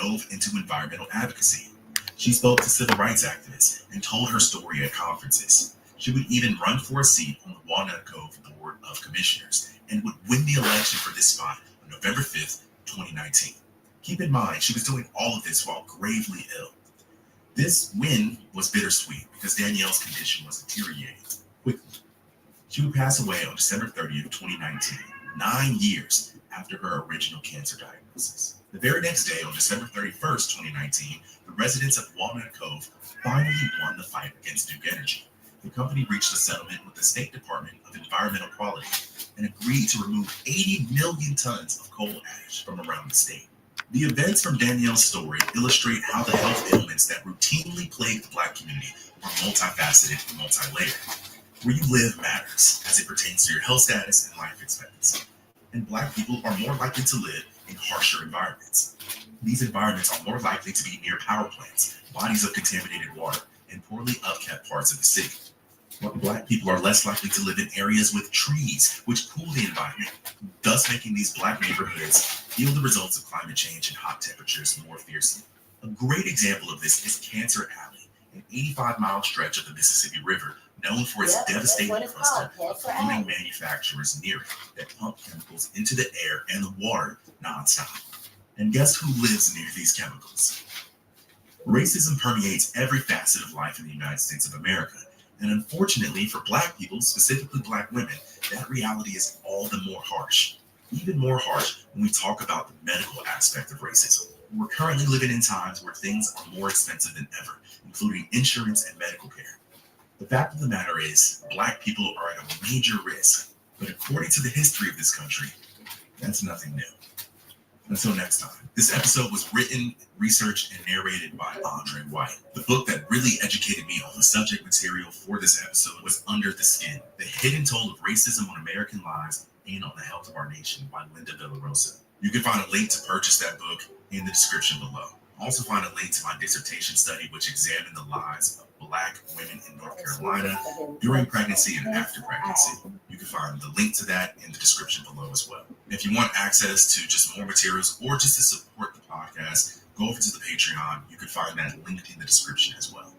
dove into environmental advocacy. She spoke to civil rights activists and told her story at conferences. She would even run for a seat on the Walnut Cove Board of Commissioners and would win the election for this spot on November 5th, 2019. Keep in mind, she was doing all of this while gravely ill. This win was bittersweet because Danielle's condition was deteriorating quickly. She would pass away on December 30th, 2019, 9 years after her original cancer diagnosis. The very next day, on December 31st, 2019, the residents of Walnut Cove finally won the fight against Duke Energy. The company reached a settlement with the State Department of Environmental Quality and agreed to remove 80 million tons of coal ash from around the state. The events from Danielle's story illustrate how the health ailments that routinely plague the Black community are multifaceted and multi-layered. Where you live matters as it pertains to your health status and life expectancy. And Black people are more likely to live in harsher environments. These environments are more likely to be near power plants, bodies of contaminated water, and poorly upkept parts of the city. While Black people are less likely to live in areas with trees, which cool the environment, thus making these Black neighborhoods feel the results of climate change and hot temperatures more fiercely. A great example of this is Cancer Alley, an 85-mile stretch of the Mississippi River known for its devastating cluster of polluting manufacturers near it that pump chemicals into the air and the water nonstop. And guess who lives near these chemicals? Racism permeates every facet of life in the United States of America. And unfortunately for Black people, specifically Black women, that reality is all the more harsh. Even more harsh when we talk about the medical aspect of racism. We're currently living in times where things are more expensive than ever, including insurance and medical care. The fact of the matter is, Black people are at a major risk. But according to the history of this country, that's nothing new. Until next time, this episode was written, researched, and narrated by Andre White. The book that really educated me on the subject material for this episode was Under the Skin, The Hidden Toll of Racism on American Lives and on the Health of Our Nation by Linda Villarosa. You can find a link to purchase that book in the description below. Also find a link to my dissertation study, which examined the lives of Black women in North Carolina during pregnancy and after pregnancy. You can find the link to that in the description below as well. If you want access to just more materials or just to support the podcast, go over to the Patreon. You can find that linked in the description as well.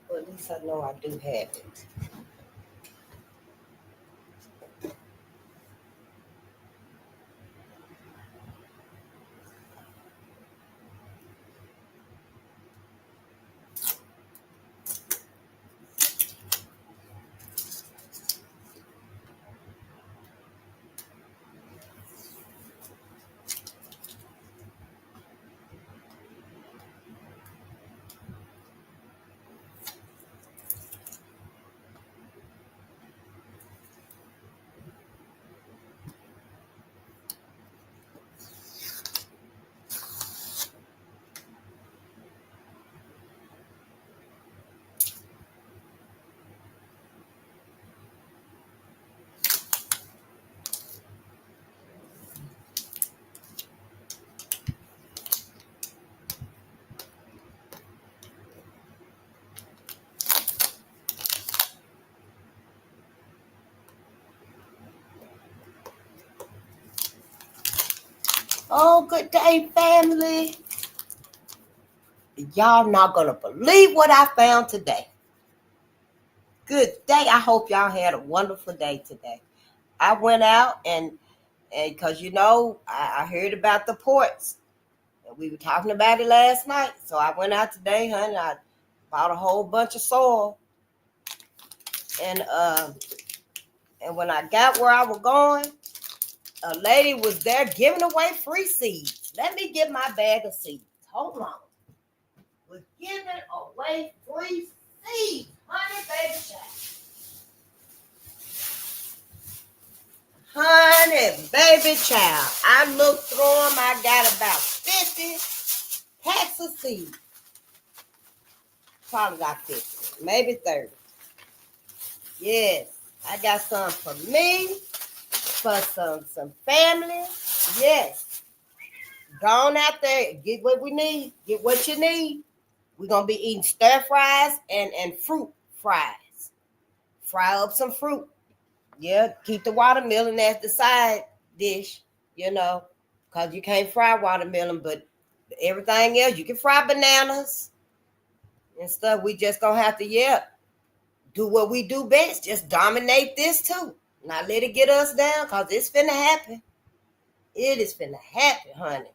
Well, at least I know I do have it. Oh, good day, family. Y'all not going to believe what I found today. Good day. I hope y'all had a wonderful day today. I went out and because, I heard about the ports. We were talking about it last night. So I went out today, honey. I bought a whole bunch of soil. And And when I got where I was going, a lady was there giving away free seeds. Let me get my bag of seeds. Hold on. We're giving away free seeds. Honey, baby child. Honey, baby child. I looked through them. I got about 50 packs of seeds. Probably got 50, maybe 30. Yes, I got some for me, for some family. Yes. Go on out there, get what we need, get what you need. We're going to be eating stir fries and fruit fries. Fry up some fruit. Yeah, keep the watermelon as the side dish, because you can't fry watermelon, but everything else, you can fry bananas and stuff. We just going to have to, do what we do best. Just dominate this too. Not let it get us down, because it's finna happen. It is finna happen, honey.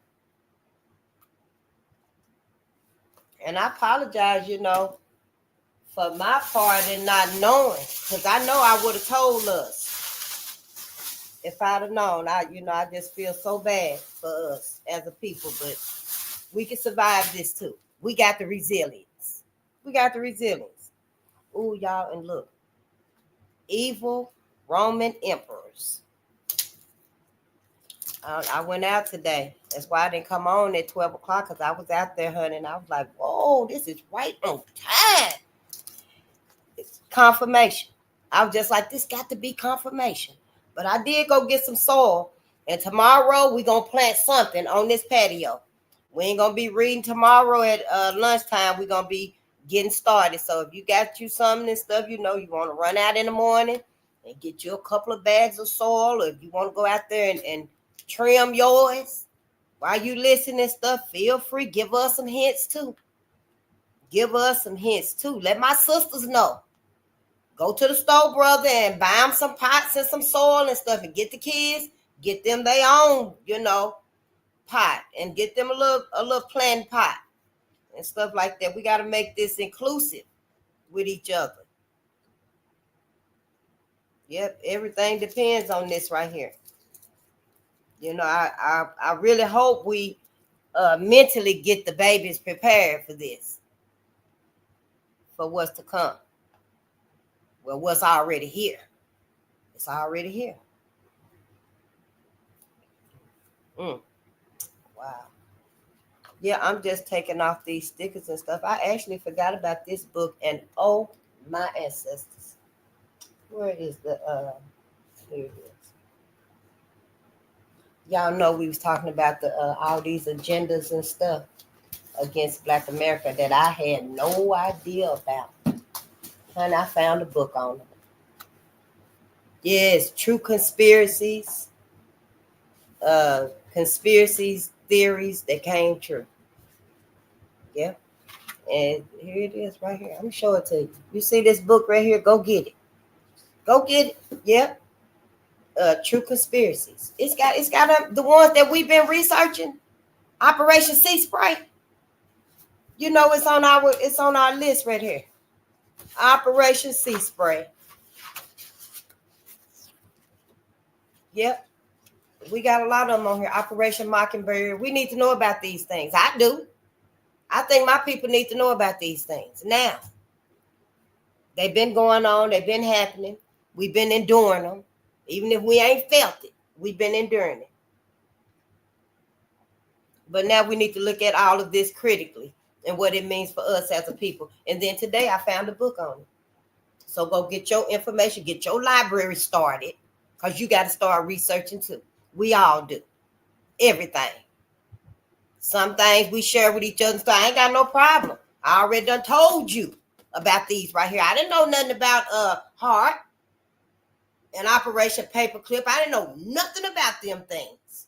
And I apologize, for my part in not knowing, because I know I would have told us if I'd have known. I just feel so bad for us as a people, but we can survive this too. We got the resilience. Ooh, y'all, and look, evil Roman emperors. I went out today. That's why I didn't come on at 12 o'clock, because I was out there, honey, and I was like, whoa, this is right on time. It's confirmation. I was just like, this got to be confirmation. But I did go get some soil, and tomorrow we're going to plant something on this patio. We ain't going to be reading tomorrow at lunchtime. We're going to be getting started. So if you got you something and stuff, you want to run out in the morning and get you a couple of bags of soil, or if you want to go out there and trim yours while you listen and stuff, feel free. Give us some hints too. Let my sisters know. Go to the store, brother, and buy them some pots and some soil and stuff, and get the kids, get them their own, pot, and get them a little planting pot and stuff like that. We got to make this inclusive with each other. Yep, everything depends on this right here. I really hope we mentally get the babies prepared for this, for what's to come. Well, what's already here? It's already here. Wow. Yeah, I'm just taking off these stickers and stuff. I actually forgot about this book, and oh, my ancestors. Where is the, here it is. Y'all know we was talking about the all these agendas and stuff against Black America that I had no idea about. And I found a book on them. Yes, true conspiracies, theories that came true. Yeah. And here it is right here. I'm gonna show it to you. You see this book right here? Go get it. Yeah. True conspiracies. It's got the ones that we've been researching. Operation Sea Spray. It's on our list right here. Operation Sea Spray. Yep. We got a lot of them on here. Operation Mockingbird. We need to know about these things. I do. I think my people need to know about these things. Now, they've been going on. They've been happening. We've been enduring them. Even if we ain't felt it, we've been enduring it. But now we need to look at all of this critically and what it means for us as a people. And then today I found a book on it. So go get your information, get your library started, because you got to start researching too. We all do. Everything. Some things we share with each other. So I ain't got no problem. I already done told you about these right here. I didn't know nothing about heart and Operation Paperclip. I didn't know nothing about them things.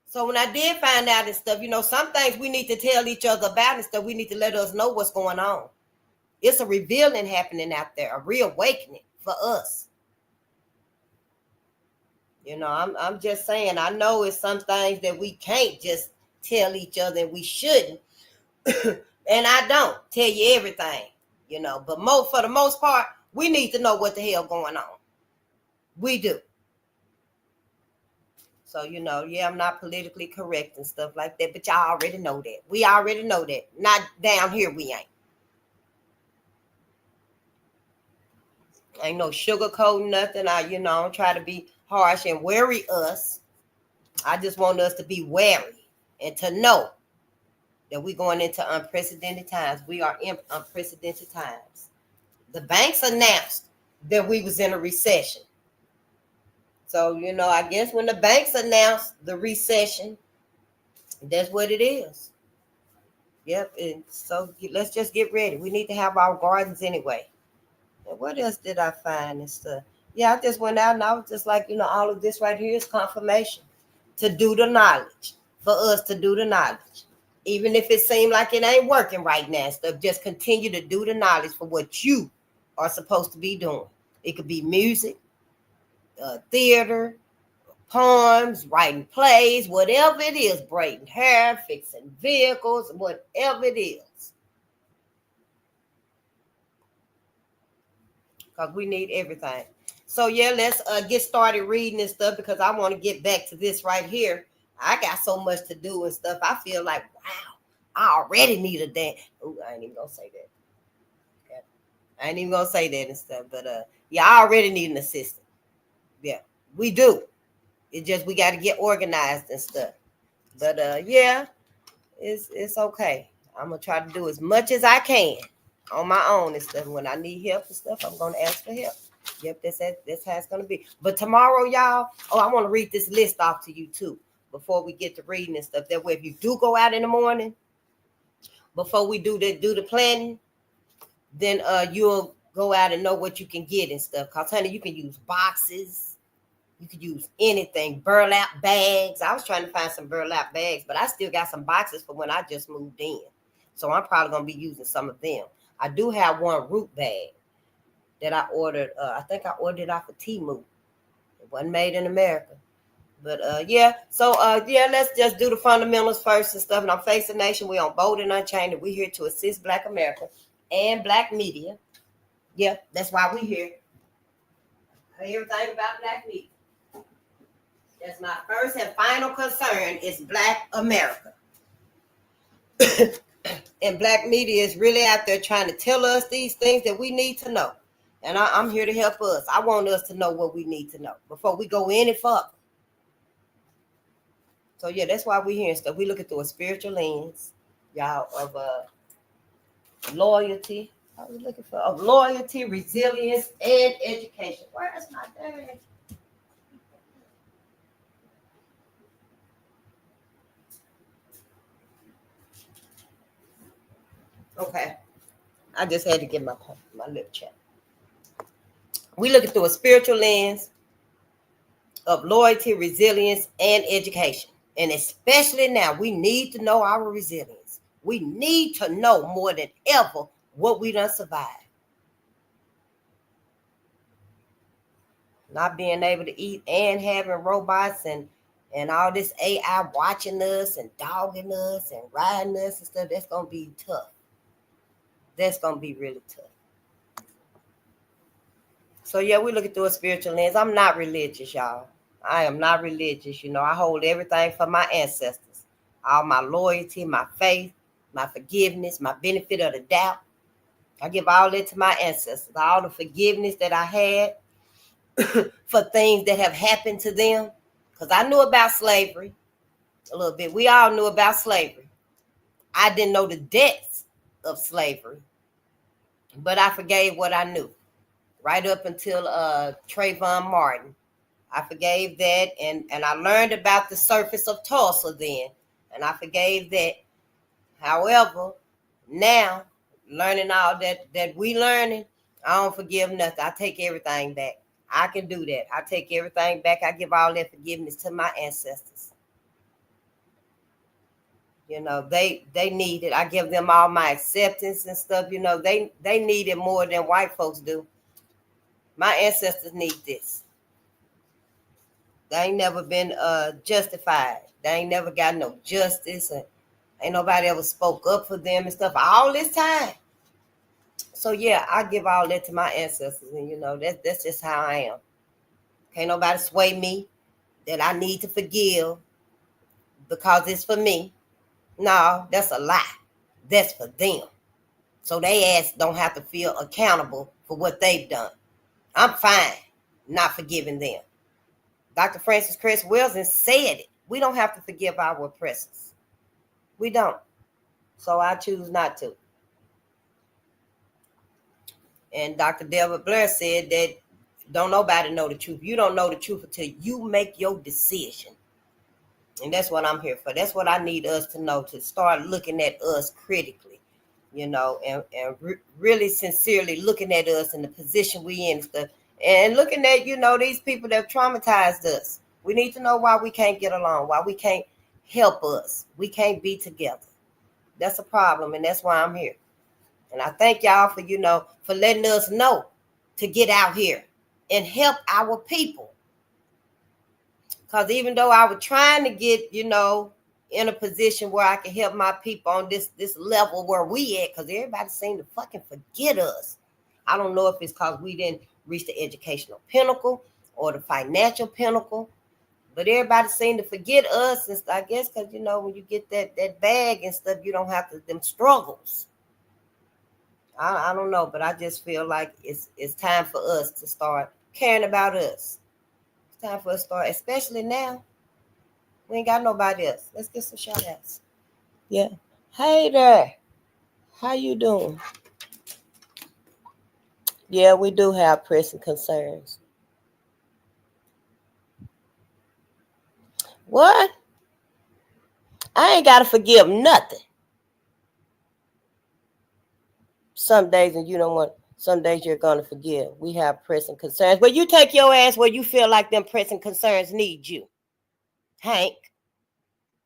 So when I did find out and stuff, some things we need to tell each other about and stuff. We need to let us know what's going on. It's a revealing happening out there, a reawakening for us. I'm just saying, I know it's some things that we can't just tell each other, and we shouldn't. And I don't tell you everything, but for the most part, we need to know what the hell going on. We do. So, yeah, I'm not politically correct and stuff like that, but y'all already know that. We already know that. Not down here, we ain't. Ain't no sugarcoating nothing. I don't try to be harsh and worry us. I just want us to be wary and to know that we're going into unprecedented times. We are in unprecedented times. The banks announced that we was in a recession. So, I guess when the banks announced the recession, that's what it is. Yep. And so let's just get ready. We need to have our gardens anyway. And what else did I find and stuff? Yeah, I just went out and I was just like, all of this right here is confirmation to do the knowledge, for us to do the knowledge. Even if it seems like it ain't working right now, stuff, just continue to do the knowledge for what you are supposed to be doing. It could be music, theater, poems, writing plays, whatever it is, braiding hair, fixing vehicles, whatever it is. Because we need everything. So, yeah, let's get started reading and stuff because I want to get back to this right here. I got so much to do and stuff. I feel like, wow, I already need a dance. Ooh, I ain't even going to say that. Okay. I ain't even going to say that and stuff. But, yeah, I already need an assistant. Yeah, we do. It's just we got to get organized and stuff. But, yeah, it's okay. I'm going to try to do as much as I can on my own and stuff. When I need help and stuff, I'm going to ask for help. Yep, that's how it's going to be. But tomorrow, y'all, I want to read this list off to you, too, before we get to reading and stuff. That way, if you do go out in the morning, before we do the planning, then you'll go out and know what you can get and stuff. Because, honey, you can use boxes. You could use anything. Burlap bags. I was trying to find some burlap bags, but I still got some boxes for when I just moved in. So I'm probably going to be using some of them. I do have one root bag that I ordered. I think I ordered it off of Temu. It wasn't made in America. But yeah. So yeah, let's just do the fundamentals first and stuff. And I'm Facing Nation. We're on Bolden Unchained, and we're here to assist Black America and Black media. Yeah, that's why we're here. Everything about Black media. That's my first and final concern is Black America. And Black media is really out there trying to tell us these things that we need to know. And I'm here to help us. I want us to know what we need to know before we go any further. So, yeah, that's why we're here and stuff. We look at through a spiritual lens, y'all, of loyalty. What are we looking for? Of loyalty, resilience, and education. Where's my dad? Okay. I just had to get my lip checked. We look at through a spiritual lens of loyalty, resilience, and education. And especially now, we need to know our resilience. We need to know more than ever what we done survived. Not being able to eat and having robots and all this AI watching us and dogging us and riding us and stuff, that's going to be tough. That's going to be really tough. So, yeah, we look through a spiritual lens. I'm not religious, y'all. I am not religious. I hold everything for my ancestors. All my loyalty, my faith, my forgiveness, my benefit of the doubt. I give all that to my ancestors. All the forgiveness that I had for things that have happened to them. Because I knew about slavery a little bit. We all knew about slavery. I didn't know the depths of slavery. But I forgave what I knew. Right up until Trayvon Martin. I forgave that. And I learned about the surface of Tulsa then. And I forgave that. However, now, learning all that we learning, I don't forgive nothing. I take everything back. I can do that. I take everything back. I give all that forgiveness to my ancestors. They need it. I give them all my acceptance and stuff. They need it more than white folks do. My ancestors need this. They ain't never been justified. They ain't never got no justice. And ain't nobody ever spoke up for them and stuff all this time. So, yeah, I give all that to my ancestors. And, that's just how I am. Can't nobody sway me that I need to forgive because it's for me. No, that's a lie. That's for them. So they ass don't have to feel accountable for what they've done. I'm fine not forgiving them. Dr. Francis Cress Wilson said it. We don't have to forgive our oppressors. We don't. So I choose not to. And Dr. Delbert Blair said that don't nobody know the truth. You don't know the truth until you make your decision. And that's what I'm here for. That's what I need us to know, to start looking at us critically, and really sincerely looking at us in the position we in, stuff, and looking at, these people that have traumatized us. We need to know why we can't get along, why we can't help us. We can't be together. That's a problem, and that's why I'm here. And I thank y'all for, for letting us know to get out here and help our people. Because even though I was trying to get, in a position where I can help my people on this level where we at, because everybody seemed to fucking forget us. I don't know if it's because we didn't reach the educational pinnacle or the financial pinnacle, but everybody seemed to forget us. And I guess because, when you get that bag and stuff, you don't have them struggles. I don't know, but I just feel like it's time for us to start caring about us. It's time for us to start, especially now. We ain't got nobody else. Let's get some shout outs. Yeah. Hey there. How you doing? Yeah, we do have pressing concerns. What? I ain't got to forgive nothing. Some days, and you don't want, some days you're going to forgive. We have pressing concerns. But you take your ass where you feel like them pressing concerns need you, Hank.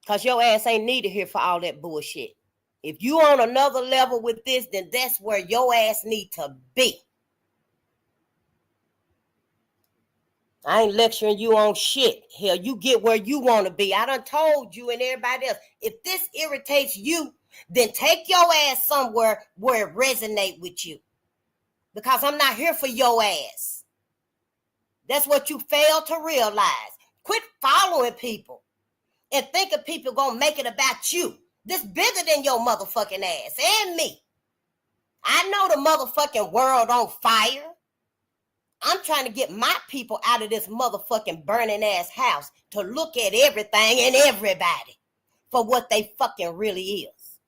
Because your ass ain't needed here for all that bullshit. If you on another level with this, then that's where your ass need to be. I ain't lecturing you on shit. Hell, you get where you want to be. I done told you and everybody else, if this irritates you, then take your ass somewhere where it resonates with you. Because I'm not here for your ass. That's what you fail to realize. Quit following people and thinking people gonna make it about you. This bigger than your motherfucking ass and me. I know the motherfucking world on fire. I'm trying to get my people out of this motherfucking burning ass house to look at everything and everybody for what they fucking really is.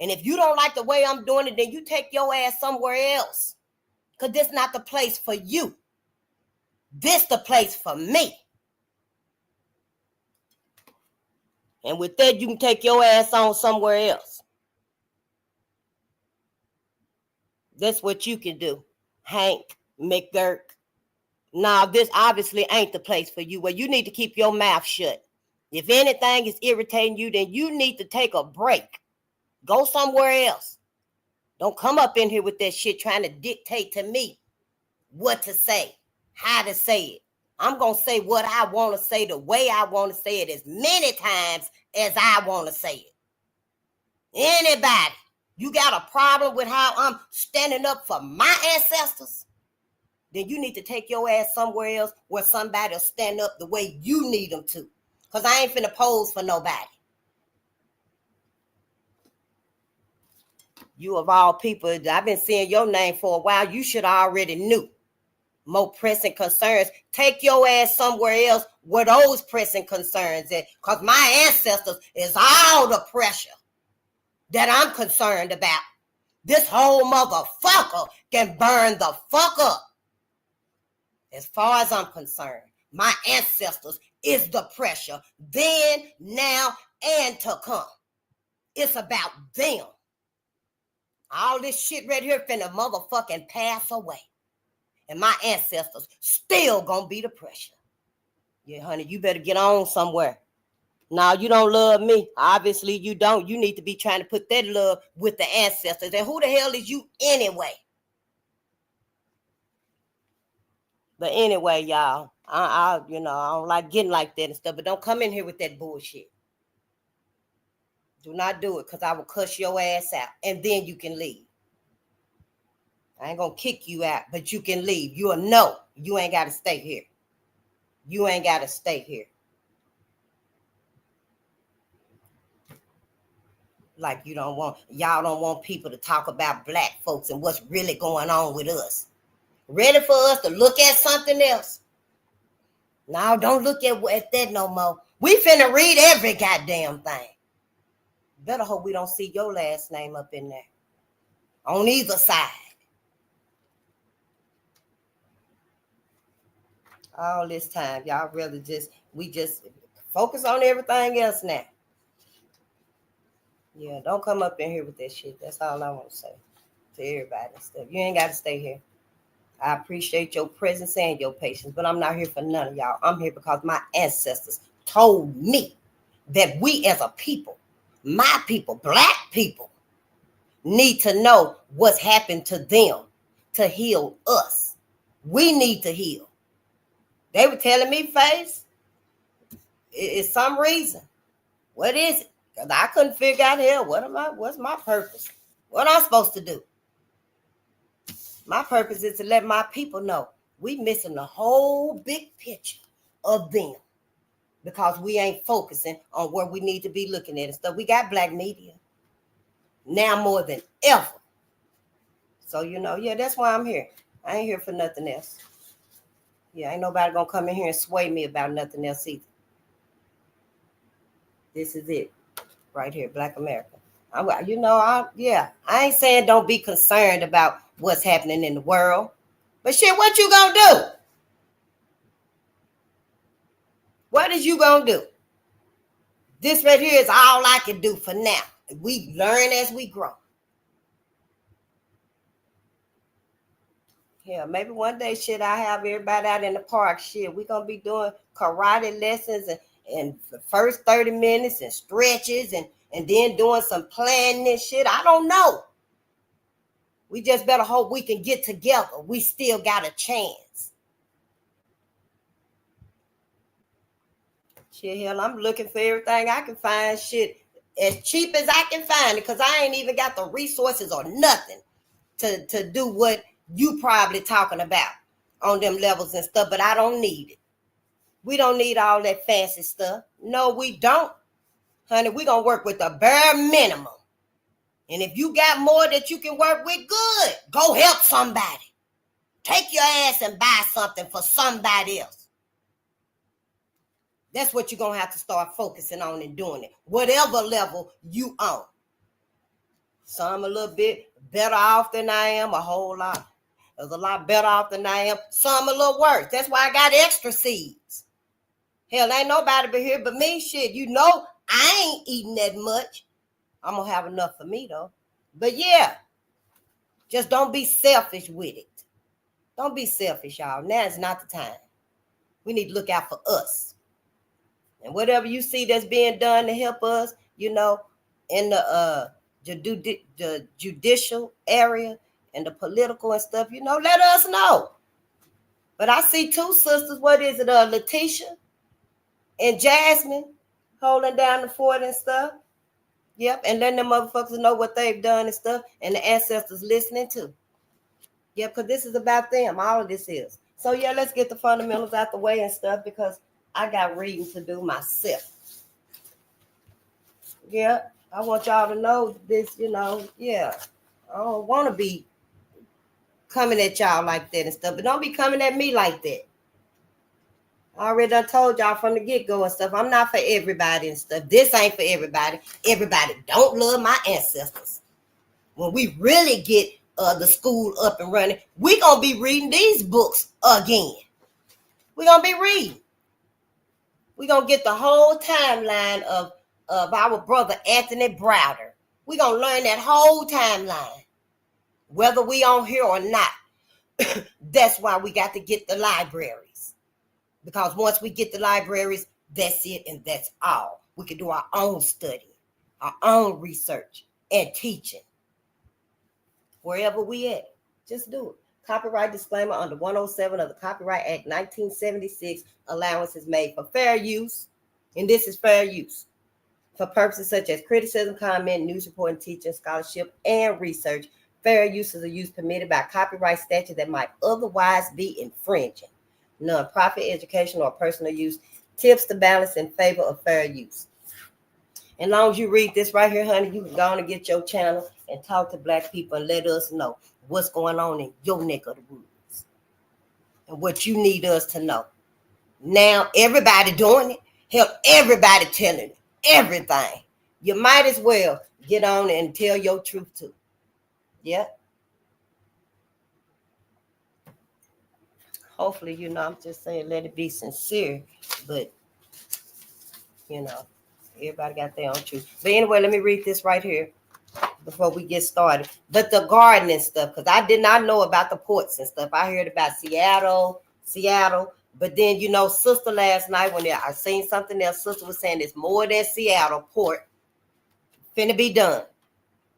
And if you don't like the way I'm doing it, then you take your ass somewhere else. Because this not the place for you. This the place for me. And with that, you can take your ass on somewhere else. That's what you can do, Hank McGurk. Now, this obviously ain't the place for you. Well, you need to keep your mouth shut. If anything is irritating you, then you need to take a break. Go somewhere else. Don't come up in here with that shit trying to dictate to me what to say, how to say it. I'm going to say what I want to say the way I want to say it as many times as I want to say it. Anybody, you got a problem with how I'm standing up for my ancestors? Then you need to take your ass somewhere else where somebody will stand up the way you need them to. Because I ain't finna pose for nobody. You of all people, I've been seeing your name for a while. You should already knew. More pressing concerns. Take your ass somewhere else where those pressing concerns at. Because my ancestors is all the pressure that I'm concerned about. This whole motherfucker can burn the fuck up. As far as I'm concerned, my ancestors is the pressure then, now, and to come. It's about them. All this shit right here finna motherfucking pass away. And my ancestors still gonna be the pressure. Yeah, honey, you better get on somewhere. Now, you don't love me. Obviously, you don't. You need to be trying to put that love with the ancestors. And who the hell is you anyway? But anyway, y'all, I don't like getting like that and stuff, but don't come in here with that bullshit. Do not do it, because I will cuss your ass out, and then you can leave. I ain't going to kick you out, but you can leave. You'll know you ain't got to stay here. You ain't got to stay here. Like y'all don't want people to talk about black folks and what's really going on with us. Ready for us to look at something else? No, don't look at that no more. We finna read every goddamn thing. Better hope we don't see your last name up in there. On either side. All this time, y'all really we just focus on everything else now. Yeah, don't come up in here with that shit. That's all I want to say to everybody and stuff. You ain't got to stay here. I appreciate your presence and your patience, but I'm not here for none of y'all. I'm here because my ancestors told me that we as a people, my people, black people, need to know what's happened to them to heal us. We need to heal. They were telling me, Face, it's some reason. What is it? Because I couldn't figure out here, what's my purpose? What am I supposed to do? My purpose is to let my people know we missing the whole big picture of them because we ain't focusing on where we need to be looking at and stuff. We got black media now more than ever. So, yeah, that's why I'm here. I ain't here for nothing else. Yeah, ain't nobody gonna come in here and sway me about nothing else either. This is it right here, Black America. I ain't saying don't be concerned about what's happening in the world. But shit, what you gonna do? What is you gonna do? This right here is all I can do for now. We learn as we grow. Yeah, maybe one day, shit, I have everybody out in the park. Shit, we gonna be doing karate lessons and the first 30 minutes and stretches and then doing some planning and shit. I don't know. We just better hope we can get together. We still got a chance. Shit, hell, I'm looking for everything I can find. Shit, as cheap as I can find it, because I ain't even got the resources or nothing to do what you probably talking about on them levels and stuff, but I don't need it. We don't need all that fancy stuff. No, we don't. Honey, we gonna work with the bare minimum. And if you got more that you can work with, good. Go help somebody. Take your ass and buy something for somebody else. That's what you're going to have to start focusing on and doing it. Whatever level you on. Some a little bit better off than I am, a whole lot. There's a lot better off than I am. Some a little worse. That's why I got extra seeds. Hell, ain't nobody but here but me. Shit, I ain't eating that much. I'm going to have enough for me, though. But yeah, just don't be selfish with it. Don't be selfish, y'all. Now is not the time. We need to look out for us. And whatever you see that's being done to help us, in the judicial area and the political and stuff, let us know. But I see two sisters, what is it, Letitia and Jasmine, holding down the fort and stuff. Yep, and letting them motherfuckers know what they've done and stuff, and the ancestors listening too. Yep, because this is about them. All of this is. So yeah, let's get the fundamentals out the way and stuff because I got reading to do myself. Yeah, I want y'all to know this, yeah. I don't want to be coming at y'all like that and stuff, but don't be coming at me like that. I already done told y'all from the get-go and stuff. I'm not for everybody and stuff. This ain't for everybody. Everybody don't love my ancestors. When we really get the school up and running, we gonna be reading these books again. We gonna be reading. We gonna get the whole timeline of our brother Anthony Browder. We gonna learn that whole timeline, whether we on here or not. That's why we got to get the libraries. Because once we get the libraries, that's it and that's all. We can do our own study, our own research and teaching. Wherever we at, just do it. Copyright disclaimer under 107 of the Copyright Act 1976, allowance is made for fair use, and this is fair use, for purposes such as criticism, comment, news reporting, teaching, scholarship, and research. Fair use is a use permitted by copyright statute that might otherwise be infringing. non-profit, educational, or personal use. Tips to balance in favor of fair use. And long as you read this right here, honey, you can go on and get your channel and talk to Black people and let us know what's going on in your neck of the woods and what you need us to know. Now, everybody doing it. Help everybody telling it. Everything. You might as well get on and tell your truth too. Yeah. Hopefully, I'm just saying let it be sincere, but everybody got their own truth. But anyway, let me read this right here before we get started. But the gardening stuff, because I did not know about the ports and stuff. I heard about Seattle. But then, sister last night when I seen something else, sister was saying it's more than Seattle port finna be done.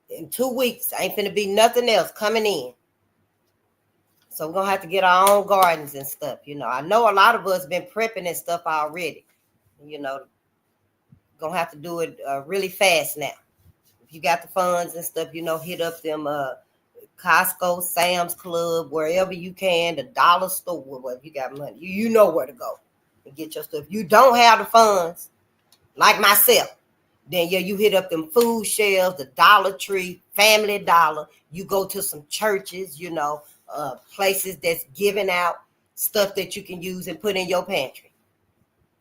In 2 weeks, ain't finna be nothing else coming in. So we're going to have to get our own gardens and stuff. I know a lot of us been prepping and stuff already. Going to have to do it really fast now. If you got the funds and stuff, hit up them Costco, Sam's Club, wherever you can, the dollar store, wherever you got money. You know where to go and get your stuff. If you don't have the funds, like myself, then you hit up them food shelves, the Dollar Tree, Family Dollar. You go to some churches, places that's giving out stuff that you can use and put in your pantry.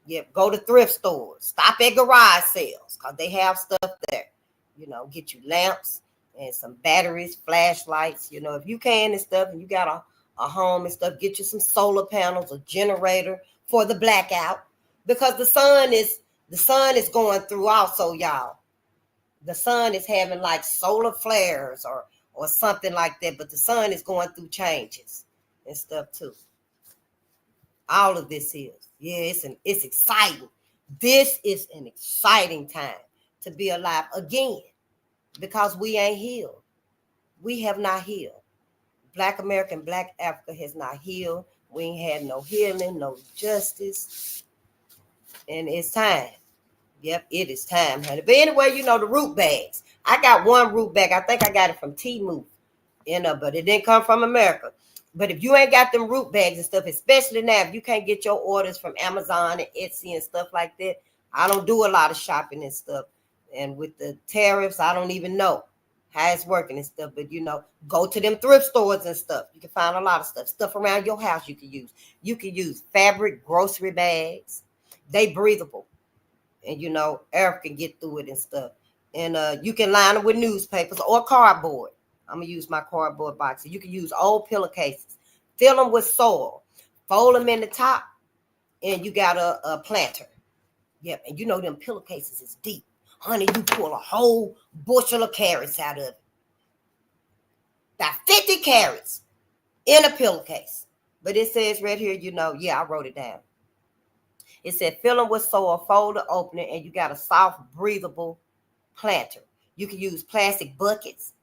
Yep, go to thrift stores. Stop at garage sales because they have stuff there. Get you lamps and some batteries, flashlights. If you can and stuff, and you got a home and stuff, get you some solar panels, a generator for the blackout, because the sun is going through also, y'all. The sun is having like solar flares or something like that, but the sun is going through changes and stuff too. All of this is. Yeah, it's exciting. This is an exciting time to be alive again, because we ain't healed. We have not healed. Black America and Black Africa has not healed. We ain't had no healing, no justice. And it's time. Yep, it is time, honey. But anyway, the root bags. I got one root bag. I think I got it from Temu, but it didn't come from America. But if you ain't got them root bags and stuff, especially now, if you can't get your orders from Amazon and Etsy and stuff like that, I don't do a lot of shopping and stuff. And with the tariffs, I don't even know how it's working and stuff. But, go to them thrift stores and stuff. You can find a lot of stuff around your house you can use. You can use fabric grocery bags. They breathable. And, air can get through it and stuff. And you can line them with newspapers or cardboard. I'm going to use my cardboard boxes. You can use old pillowcases. Fill them with soil. Fold them in the top. And you got a planter. Yep. And them pillowcases is deep. Honey, you pull a whole bushel of carrots out of it. About 50 carrots in a pillowcase. But it says right here, I wrote it down. It said fill them with soil, fold the opening, and you got a soft, breathable planter. You can use plastic buckets,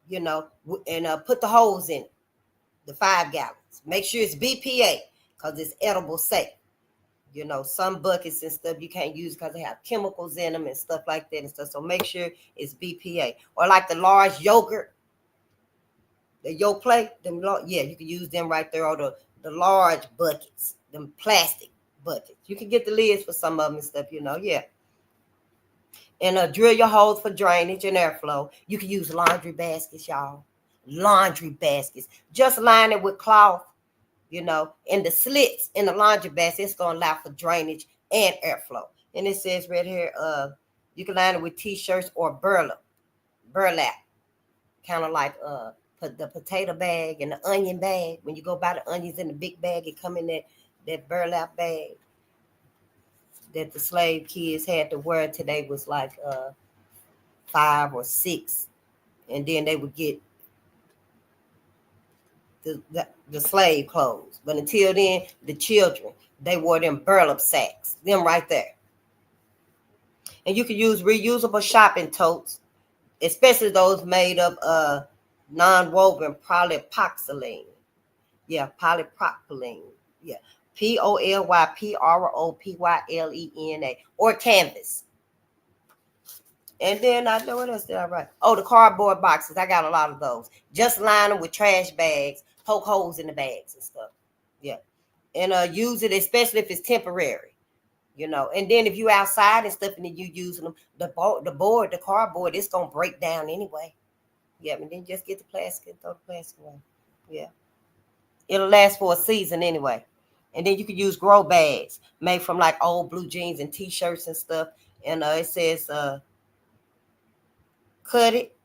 and put the holes in it, the 5 gallons. Make sure it's BPA because it's edible safe. Some buckets and stuff you can't use because they have chemicals in them and stuff like that and stuff. So make sure it's BPA. Or like the large yogurt, the yolk plate, you can use them right there. Or the large buckets, them plastic buckets. You can get the lids for some of them and stuff, And drill your holes for drainage and airflow. You can use laundry baskets, y'all. Laundry baskets. Just line it with cloth, and the slits in the laundry basket, it's going to allow for drainage and airflow. And it says right here, you can line it with t-shirts or burlap. Kind of like the potato bag and the onion bag. When you go buy the onions in the big bag, it come in that burlap bag that the slave kids had to wear today was like 5 or 6. And then they would get the slave clothes. But until then, the children, they wore them burlap sacks, them right there. And you can use reusable shopping totes, especially those made of non-woven polypropylene. Yeah, polypropylene. Yeah, polypropylena or canvas. And then I know what else did I write? Oh, the cardboard boxes. I got a lot of those. Just line them with trash bags. Poke holes in the bags and stuff. Yeah. and use it, especially if it's temporary. And then if you outside and stuff and then you using them, the cardboard, it's gonna break down anyway. Yeah, and then just get the plastic and throw the plastic away. Yeah, it'll last for a season anyway. And then you can use grow bags made from like old blue jeans and t-shirts and stuff. And it says cut it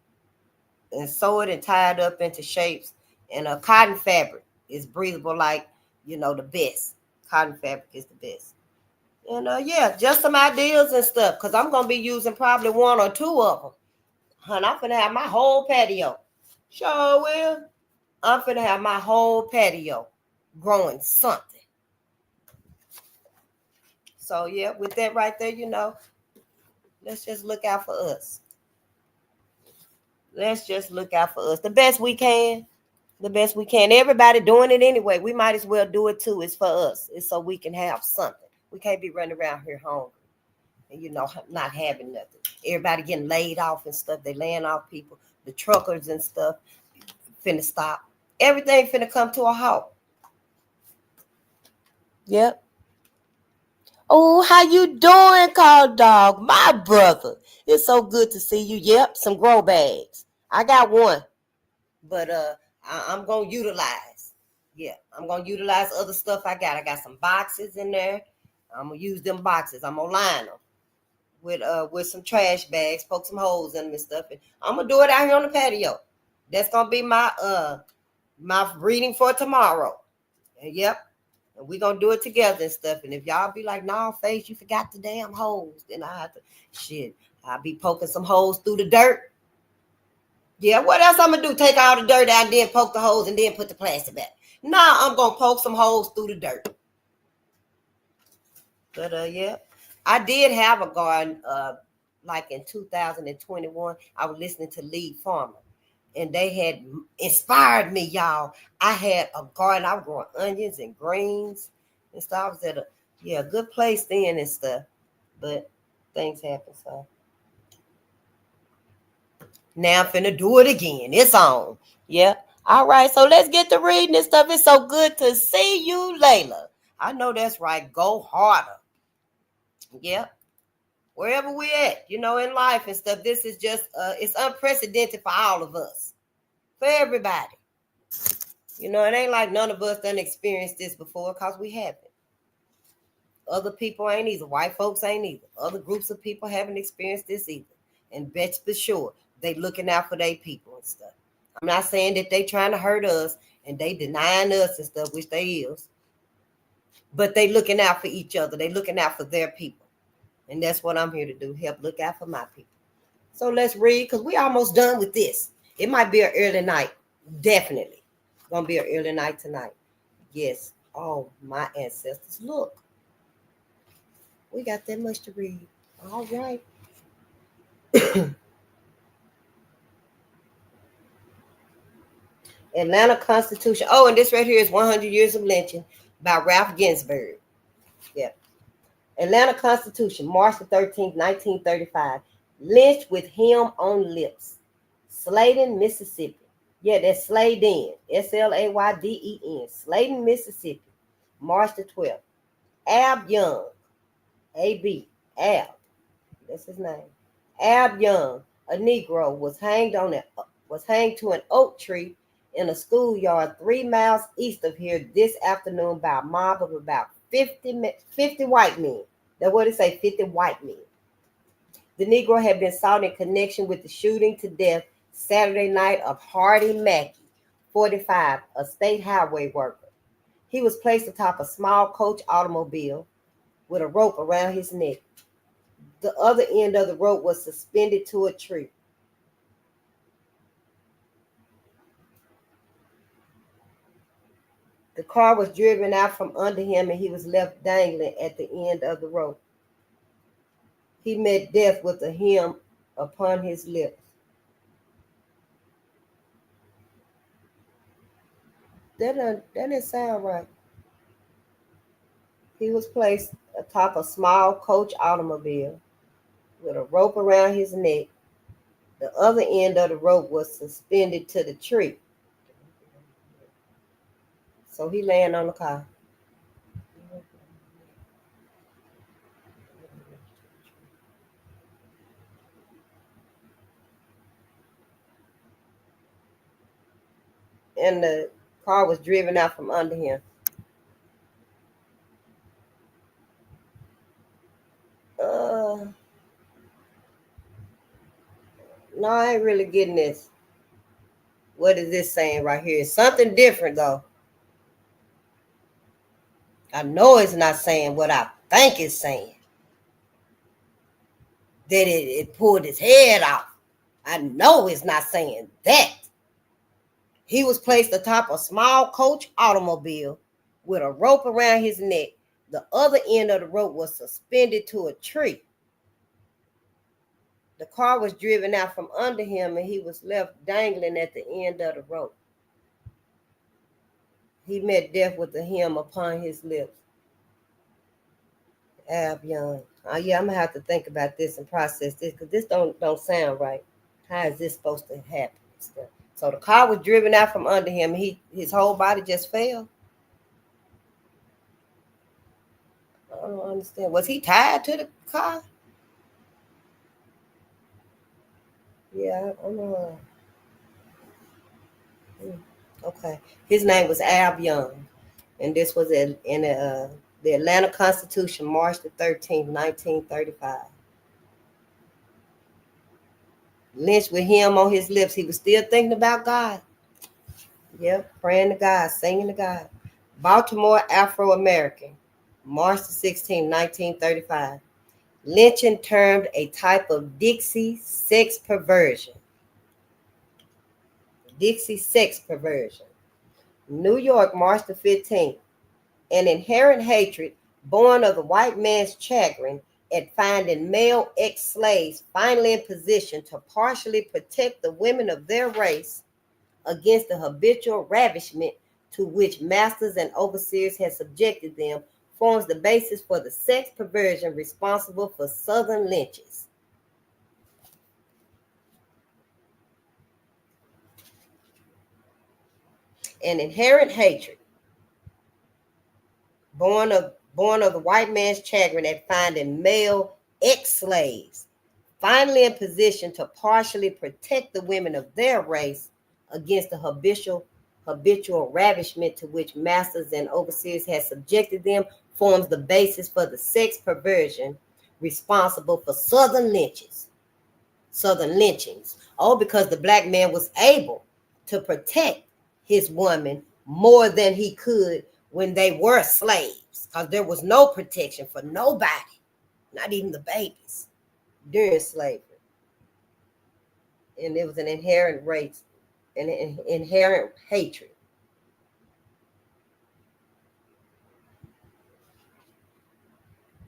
and sew it and tie it up into shapes. And cotton fabric is breathable, like the best. Cotton fabric is the best. And yeah, just some ideas and stuff, because I'm gonna be using probably one or two of them. Hun, I'm gonna have my whole patio. Sure will. I'm gonna have my whole patio growing something. So yeah, with that right there, let's just look out for us. Let's just look out for us. The best we can. The best we can. Everybody doing it anyway. We might as well do it too. It's for us. It's so we can have something. We can't be running around here hungry and not having nothing. Everybody getting laid off and stuff. They laying off people. The truckers and stuff finna stop. Everything finna come to a halt. Yep. Oh, how you doing, Call Dog? My brother. It's so good to see you. Yep, some grow bags. I got one, but I'm gonna utilize. Yeah, I'm gonna utilize other stuff I got. I got some boxes in there. I'm gonna use them boxes. I'm gonna line them with some trash bags, poke some holes in them and stuff. And I'm gonna do it out here on the patio. That's gonna be my reading for tomorrow. And yep. And we're gonna do it together and stuff. And if y'all be like, "No, Faith, you forgot the damn holes," then I have to I'll be poking some holes through the dirt. Yeah, what else I'm gonna do? Take all the dirt out and then poke the holes and then put the plastic back. Nah, I'm gonna poke some holes through the dirt. But yeah, I did have a garden. Like in 2021, I was listening to Lead Farmer, and they had inspired me, y'all. I had a garden. I was growing onions and greens and stuff. I was at a good place then and stuff, but things happen. So now I'm finna do it again. It's on. Yeah. All right. So let's get to reading this stuff. It's so good to see you, Layla. I know that's right. Go harder. Yeah. Wherever we're at, in life and stuff, this is just, it's unprecedented for all of us, for everybody. It ain't like none of us done experienced this before, because we haven't. Other people ain't either. White folks ain't either. Other groups of people haven't experienced this either. And bet for sure, they looking out for their people and stuff. I'm not saying that they trying to hurt us and they denying us and stuff, which they is. But they looking out for each other. They looking out for their people. And that's what I'm here to do, help look out for my people. So let's read, because we almost done with this. It might be an early night. Definitely. Gonna be an early night tonight. Yes. Oh, my ancestors. Look. We got that much to read. All right. Atlanta Constitution. Oh, and this right here is 100 Years of Lynching by Ralph Ginsberg. Yep. Atlanta Constitution, March the 13th, 1935. Lynched with him on lips. Sladen, Mississippi. Yeah, that's Sladen. Slayden. Sladen, Mississippi. March the 12th. Ab Young. A.B. Ab. That's his name. Ab Young, a Negro, was hanged to an oak tree in a schoolyard 3 miles east of here this afternoon by a mob of about 50 white men. That's what it say, 50 white men. The Negro had been sought in connection with the shooting to death Saturday night of Hardy Mackey, 45, a state highway worker. He was placed atop a small coach automobile with a rope around his neck. The other end of the rope was suspended to a tree. The car was driven out from under him and he was left dangling at the end of the rope. He met death with a hymn upon his lips. That didn't sound right. He was placed atop a small coach automobile with a rope around his neck. The other end of the rope was suspended to the tree. So he laying on the car. the car was driven out from under him. No, I ain't really getting this. What is this saying right here? It's something different though. I know it's not saying what I think it's saying. That it pulled his head off. I know it's not saying that. He was placed atop a small coach automobile with a rope around his neck. The other end of the rope was suspended to a tree. The car was driven out from under him and he was left dangling at the end of the rope. He met death with a hymn upon his lips. Ab Young. Yeah, I'm gonna have to think about this and process this because this don't sound right. How is this supposed to happen? So the car was driven out from under him. His whole body just fell. I don't understand. Was he tied to the car? Yeah, I don't know. Okay. His name was Ab Young, and this was in the Atlanta Constitution, March the 13th, 1935. Lynched with him on his lips. He was still thinking about God. Yep, praying to God, singing to God. Baltimore Afro-American, March the 16th, 1935. Lynching termed a type of Dixie sex perversion. Dixie sex perversion. New York, March the 15th. An inherent hatred born of the white man's chagrin at finding male ex-slaves finally in position to partially protect the women of their race against the habitual ravishment to which masters and overseers had subjected them forms the basis for the sex perversion responsible for Southern lynches. An inherent hatred born of the white man's chagrin at finding male ex-slaves finally in position to partially protect the women of their race against the habitual ravishment to which masters and overseers had subjected them forms the basis for the sex perversion responsible for Southern lynchings. Oh, because the black man was able to protect his woman more than he could when they were slaves, because there was no protection for nobody, not even the babies, during slavery. And it was an inherent race, an inherent hatred.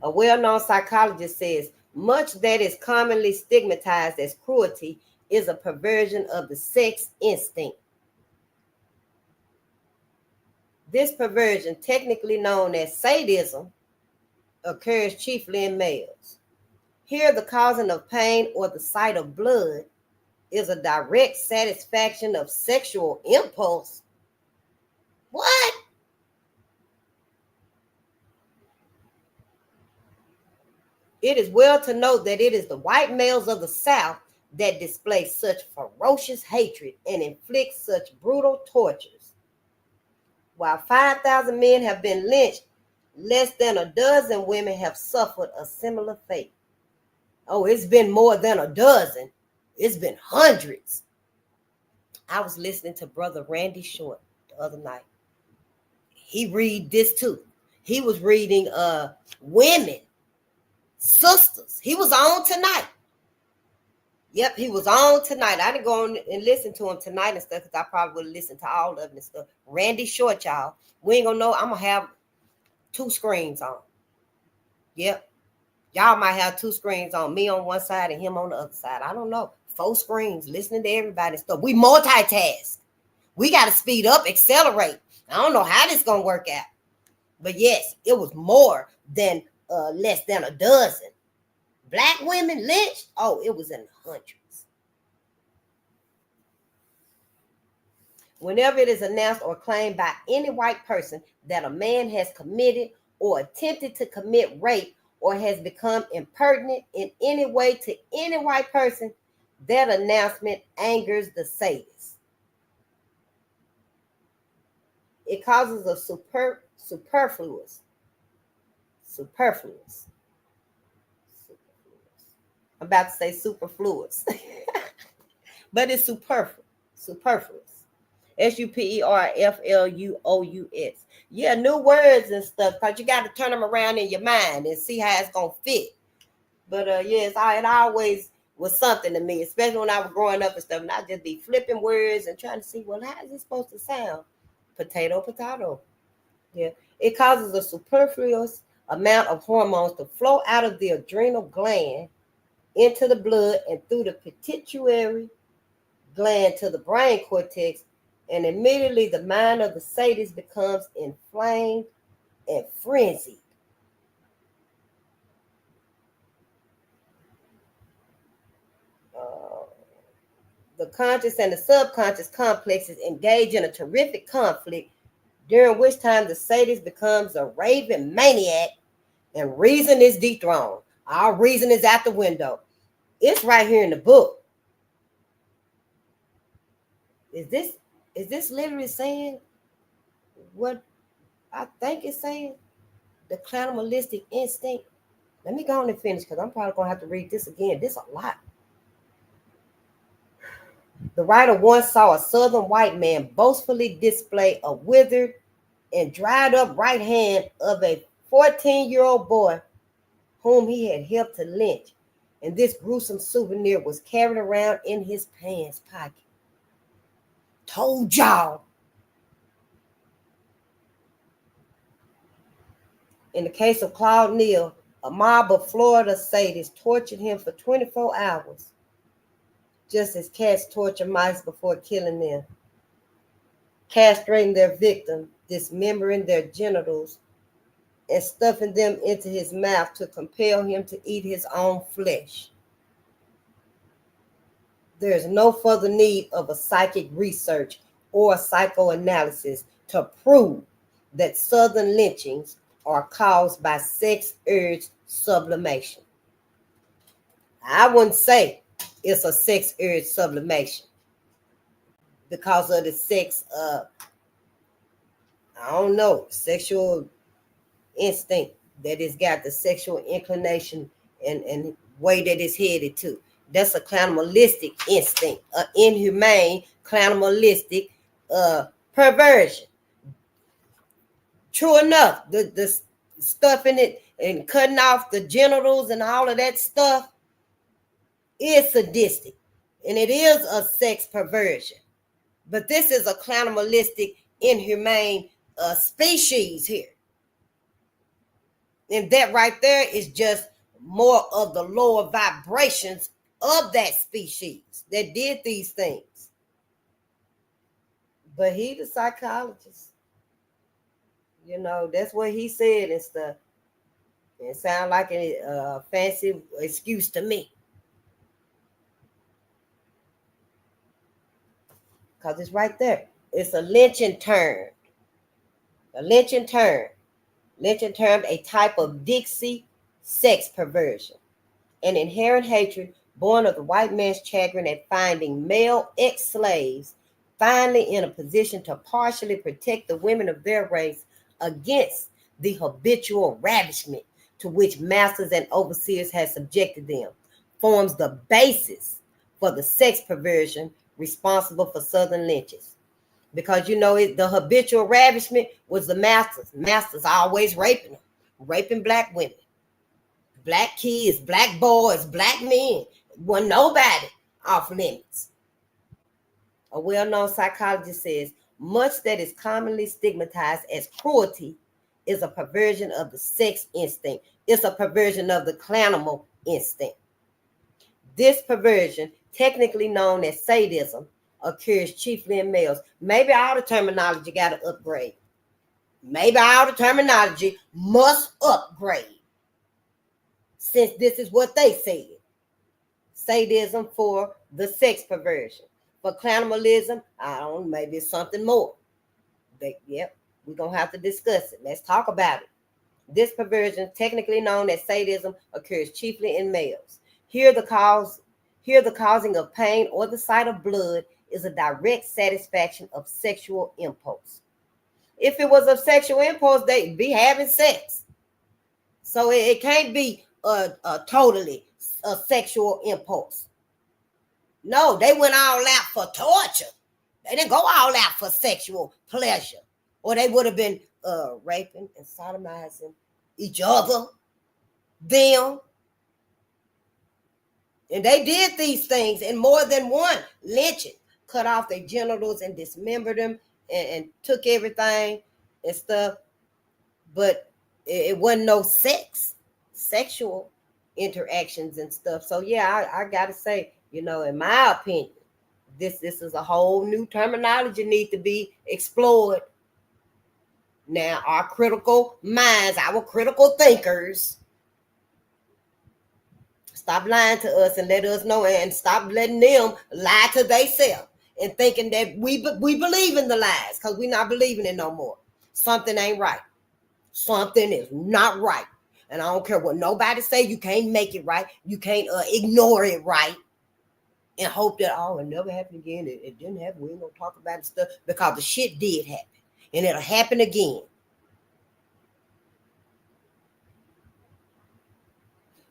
A well-known psychologist says, much that is commonly stigmatized as cruelty is a perversion of the sex instinct. This perversion, technically known as sadism, occurs chiefly in males. Here, the causing of pain or the sight of blood is a direct satisfaction of sexual impulse. What? It is well to note that it is the white males of the South that display such ferocious hatred and inflict such brutal tortures. While 5,000 men have been lynched, less than a dozen women have suffered a similar fate. Oh, it's been more than a dozen. It's been hundreds. I was listening to Brother Randy Short the other night. He read this too. He was reading women, sisters. He was on tonight. Yep, he was on tonight. I didn't go on and listen to him tonight and stuff because I probably would have listened to all of them and stuff. Randy Short, y'all. We ain't gonna know. I'm gonna have 2 screens on. Yep. Y'all might have 2 screens on, me on one side and him on the other side. I don't know. 4 screens, listening to everybody and stuff. We multitask. We got to speed up, accelerate. I don't know how this going to work out. But yes, it was more than less than a dozen. Black women lynched? Oh, it was in the hundreds. Whenever it is announced or claimed by any white person that a man has committed or attempted to commit rape or has become impertinent in any way to any white person, that announcement angers the sadist. It causes a superfluous. Superfluous. I'm about to say superfluous, but it's superfluous. Superfluous. Superfluous. Yeah, new words and stuff, because you got to turn them around in your mind and see how it's going to fit. But yes, it always was something to me, especially when I was growing up and stuff. And I'd just be flipping words and trying to see, well, how is it supposed to sound? Potato, potato. Yeah. It causes a superfluous amount of hormones to flow out of the adrenal gland into the blood and through the pituitary gland to the brain cortex, and immediately the mind of the sadist becomes inflamed and frenzied. The conscious and the subconscious complexes engage in a terrific conflict, during which time the sadist becomes a raving maniac and reason is dethroned. Our reason is out the window. It's right here in the book. Is this literally saying what I think it's saying? The cannibalistic instinct. Let me go on and finish, because I'm probably gonna have to read this again. This is a lot. The writer once saw a southern white man boastfully display a withered and dried up right hand of a 14-year-old boy whom he had helped to lynch, and this gruesome souvenir was carried around in his pants pocket. Told y'all. In the case of Claude Neal, a mob of Florida sadists tortured him for 24 hours, just as cats torture mice before killing them, castrating their victim, dismembering their genitals, and stuffing them into his mouth to compel him to eat his own flesh. There is no further need of a psychic research or psychoanalysis to prove that southern lynchings are caused by sex urge sublimation. I wouldn't say it's a sex urge sublimation because of the sex, I don't know, sexual instinct that it's got, the sexual inclination and way that it's headed to. That's a cannibalistic instinct, an inhumane cannibalistic perversion. True enough, the stuffing it and cutting off the genitals and all of that stuff is sadistic, and it is a sex perversion. But this is a cannibalistic, inhumane species here. And that right there is just more of the lower vibrations of that species that did these things. But he the psychologist. You know, that's what he said and stuff. It sounds like a fancy excuse to me. Because it's right there. It's a lynching term. A lynching term. Lynching term, a type of Dixie sex perversion. An inherent hatred born of the white man's chagrin at finding male ex-slaves finally in a position to partially protect the women of their race against the habitual ravishment to which masters and overseers have subjected them, forms the basis for the sex perversion responsible for southern lynches. Because you know the habitual ravishment was the masters always raping black women, black kids, black boys, black men. Wasn't nobody off limits. A well-known psychologist says much that is commonly stigmatized as cruelty is a perversion of the sex instinct. It's a perversion of the cannibal instinct. This perversion, technically known as sadism, occurs chiefly in males. Maybe all the terminology got to upgrade. Maybe all the terminology must upgrade, since this is what they said. Sadism for the sex perversion. For cannibalism, I don't know, maybe it's something more. Yep, we're going to have to discuss it. Let's talk about it. This perversion, technically known as sadism, occurs chiefly in males. Here the causing of pain or the sight of blood is a direct satisfaction of sexual impulse. if it was a sexual impulse, they'd be having sex. So it can't be a totally a sexual impulse. No, they went all out for torture. They didn't go all out for sexual pleasure. Or they would have been raping and sodomizing each other, them. And they did these things in more than one lynching. Cut off their genitals and dismembered them and took everything and stuff. But it wasn't no sexual interactions and stuff. So yeah, I gotta say, in my opinion, this is a whole new terminology need to be explored. Now, our critical minds, our critical thinkers, stop lying to us and let us know, and stop letting them lie to themselves and thinking that we believe in the lies, because we're not believing it no more. Something ain't right. Something is not right. And I don't care what nobody say, you can't make it right. You can't ignore it right and hope that, it never happened again. It didn't happen. We ain't gonna talk about it stuff, because the shit did happen. And it'll happen again.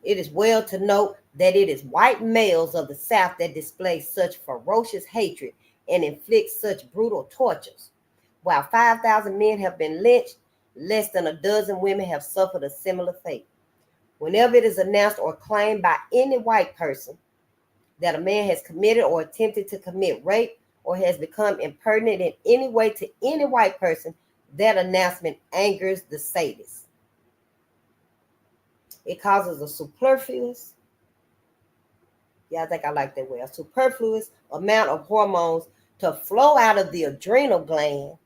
It is well to note that it is white males of the South that display such ferocious hatred and inflict such brutal tortures. While 5,000 men have been lynched, less than a dozen women have suffered a similar fate. Whenever it is announced or claimed by any white person that a man has committed or attempted to commit rape or has become impertinent in any way to any white person, that announcement angers the sadists. It causes a superfluous, I think I like that word, a superfluous amount of hormones to flow out of the adrenal gland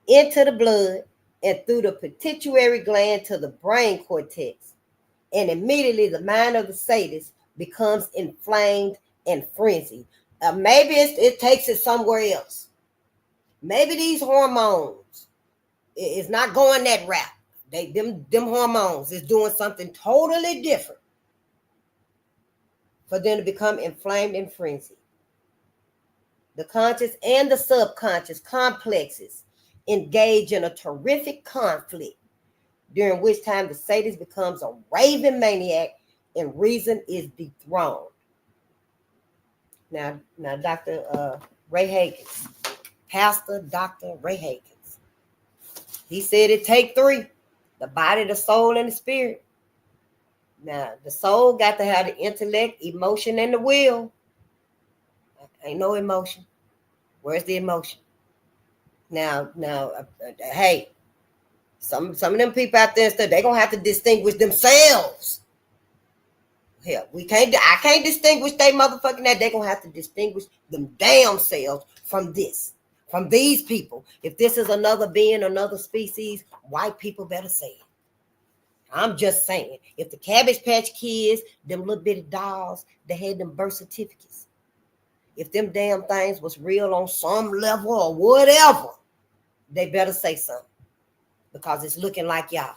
into the blood and through the pituitary gland to the brain cortex. And immediately the mind of the sadist becomes inflamed and frenzied. Maybe it takes it somewhere else. Maybe these hormones is not going that route. Them hormones is doing something totally different for them to become inflamed and frenzied. The conscious and the subconscious complexes engage in a terrific conflict, during which time the sadist becomes a raving maniac and reason is dethroned. Now, Dr. Ray Hagins, Pastor Dr. Ray Hagins, he said it take three: the body, the soul, and the spirit. Now, the soul got to have the intellect, emotion, and the will. Ain't no emotion. Where's the emotion? Now, hey, some of them people out there, they're going to have to distinguish themselves. Hell, I can't distinguish they motherfucking that. They're going to have to distinguish them damn selves from these people. If this is another being, another species, white people better say it. I'm just saying, if the Cabbage Patch Kids, them little bitty dolls, they had them birth certificates, if them damn things was real on some level or whatever, they better say something, because it's looking like y'all.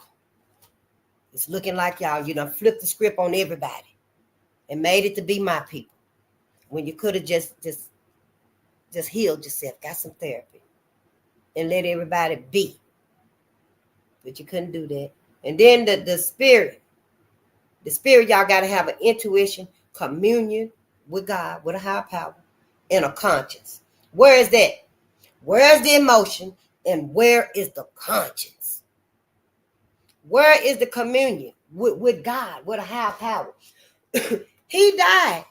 It's looking like y'all, flipped the script on everybody and made it to be my people, when you could have just healed yourself, got some therapy, and let everybody be. But you couldn't do that. And then the spirit, y'all got to have an intuition, communion with God, with a higher power, and a conscience. Where is that? Where is the emotion, and where is the conscience? Where is the communion with God, with a higher power? He died.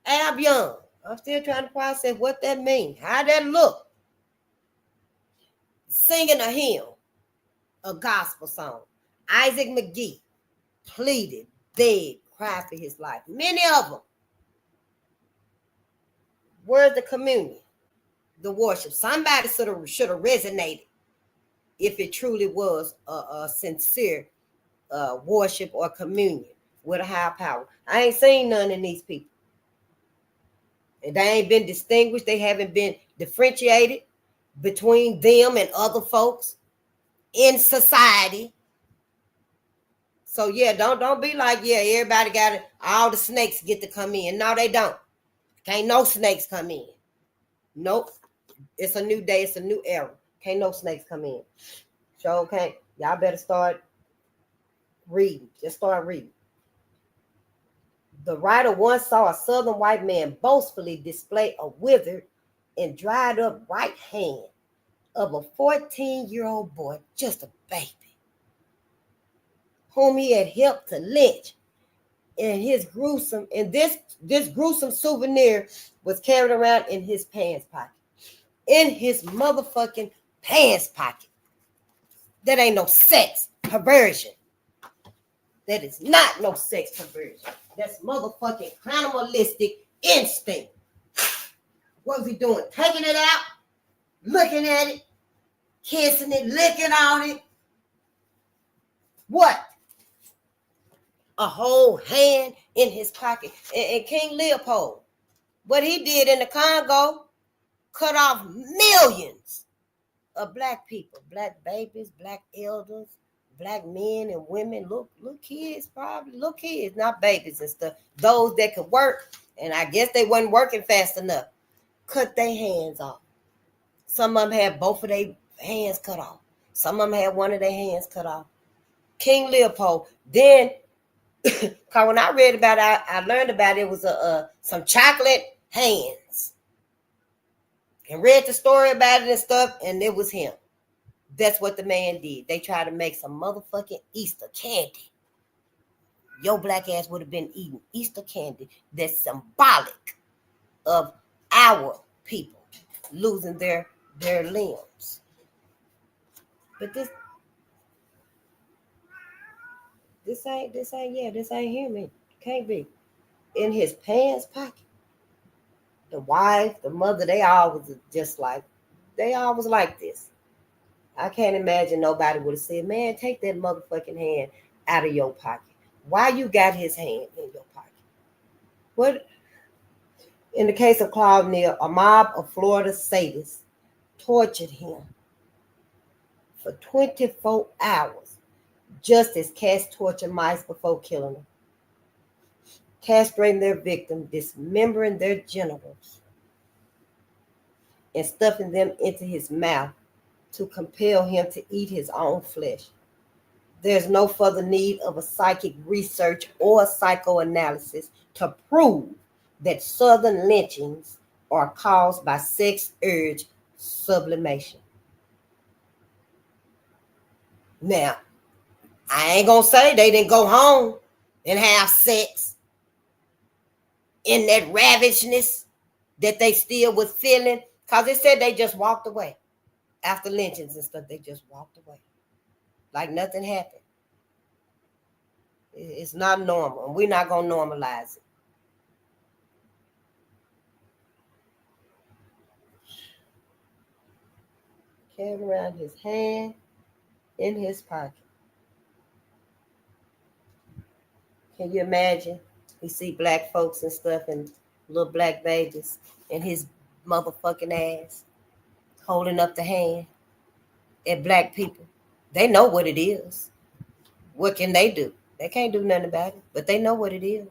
Ab Young. I'm still trying to process what that means. How that look? Singing a hymn, a gospel song. Isaac McGee pleaded, begged, cried for his life. Many of them. Where's the communion? The worship. Somebody should have resonated if it truly was a sincere worship or communion with a higher power. I ain't seen none in these people. And they ain't been distinguished. They haven't been differentiated between them and other folks in society. So yeah, don't be like, yeah, everybody got it. All the snakes get to come in. No, they don't. Can't no snakes come in. Nope. It's a new day. It's a new era. Can't no snakes come in. So okay, y'all better start reading. Just start reading. The writer once saw a southern white man boastfully display a withered and dried up right hand of a 14-year-old boy, just a baby, whom he had helped to lynch. And this gruesome souvenir was carried around in his pants pocket. In his motherfucking pants pocket. That ain't no sex perversion. That is not no sex perversion. That's motherfucking animalistic instinct. What was he doing? Taking it out, looking at it, kissing it, licking on it. What? A whole hand in his pocket. And King Leopold, what he did in the Congo, cut off millions of black people, black babies, black elders, black men and women, little kids, probably little kids, not babies and stuff. Those that could work, and I guess they wasn't working fast enough, cut their hands off. Some of them had both of their hands cut off. Some of them had one of their hands cut off. King Leopold. Then, cause when I read about it, I learned about it was some chocolate hands, and read the story about it and stuff, and it was him. That's what the man did. They tried to make some motherfucking Easter candy. Your black ass would have been eating Easter candy that's symbolic of our people losing their limbs. But this ain't human. Can't be. In his pants pocket. The wife, the mother, they all was like this. I can't imagine nobody would have said, man, take that motherfucking hand out of your pocket. Why you got his hand in your pocket? What? In the case of Claude Neal, a mob of Florida sadists tortured him for 24 hours, just as cats torture mice before killing them, castrating their victim, dismembering their genitals, and stuffing them into his mouth to compel him to eat his own flesh. There's no further need of a psychic research or psychoanalysis to prove that southern lynchings are caused by sex urge sublimation. Now, I ain't gonna say they didn't go home and have sex in that ravageness that they still was feeling, because it said they just walked away. After lynchings and stuff, they just walked away. Like nothing happened. It's not normal, and we're not going to normalize it. Carried around his hand in his pocket. Can you imagine? We see black folks and stuff and little black babies and his motherfucking ass holding up the hand at black people. They know what it is. What can they do? They can't do nothing about it, but they know what it is.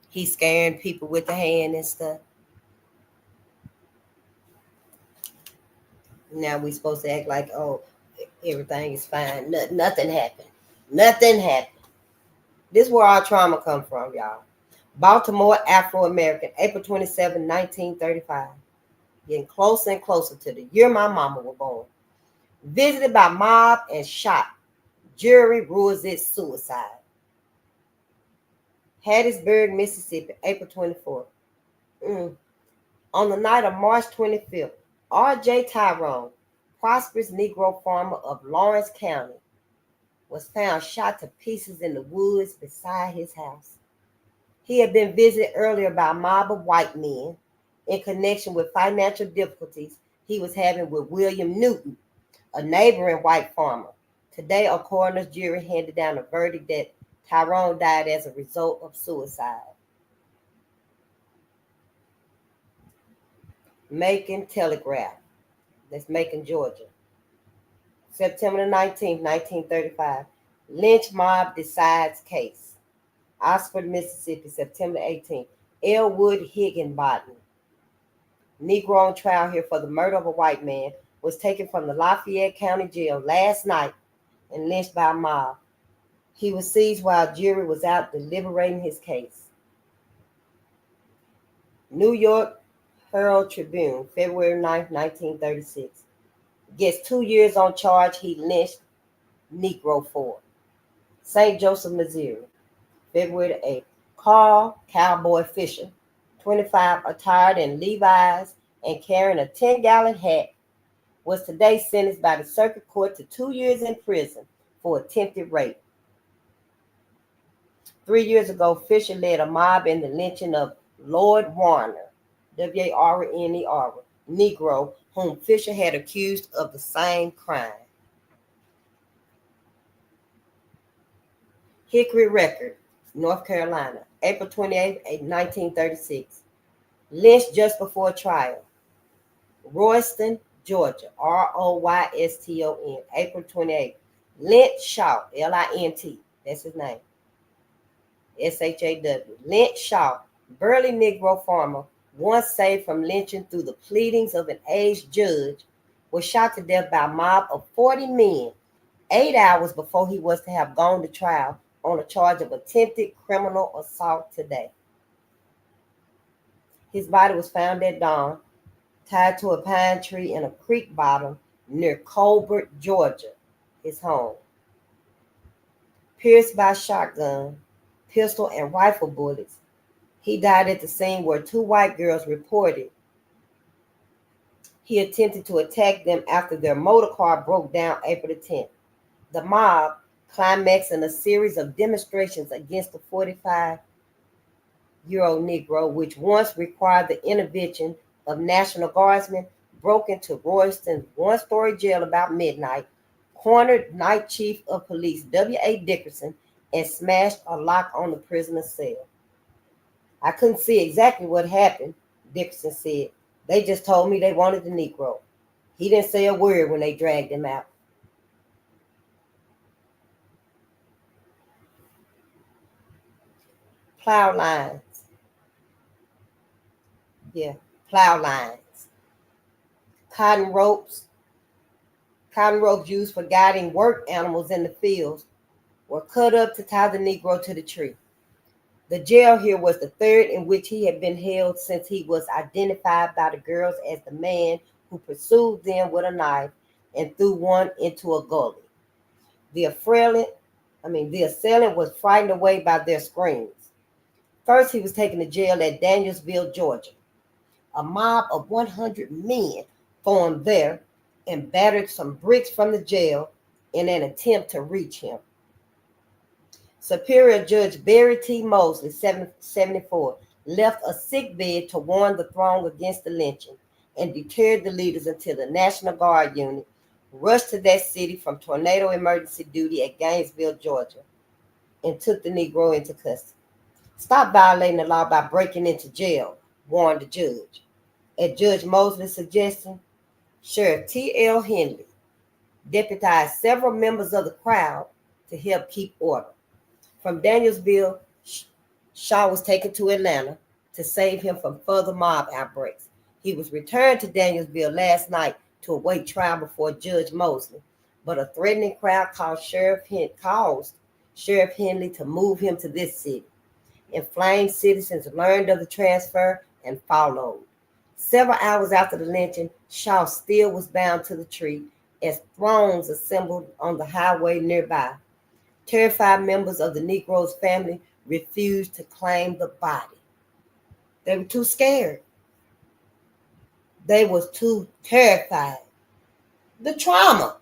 He's scaring people with the hand and stuff. Now we supposed to act like, oh, everything is fine. Nothing happened. Nothing happened. This is where our trauma come from, y'all. Baltimore Afro-American, April 27, 1935. Getting closer and closer to the year my mama was born. Visited by mob and shot. Jury rules it suicide. Hattiesburg, Mississippi, April 24th. On the night of March 25th, R.J. Tyrone, prosperous Negro farmer of Lawrence County, was found shot to pieces in the woods beside his house. He had been visited earlier by a mob of white men in connection with financial difficulties he was having with William Newton, a neighboring white farmer. Today, a coroner's jury handed down a verdict that Tyrone died as a result of suicide. Macon Telegraph. That's Macon, Georgia. September 19th, 1935. Lynch mob decides case. Oxford, Mississippi, September 18th. Elwood Higginbottom Negro on trial here for the murder of a white man, was taken from the Lafayette County Jail last night and lynched by a mob. He was seized while a jury was out deliberating his case. New York Herald Tribune, February 9, 1936. Gets 2 years on charge he lynched Negro for. St. Joseph, Missouri, February 8th. Carl Cowboy Fisher, 25, attired in Levi's and carrying a 10-gallon hat, was today sentenced by the circuit court to 2 years in prison for attempted rape. 3 years ago, Fisher led a mob in the lynching of Lord Warner, Warner, Negro, whom Fisher had accused of the same crime. Hickory Record, North Carolina, April 28, 1936. Lynched just before trial. Royston, Georgia, Royston, April 28. Lynch Shaw, Lint, that's his name, SHAW. Lynch Shaw, burly Negro farmer, once saved from lynching through the pleadings of an aged judge, was shot to death by a mob of 40 men 8 hours before he was to have gone to trial on a charge of attempted criminal assault today. His body was found at dawn, tied to a pine tree in a creek bottom near Colbert, Georgia, his home. Pierced by shotgun, pistol, and rifle bullets, he died at the scene where 2 white girls reported he attempted to attack them after their motor car broke down April 10th. The mob climaxed in a series of demonstrations against the 45-year-old Negro, which once required the intervention of National Guardsmen, broke into Royston's one-story jail about midnight, cornered Night Chief of Police W.A. Dickerson, and smashed a lock on the prisoner's cell. I couldn't see exactly what happened, Dickerson said. They just told me they wanted the Negro. He didn't say a word when they dragged him out. Plow lines. Plow lines. Cotton ropes used for guiding work animals in the fields were cut up to tie the Negro to the tree. The jail here was the third in which he had been held since he was identified by the girls as the man who pursued them with a knife and threw one into a gully. The assailant was frightened away by their screams. First, he was taken to jail at Danielsville, Georgia. A mob of 100 men formed there and battered some bricks from the jail in an attempt to reach him. Superior Judge Barry T. Mosley, 74, left a sick bed to warn the throng against the lynching and deterred the leaders until the National Guard unit rushed to that city from tornado emergency duty at Gainesville, Georgia, and took the Negro into custody. Stop violating the law by breaking into jail, warned the judge. At Judge Mosley's suggestion, Sheriff T.L. Henley deputized several members of the crowd to help keep order. From Danielsville, Shaw was taken to Atlanta to save him from further mob outbreaks. He was returned to Danielsville last night to await trial before Judge Mosley, but a threatening crowd caused Sheriff Henley to move him to this city. Inflamed citizens learned of the transfer and followed. Several hours after the lynching, Shaw still was bound to the tree as throngs assembled on the highway nearby. Terrified members of the Negro's family refused to claim the body. They were too scared. They was too terrified. The trauma.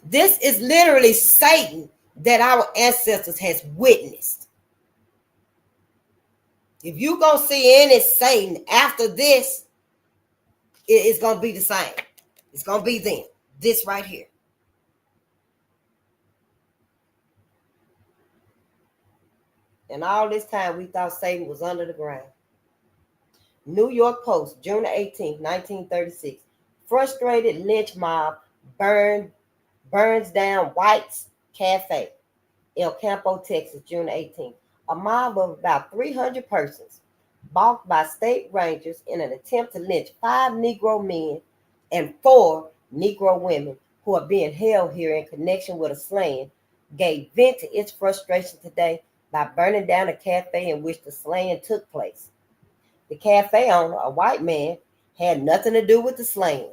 This is literally Satan that our ancestors has witnessed. If you gonna see any Satan after this, it's gonna be the same. It's gonna be them. This right here. And all this time we thought Satan was under the ground. New York Post, June 18, 1936. Frustrated lynch mob burns down White's Cafe, El Campo, Texas, June 18. A mob of about 300 persons balked by state rangers in an attempt to lynch 5 Negro men and 4 Negro women who are being held here in connection with a slaying, gave vent to its frustration today by burning down a cafe in which the slaying took place. The cafe owner, a white man, had nothing to do with the slaying.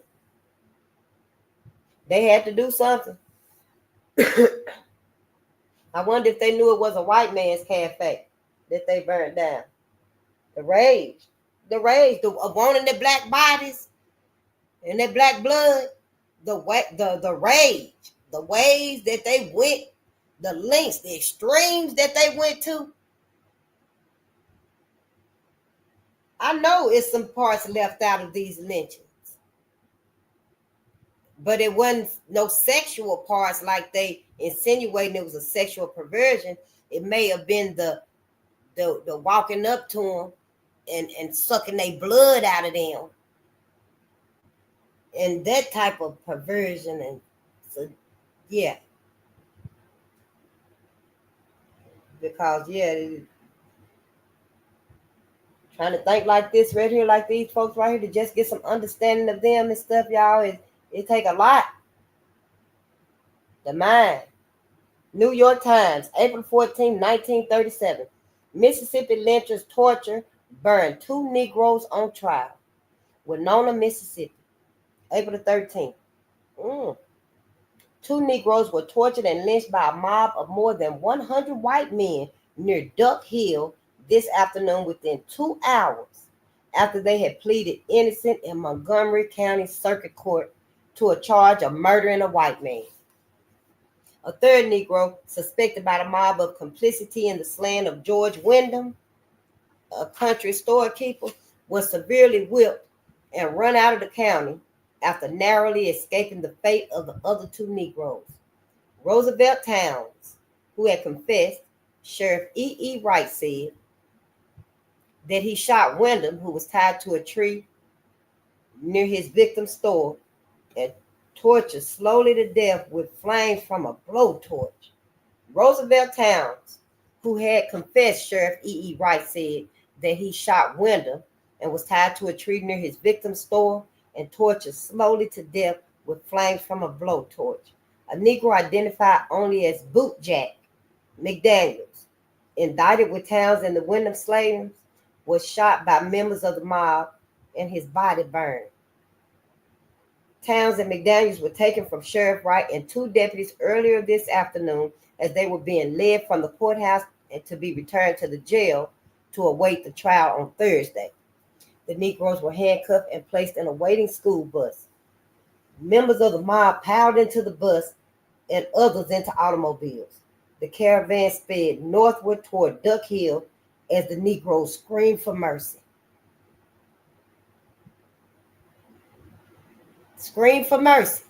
They had to do something. I wonder if they knew it was a white man's cafe that they burned down. The rage, of wanting the black bodies and their black blood, the rage, the ways that they went, the lengths, the extremes that they went to. I know it's some parts left out of these lynchings, but it wasn't no sexual parts like they insinuating it was a sexual perversion. It may have been the walking up to them and sucking their blood out of them, and that type of perversion. And so, yeah, because trying to think like this right here, like these folks right here, to just get some understanding of them and stuff, y'all, it take a lot. The mind. New York Times, April 14, 1937. Mississippi lynchers torture, burn 2 Negroes on trial. Winona, Mississippi, April 13th. 2 Negroes were tortured and lynched by a mob of more than 100 white men near Duck Hill this afternoon within 2 hours after they had pleaded innocent in Montgomery County Circuit Court to a charge of murdering a white man. A third Negro, suspected by the mob of complicity in the slaying of George Wyndham, a country storekeeper, was severely whipped and run out of the county after narrowly escaping the fate of the other 2 Negroes. Roosevelt Towns, who had confessed, Sheriff E.E. Wright said that he shot Wyndham, who was tied to a tree near his victim's store, and tortured slowly to death with flames from a blowtorch. Roosevelt Towns, who had confessed, Sheriff E.E. Wright said that he shot Wyndham and was tied to a tree near his victim's store and tortured slowly to death with flames from a blowtorch. A Negro identified only as Bootjack McDaniels, indicted with Towns and the Wyndham slayings, was shot by members of the mob and his body burned. Towns and McDaniels were taken from Sheriff Wright and 2 deputies earlier this afternoon as they were being led from the courthouse and to be returned to the jail to await the trial on Thursday. The Negroes were handcuffed and placed in a waiting school bus. Members of the mob piled into the bus and others into automobiles. The caravan sped northward toward Duck Hill as the Negroes screamed for mercy. Scream for mercy.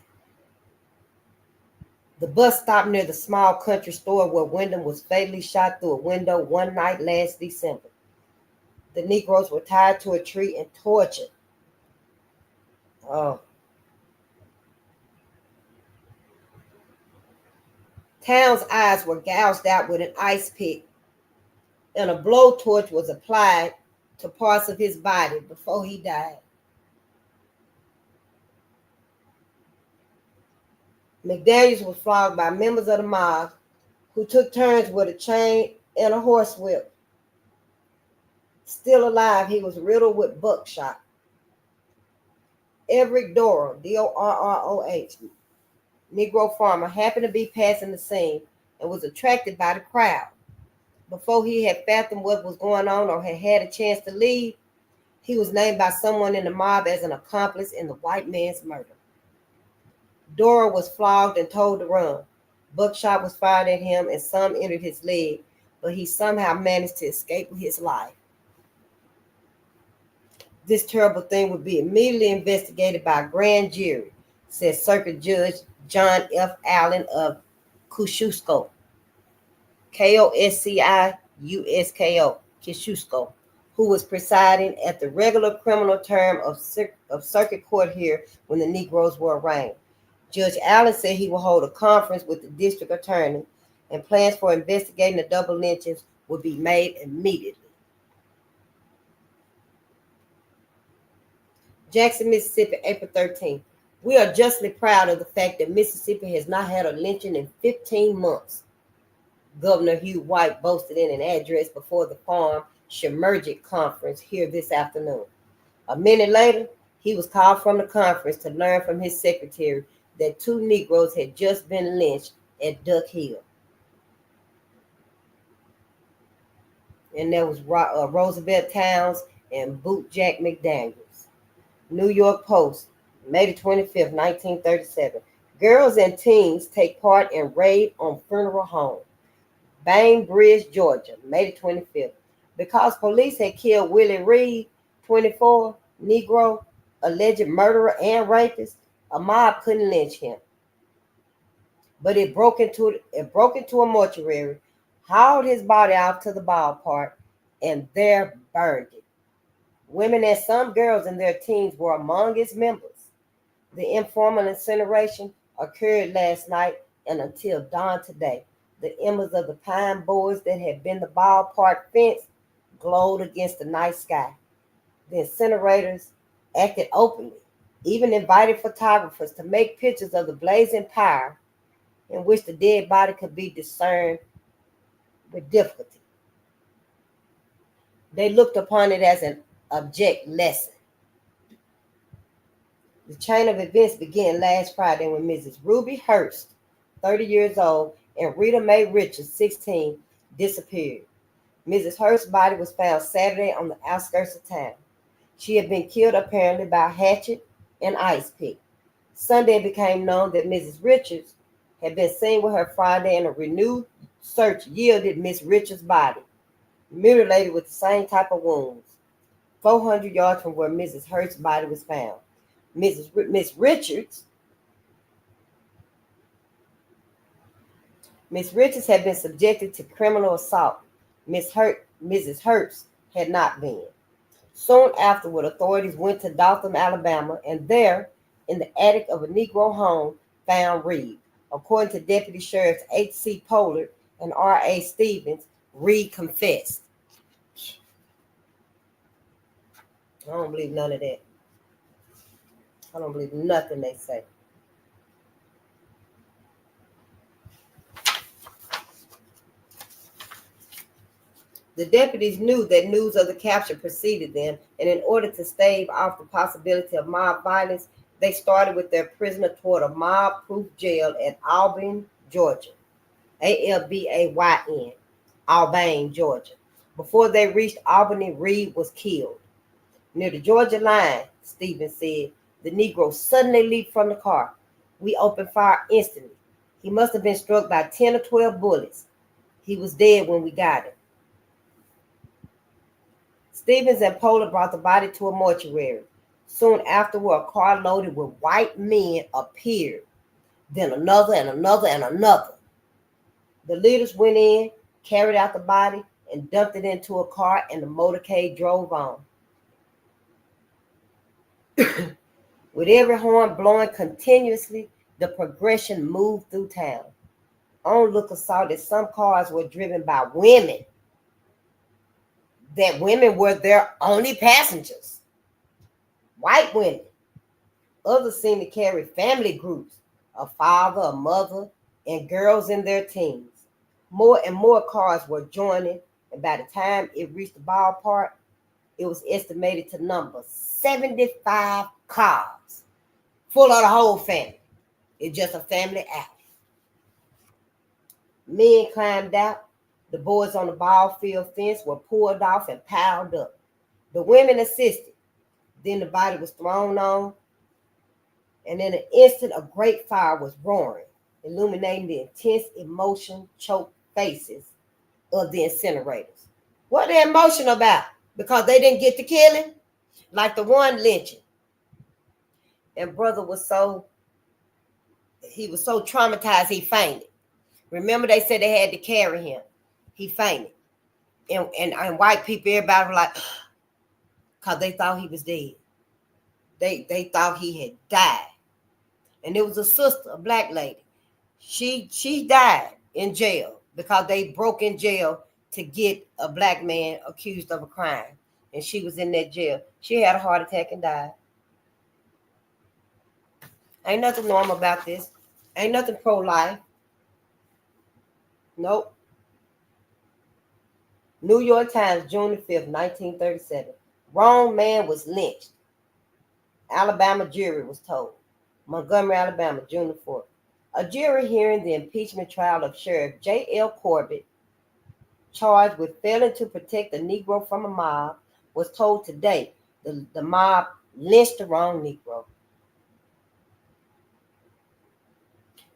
The bus stopped near the small country store where Wyndham was fatally shot through a window one night last December. The Negroes were tied to a tree and tortured. Towns' eyes were gouged out with an ice pick, and a blowtorch was applied to parts of his body before he died. McDaniels was flogged by members of the mob who took turns with a chain and a horsewhip. Still alive, he was riddled with buckshot. Everett Dorroh, Dorroh, Negro farmer, happened to be passing the scene and was attracted by the crowd. Before he had fathomed what was going on or had had a chance to leave, he was named by someone in the mob as an accomplice in the white man's murder. Dorroh was flogged and told to run. Buckshot was fired at him and some entered his leg, but he somehow managed to escape with his life. This terrible thing would be immediately investigated by a grand jury, said Circuit Judge John F. Allen of Kosciuszko, Kosciuszko, who was presiding at the regular criminal term of circuit court here when the Negroes were arraigned. Judge Allen said he will hold a conference with the district attorney and plans for investigating the double lynchings will be made immediately. Jackson, Mississippi, April 13th. We are justly proud of the fact that Mississippi has not had a lynching in 15 months. Governor Hugh White boasted in an address before the Farm Shemergic Conference here this afternoon. A minute later, he was called from the conference to learn from his secretary that 2 Negroes had just been lynched at Duck Hill. And there was Roosevelt Towns and Boot Jack McDaniels. New York Post, May the 25th, 1937. Girls and teens take part in raid on funeral home. Bainbridge, Georgia, May the 25th. Because police had killed Willie Reed, 24, Negro, alleged murderer and rapist, a mob couldn't lynch him. But it broke into a mortuary, hauled his body out to the ballpark, and there burned it. Women and some girls in their teens were among its members. The informal incineration occurred last night and until dawn today. The embers of the pine boards that had been the ballpark fence glowed against the night sky. The incinerators acted openly, even invited photographers to make pictures of the blazing pyre in which the dead body could be discerned with difficulty. They looked upon it as an object lesson. The chain of events began last Friday when Mrs. Ruby Hurst, 30 years old, and Rita Mae Richards, 16, disappeared. Mrs. Hurst's body was found Saturday on the outskirts of town. She had been killed apparently by a hatchet and ice pick. Sunday it became known that Mrs. Richards had been seen with her Friday, and a renewed search yielded Miss Richards' body, mutilated with the same type of wounds, 400 yards from where Mrs. Hurst's body was found. Miss Richards had been subjected to criminal assault. Mrs. Hurst had not been. Soon afterward, authorities went to Dothan, Alabama, and there, in the attic of a Negro home, found Reed. According to Deputy Sheriffs H.C. Pollard and R.A. Stevens, Reed confessed. I don't believe none of that. I don't believe nothing they say. The deputies knew that news of the capture preceded them, and in order to stave off the possibility of mob violence, they started with their prisoner toward a mob-proof jail at Albany, Georgia. Albayn, Albany, Georgia. Before they reached Albany, Reed was killed. Near the Georgia line, Stevens said, the Negro suddenly leaped from the car. We opened fire instantly. He must have been struck by 10 or 12 bullets. He was dead when we got him. Stevens and Pollard brought the body to a mortuary. Soon afterward, a car loaded with white men appeared. Then another and another and another. The leaders went in, carried out the body, and dumped it into a car, and the motorcade drove on. With every horn blowing continuously, the progression moved through town. Onlookers saw that some cars were driven by women, that women were their only passengers, white women. Others seemed to carry family groups, a father, a mother, and girls in their teens. More and more cars were joining, and by the time it reached the ballpark, it was estimated to number 75 cars, full of the whole family. It's just a family outing. Men climbed out. The boards on the ball field fence were pulled off and piled up. The women assisted. Then the body was thrown on, and in an instant, a great fire was roaring, illuminating the intense emotion-choked faces of the incinerators. What are they emotional about? Because they didn't get to kill him? Like the one lynching. And brother was so traumatized he fainted. Remember they said they had to carry him. He fainted. And white people, everybody was like, because they thought he was dead. They thought he had died. And there was a sister, a black lady. She died in jail because they broke in jail to get a black man accused of a crime. And she was in that jail. She had a heart attack and died. Ain't nothing normal about this. Ain't nothing pro-life. Nope. New York Times, June the 5th, 1937. Wrong man was lynched. Alabama jury was told. Montgomery, Alabama, June the 4th. A jury hearing the impeachment trial of Sheriff J.L. Corbett, charged with failing to protect a Negro from a mob, was told today the mob lynched the wrong Negro.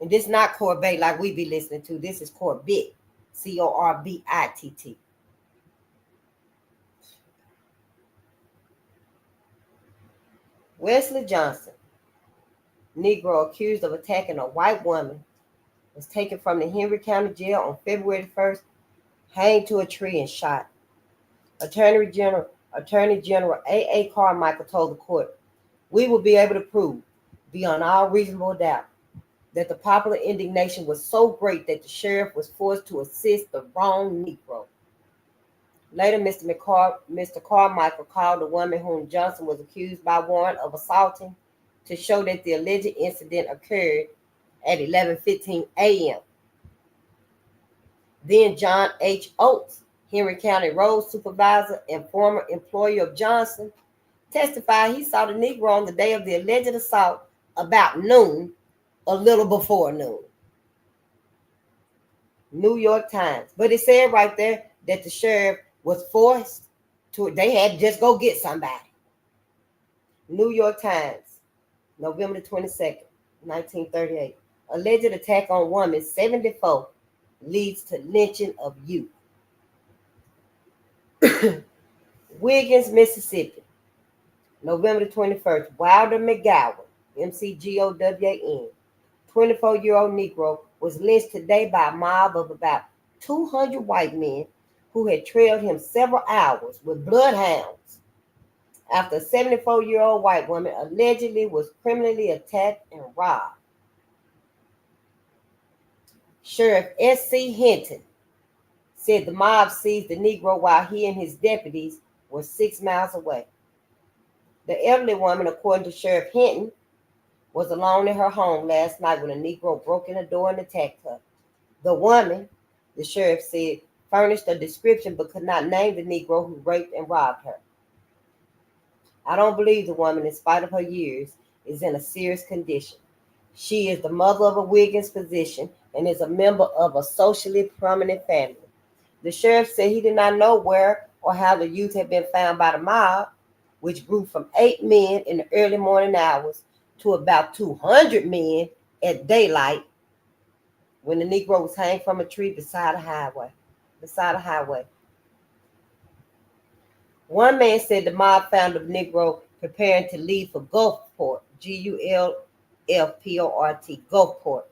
And this is not Corbett like we be listening to. This is Corbett, Corbitt. Wesley Johnson, Negro accused of attacking a white woman, was taken from the Henry County Jail on February 1st, hanged to a tree and shot. Attorney General A.A. Carmichael told the court, "We will be able to prove, beyond all reasonable doubt, that the popular indignation was so great that the sheriff was forced to assist the wrong Negro." Later, Mr. Carmichael called the woman whom Johnson was accused by warrant of assaulting to show that the alleged incident occurred at 11:15 a.m. Then John H. Oates, Henry County Road Supervisor and former employee of Johnson, testified he saw the Negro on the day of the alleged assault about noon, a little before noon. New York Times. But it said right there that the sheriff was forced to, they had to just go get somebody. New York Times, November 22nd, 1938. Alleged attack on woman 74 leads to lynching of youth. Wiggins, Mississippi, November 21st. Wilder McGowan, McGowan, 24-year-old Negro, was lynched today by a mob of about 200 white men who had trailed him several hours with bloodhounds after a 74-year-old white woman allegedly was criminally attacked and robbed. Sheriff S.C. Hinton said the mob seized the Negro while he and his deputies were 6 miles away. The elderly woman, according to Sheriff Hinton, was alone in her home last night when a Negro broke in the door and attacked her. The woman, the sheriff said, furnished a description but could not name the Negro who raped and robbed her. "I don't believe the woman, in spite of her years, is in a serious condition. She is the mother of a Wiggins physician and is a member of a socially prominent family." The sheriff said he did not know where or how the youth had been found by the mob, which grew from 8 men in the early morning hours to about 200 men at daylight when the Negro was hanged from a tree beside a highway. One man said the mob found the Negro preparing to leave for Gulfport, Gulfport, Gulfport.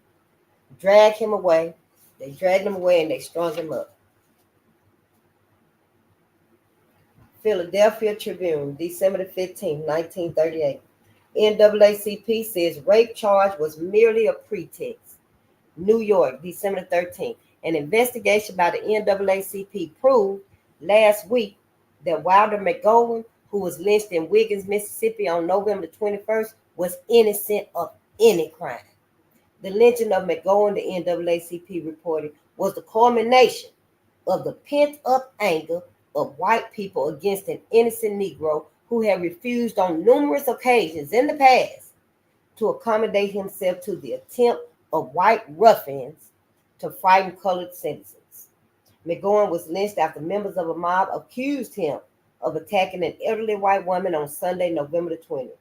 They dragged him away and they strung him up. Philadelphia Tribune, December 15, 1938. NAACP says rape charge was merely a pretext. New York, December 13th. An investigation by the NAACP proved last week that Wilder McGowan, who was lynched in Wiggins, Mississippi on November 21st, was innocent of any crime. The lynching of McGowan, the NAACP reported, was the culmination of the pent-up anger of white people against an innocent Negro who had refused on numerous occasions in the past to accommodate himself to the attempt of white ruffians to frighten colored citizens. McGowan was lynched after members of a mob accused him of attacking an elderly white woman on Sunday, November 20th.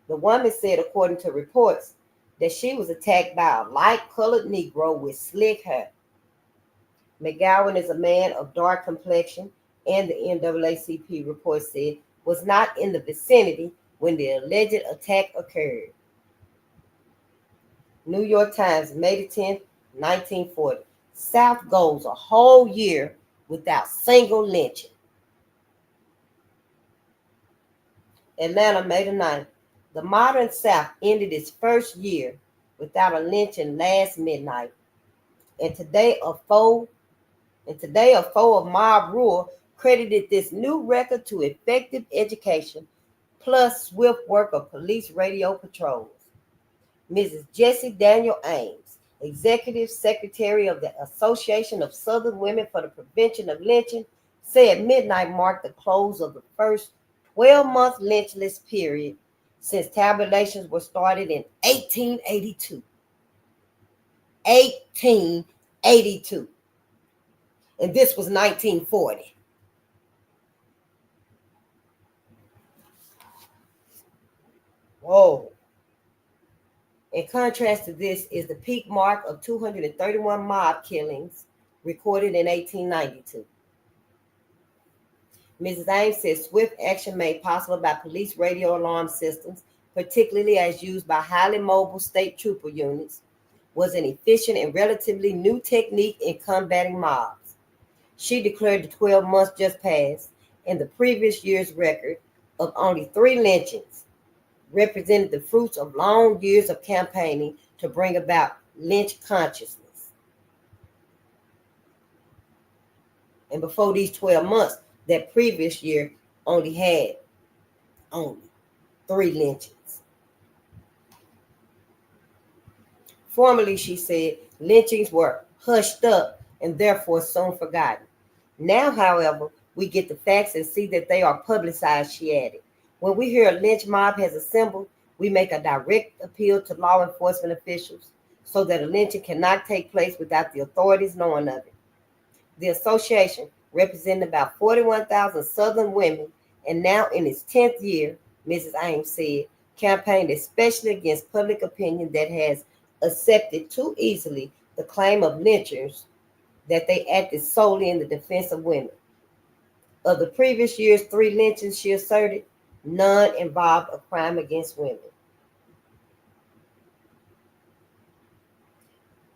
The woman said, according to reports, that she was attacked by a light-colored Negro with slick hair. McGowan is a man of dark complexion, and the NAACP report said was not in the vicinity when the alleged attack occurred. New York Times, May 10, 1940. South goes a whole year without single lynching. Atlanta, May 9th. The modern South ended its first year without a lynching last midnight. And today a foe of mob rule credited this new record to effective education plus swift work of police radio patrols. Mrs. Jessie Daniel Ames, Executive Secretary of the Association of Southern Women for the Prevention of Lynching, said midnight marked the close of the first 12-month lynchless period since tabulations were started in 1882. 1882. And this was 1940. Whoa. In contrast to this is the peak mark of 231 mob killings recorded in 1892. Mrs. Ames said swift action made possible by police radio alarm systems, particularly as used by highly mobile state trooper units, was an efficient and relatively new technique in combating mobs. She declared the 12 months just passed and the previous year's record of only 3 lynchings represented the fruits of long years of campaigning to bring about lynch consciousness. And before these 12 months, that previous year only had 3 lynchings. Formerly, she said, lynchings were hushed up and therefore soon forgotten. Now, however, we get the facts and see that they are publicized, she added. When we hear a lynch mob has assembled, we make a direct appeal to law enforcement officials so that a lynching cannot take place without the authorities knowing of it. The association, representing about 41,000 Southern women and now in its 10th year, Mrs. Ames said, campaigned especially against public opinion that has accepted too easily the claim of lynchers that they acted solely in the defense of women. Of the previous year's 3 lynchings, she asserted, none involved a crime against women.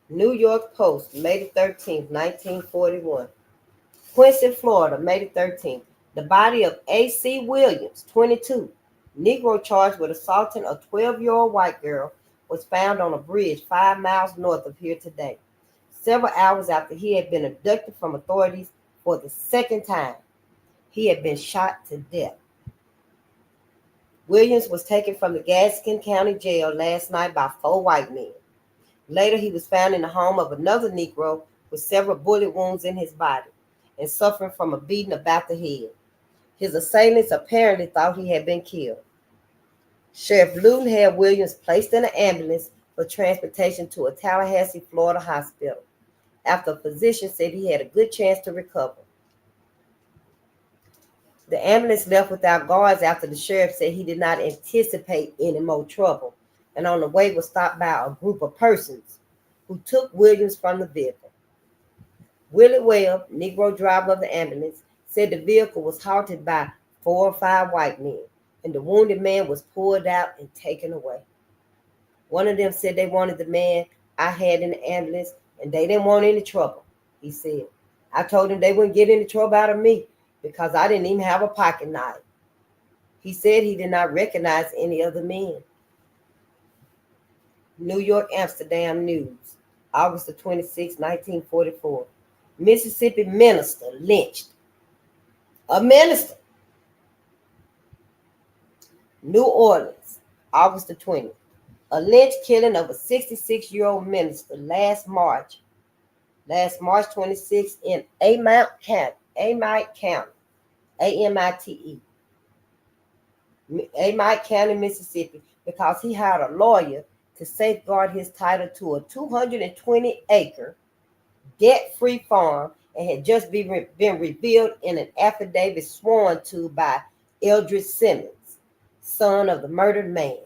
New York Post, May 13, 1941. Quincy, Florida, May 13th. The body of A.C. Williams, 22, Negro charged with assaulting a 12-year-old white girl, was found on a bridge 5 miles north of here today, several hours after he had been abducted from authorities for the second time. He had been shot to death. Williams was taken from the Gaston County Jail last night by 4 white men. Later, he was found in the home of another Negro with several bullet wounds in his body and suffering from a beating about the head. His assailants apparently thought he had been killed. Sheriff Luton had Williams placed in an ambulance for transportation to a Tallahassee, Florida hospital, after a physician said he had a good chance to recover. The ambulance left without guards after the sheriff said he did not anticipate any more trouble, and on the way was stopped by a group of persons who took Williams from the vehicle. Willie Webb, Negro driver of the ambulance, said the vehicle was halted by 4 or 5 white men, and the wounded man was pulled out and taken away. One of them said they wanted the man I had in the ambulance, and they didn't want any trouble, he said. I told them they wouldn't get any trouble out of me because I didn't even have a pocket knife. He said he did not recognize any of the men. New York Amsterdam News, August 26, 1944. Mississippi minister lynched. A minister. New Orleans, August 20th. A lynch killing of a 66-year-old minister last March 26th in Amite County, A-M-I-T-E. Amite County, Mississippi, because he hired a lawyer to safeguard his title to a 220-acre debt-free farm and had just been revealed in an affidavit sworn to by Eldridge Simmons, son of the murdered man.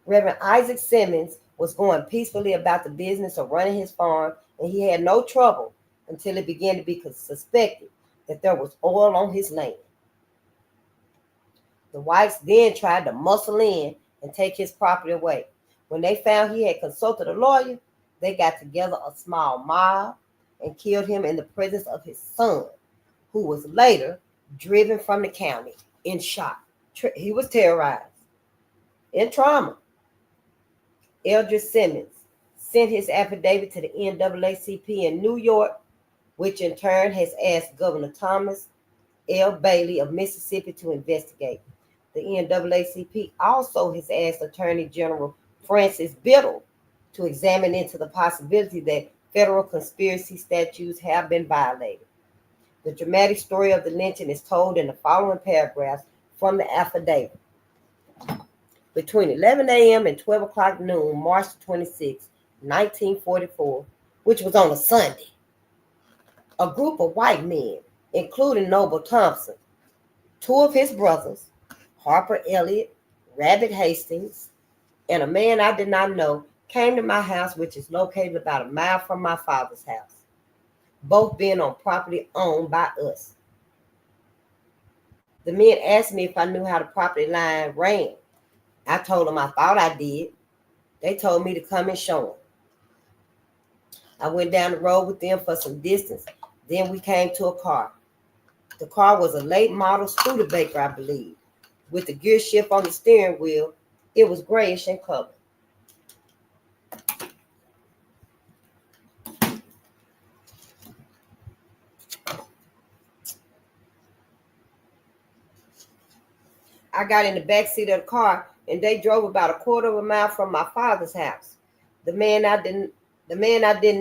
Reverend Isaac Simmons was going peacefully about the business of running his farm, and he had no trouble until it began to be suspected that there was oil on his land. The whites then tried to muscle in and take his property away. When they found he had consulted a lawyer, they got together a small mob and killed him in the presence of his son, who was later driven from the county in shock. He was terrorized, in trauma. Eldridge Simmons sent his affidavit to the NAACP in New York, which in turn has asked Governor Thomas L. Bailey of Mississippi to investigate. The NAACP also has asked Attorney General Francis Biddle to examine into the possibility that federal conspiracy statutes have been violated. The dramatic story of the lynching is told in the following paragraphs from the affidavit. Between 11 a.m. and 12 o'clock noon, March 26, 1944, which was on a Sunday, a group of white men, including Noble Thompson, two of his brothers, Harper Elliott, Rabbit Hastings, and a man I did not know, came to my house, which is located about a mile from my father's house, both being on property owned by us. The men asked me if I knew how the property line ran. I told them I thought I did. They told me to come and show them. I went down the road with them for some distance. Then we came to a car. The car was a late model Studebaker, I believe, with the gear shift on the steering wheel. It was grayish in color. I got in the back seat of the car, and they drove about a quarter of a mile from my father's house. The man I didn't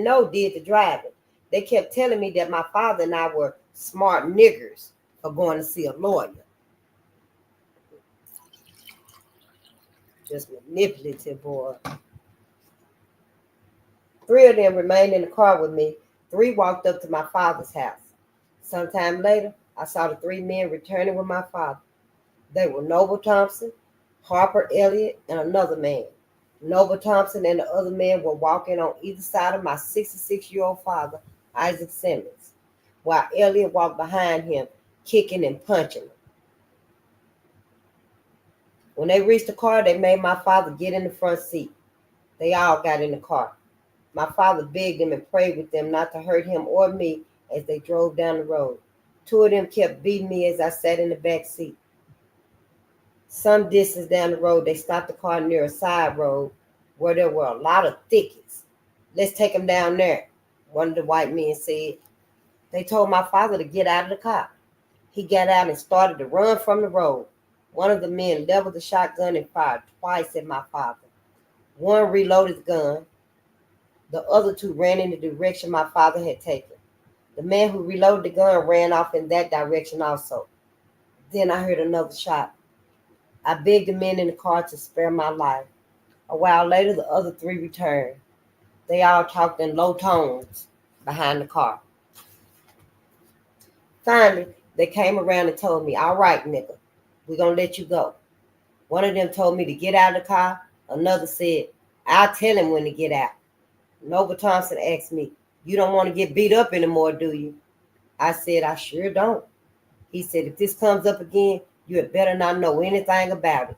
know did the driving. They kept telling me that my father and I were smart niggers for going to see a lawyer. Just manipulative, boy. 3 of them remained in the car with me. 3 walked up to my father's house. Sometime later, I saw the 3 men returning with my father. They were Noble Thompson, Harper Elliott, and another man. Noble Thompson and the other man were walking on either side of my 66-year-old father, Isaac Simmons, while Elliott walked behind him, kicking and punching him. When they reached the car, they made my father get in the front seat. They all got in the car. My father begged them and prayed with them not to hurt him or me as they drove down the road. 2 of them kept beating me as I sat in the back seat. Some distance down the road, they stopped the car near a side road where there were a lot of thickets. "Let's take them down there," one of the white men said. They told my father to get out of the car. He got out and started to run from the road. One of the men leveled the shotgun and fired twice at my father. One reloaded the gun. The other 2 ran in the direction my father had taken. The man who reloaded the gun ran off in that direction also. Then I heard another shot. I begged the men in the car to spare my life. A while later, the other 3 returned. They all talked in low tones behind the car. Finally, they came around and told me, "All right, nigga, we're going to let you go." One of them told me to get out of the car. Another said, "I'll tell him when to get out." Noble Thompson asked me, "You don't want to get beat up anymore, do you?" I said, "I sure don't." He said, "If this comes up again, you had better not know anything about it."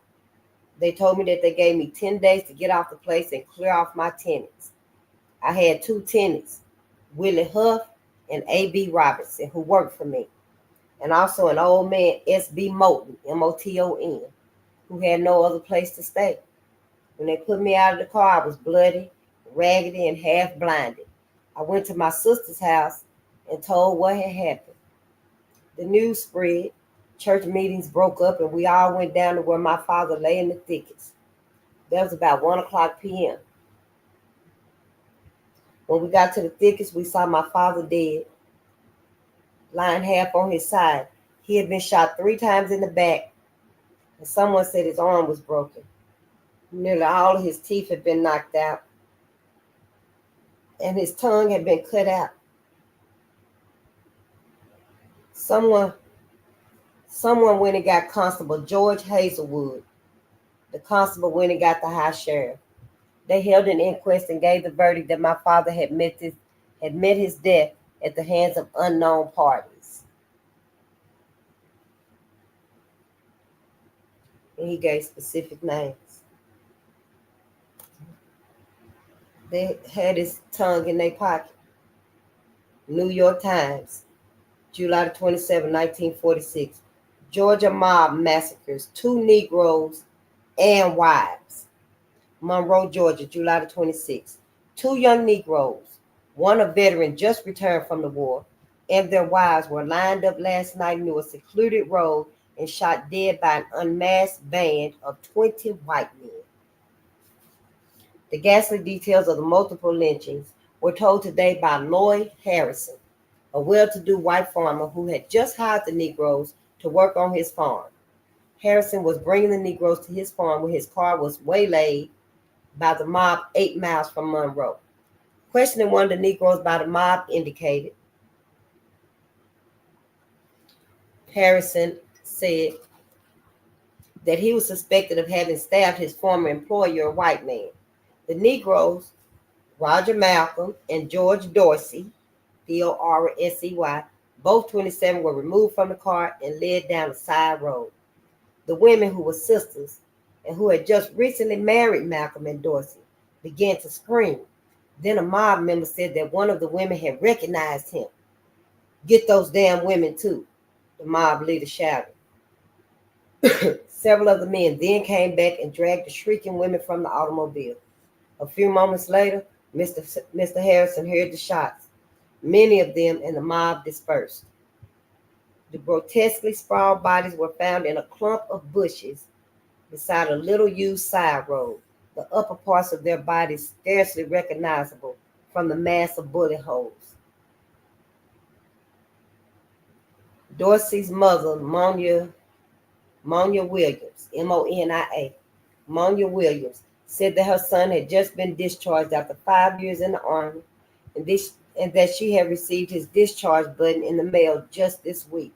They told me that they gave me 10 days to get off the place and clear off my tenants. I had 2 tenants, Willie Huff and A.B. Robinson, who worked for me, and also an old man, S.B. Moton, M-O-T-O-N, who had no other place to stay. When they put me out of the car, I was bloody, raggedy, and half blinded. I went to my sister's house and told what had happened. The news spread. Church meetings broke up, and we all went down to where my father lay in the thickets. That was about 1 o'clock p.m. When we got to the thickets, we saw my father dead, lying half on his side. He had been shot 3 times in the back, and someone said his arm was broken. Nearly all of his teeth had been knocked out, and his tongue had been cut out. Someone went and got Constable George Hazelwood. The constable went and got the high sheriff. They held an inquest and gave the verdict that my father had met his death at the hands of unknown parties. And he gave specific names. They had his tongue in their pocket. New York Times, July 27, 1946. Georgia mob massacres 2 Negroes and wives. Monroe, Georgia, July 26. 2 young Negroes, one a veteran just returned from the war, and their wives were lined up last night near a secluded road and shot dead by an unmasked band of 20 white men. The ghastly details of the multiple lynchings were told today by Lloyd Harrison, a well-to-do white farmer who had just hired the Negroes to work on his farm. Harrison was bringing the Negroes to his farm when his car was waylaid by the mob 8 miles from Monroe. Questioning one of the Negroes by the mob indicated, Harrison said that he was suspected of having stabbed his former employer, a white man. The Negroes, Roger Malcolm and George Dorsey, Dorsey, both 27, were removed from the car and led down a side road. The women, who were sisters and who had just recently married Malcolm and Dorsey, began to scream. Then a mob member said that one of the women had recognized him. "Get those damn women too," the mob leader shouted. Several of the men then came back and dragged the shrieking women from the automobile. A few moments later, Mr. Harrison heard the shots. Many of them and the mob dispersed. The grotesquely sprawled bodies were found in a clump of bushes beside a little used side road, the upper parts of their bodies scarcely recognizable from the mass of bullet holes. Dorsey's mother, Monia Williams, Monia, Monia Williams, said that her son had just been discharged after 5 years in the Army, and that she had received his discharge button in the mail just this week.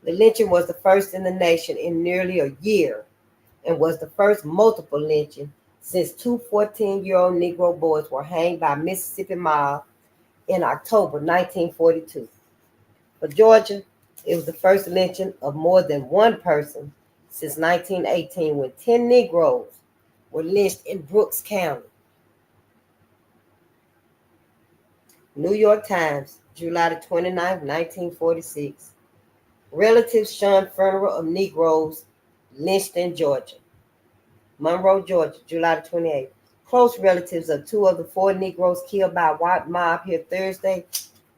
The lynching was the first in the nation in nearly a year and was the first multiple lynching since two 14-year-old Negro boys were hanged by a Mississippi mob in October 1942. For Georgia, it was the first lynching of more than one person since 1918, when 10 Negroes were lynched in Brooks County. New York Times, July 29, 1946. Relatives shun funeral of Negroes lynched in Georgia. Monroe, Georgia, July 28th. Close relatives of 2 of the 4 Negroes killed by a white mob here Thursday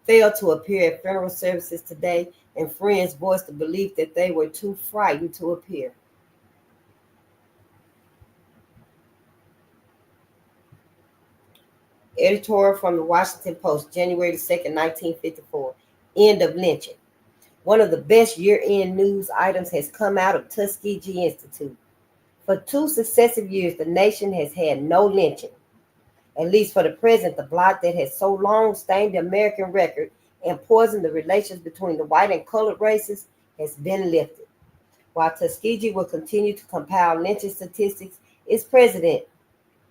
failed to appear at funeral services today, and friends voiced the belief that they were too frightened to appear. Editorial from the Washington Post, January 2nd, 1954. End of lynching. One of the best year-end news items has come out of Tuskegee Institute. For 2 successive years, the nation has had no lynching. At least for the present, the blot that has so long stained the American record and poisoned the relations between the white and colored races has been lifted. While Tuskegee will continue to compile lynching statistics, its president,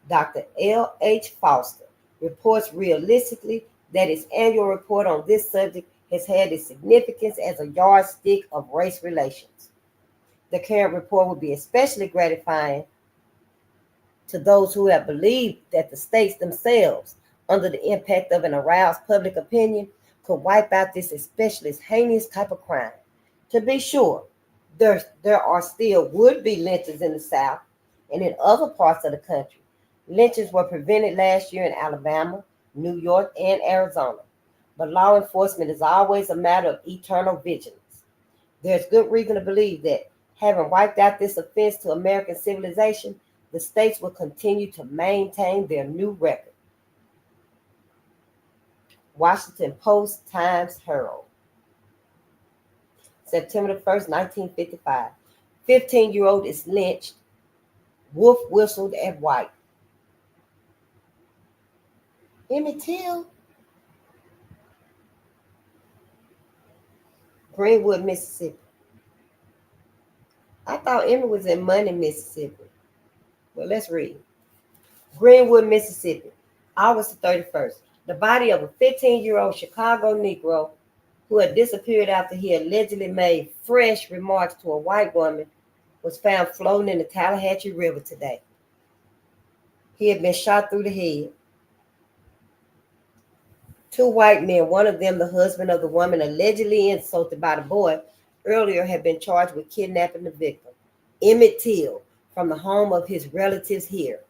Dr. L.H. Foster, reports realistically that its annual report on this subject has had its significance as a yardstick of race relations. The current report will be especially gratifying to those who have believed that the states themselves, under the impact of an aroused public opinion, could wipe out this especially heinous type of crime. To be sure, there are still would-be lynchers in the South and in other parts of the country. Lynchings were prevented last year in Alabama, New York, and Arizona, but law enforcement is always a matter of eternal vigilance. There's good reason to believe that, having wiped out this offense to American civilization, the states will continue to maintain their new record. Washington Post, Times Herald. September 1st, 1955. 15-year-old is lynched. Wolf whistled at white. Emmett Till. Greenwood, Mississippi. I thought Emmett was in Money, Mississippi. Well, let's read. Greenwood, Mississippi, August 31st. The body of a 15-year-old Chicago Negro who had disappeared after he allegedly made fresh remarks to a white woman was found floating in the Tallahatchie River today. He had been shot through the head. 2 white men, one of them the husband of the woman allegedly insulted by the boy, earlier had been charged with kidnapping the victim, Emmett Till, from the home of his relatives here.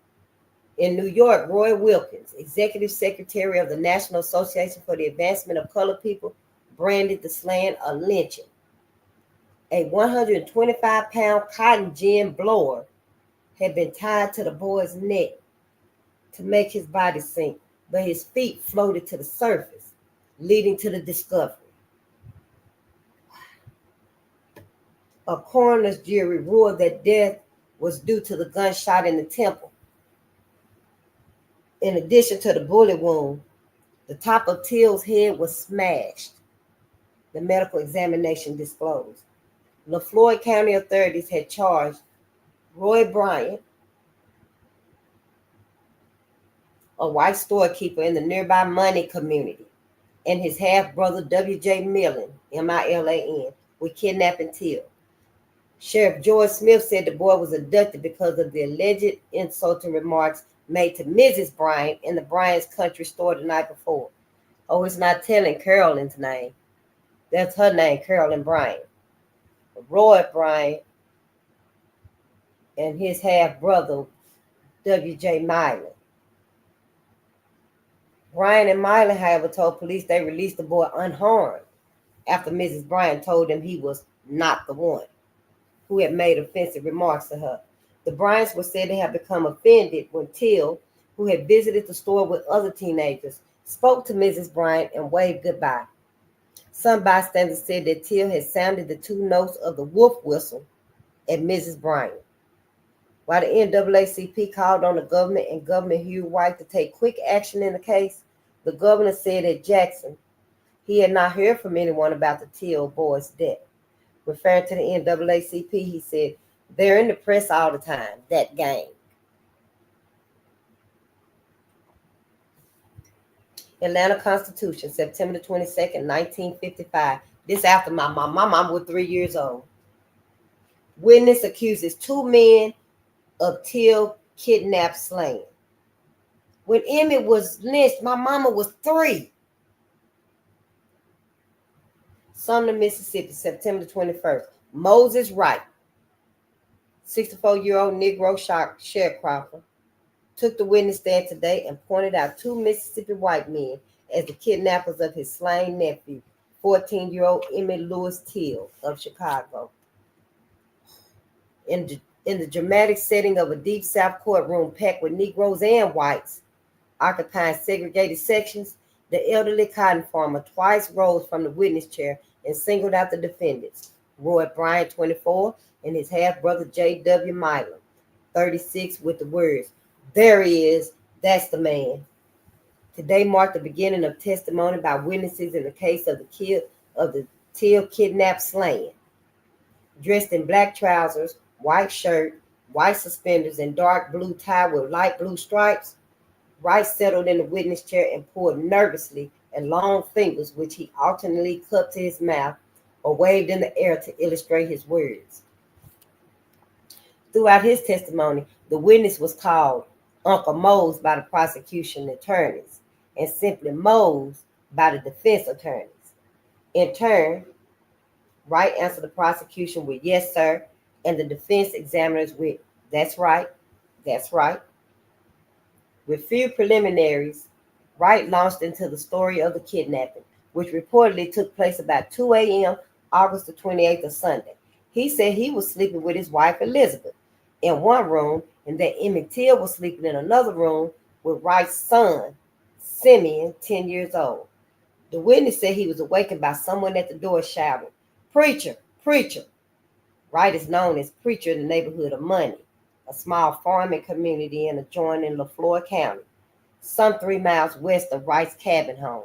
In New York, Roy Wilkins, executive secretary of the National Association for the Advancement of Colored People, branded the slaying a lynching. A 125-pound cotton gin blower had been tied to the boy's neck to make his body sink, but his feet floated to the surface, leading to the discovery. A coroner's jury ruled that death was due to the gunshot in the temple. In addition to the bullet wound, the top of Till's head was smashed, the medical examination disclosed. LaFleur County authorities had charged Roy Bryant, a white storekeeper in the nearby Money community, and his half-brother W.J. Millen, M-I-L-A-N, with kidnapping Till. Sheriff George Smith said the boy was abducted because of the alleged insulting remarks made to Mrs. Bryant in the Bryant's country store the night before. Oh, it's not telling Carolyn's name. That's her name, Carolyn Bryant. Roy Bryant and his half-brother, W.J. Miley. Bryant and Miley, however, told police they released the boy unharmed after Mrs. Bryant told them he was not the one who had made offensive remarks to her. The Bryants were said to have become offended when Till, who had visited the store with other teenagers, spoke to Mrs. Bryant and waved goodbye. Some bystanders said that Till had sounded the two notes of the wolf whistle at Mrs. Bryant. While the NAACP called on the government and Governor Hugh White to take quick action in the case, the governor said at Jackson he had not heard from anyone about the Till boy's death. Referring to the NAACP, he said, "They're in the press all the time, that gang." Atlanta Constitution, September 22nd, 1955. This after my mom. My mom was 3 years old. Witness accuses two men of Till kidnapped slaying. When Emmett was lynched, my mama was 3. Sumner, Mississippi, September 21st. Moses Wright, 64-year-old Negro sharecropper, took the witness stand today and pointed out two Mississippi white men as the kidnappers of his slain nephew, 14-year-old Emmett Lewis Till of Chicago. In the dramatic setting of a Deep South courtroom packed with Negroes and whites, occupying segregated sections, the elderly cotton farmer twice rose from the witness chair and singled out the defendants, Roy Bryant, 24, and his half-brother J.W. Milam, 36, with the words, "There he is, that's the man." Today marked the beginning of testimony by witnesses in the case of the Till kidnapped slaying. Dressed in black trousers, white shirt, white suspenders, and dark blue tie with light blue stripes, Wright settled in the witness chair and pulled nervously at long fingers, which he alternately cupped to his mouth or waved in the air to illustrate his words. Throughout his testimony, the witness was called Uncle Mose by the prosecution attorneys and simply Mose by the defense attorneys. In turn, Wright answered the prosecution with "yes, sir," and the defense examiners with "that's right, that's right." With few preliminaries, Wright launched into the story of the kidnapping, which reportedly took place about 2 a.m. August the 28th, a Sunday. He said he was sleeping with his wife Elizabeth in one room and that Emmett Till was sleeping in another room with Wright's son, Simeon, 10 years old. The witness said he was awakened by someone at the door shouting, "Preacher, preacher." Wright is known as preacher in the neighborhood of Money, a small farming community in adjoining LaFleur County, some 3 miles west of Wright's cabin home.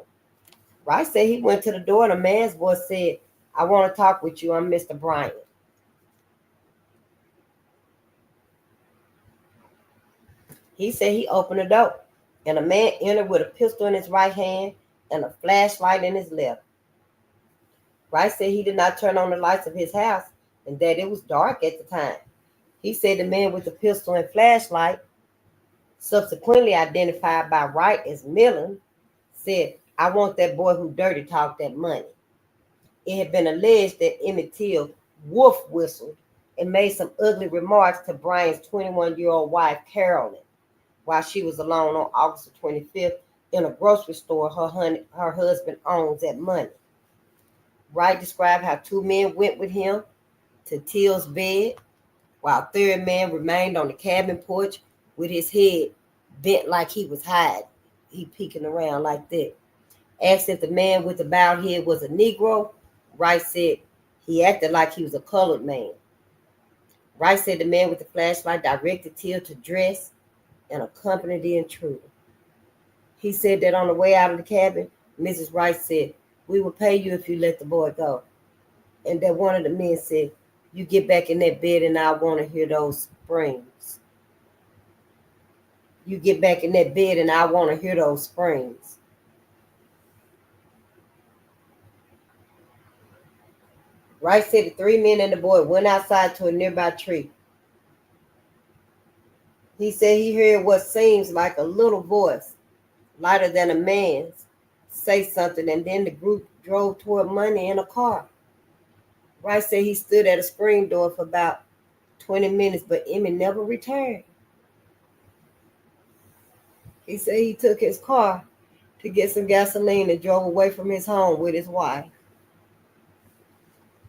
Wright said he went to the door and a man's voice said, "I want to talk with you. I'm Mr. Bryant." He said he opened the door and a man entered with a pistol in his right hand and a flashlight in his left. Wright said he did not turn on the lights of his house and that it was dark at the time. He said the man with the pistol and flashlight, subsequently identified by Wright as Millen, said, "I want that boy who dirty talked that money." It had been alleged that Emmett Till wolf whistled and made some ugly remarks to Brian's 21-year-old wife, Carolyn, while she was alone on August 25th in a grocery store her husband owns at Money. Wright described how 2 men went with him to Till's bed, while third man remained on the cabin porch with his head bent like he was hiding. He peeking around like that. Asked if the man with the bowed head was a Negro. Rice said he acted like he was a colored man. Rice said the man with the flashlight directed Till to dress and accompany the intruder. He said that on the way out of the cabin, Mrs. Rice said, "We will pay you if you let the boy go." And that one of the men said, "You get back in that bed and I want to hear those springs. You get back in that bed and I want to hear those springs." Rice said the three men and the boy went outside to a nearby tree. He said he heard what seems like a little voice, lighter than a man's, say something, and then the group drove toward money in a car. Rice said he stood at a screen door for about 20 minutes, but Emmy never returned. He said he took his car to get some gasoline and drove away from his home with his wife.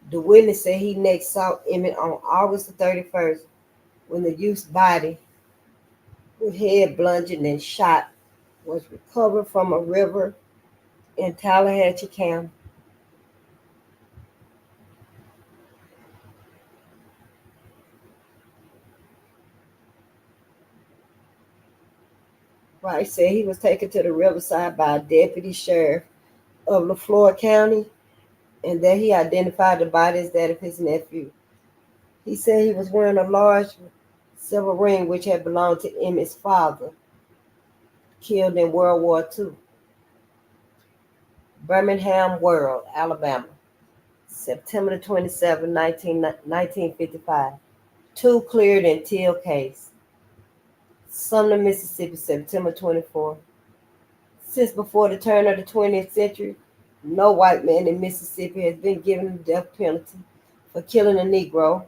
The witness said he next saw Emmett on August the 31st when the youth's body, with head bludgeoned and shot, was recovered from a river in Tallahatchie County. Rice said he was taken to the riverside by a deputy sheriff of LaFleur County and that he identified the body as that of his nephew. He said he was wearing a large silver ring which had belonged to Emmett's father, killed in World War II. Birmingham World, Alabama, September 27, 1955. Two cleared in Till case. Sumner, Mississippi, September 24. Since before the turn of the 20th century, no white man in Mississippi has been given the death penalty for killing a Negro.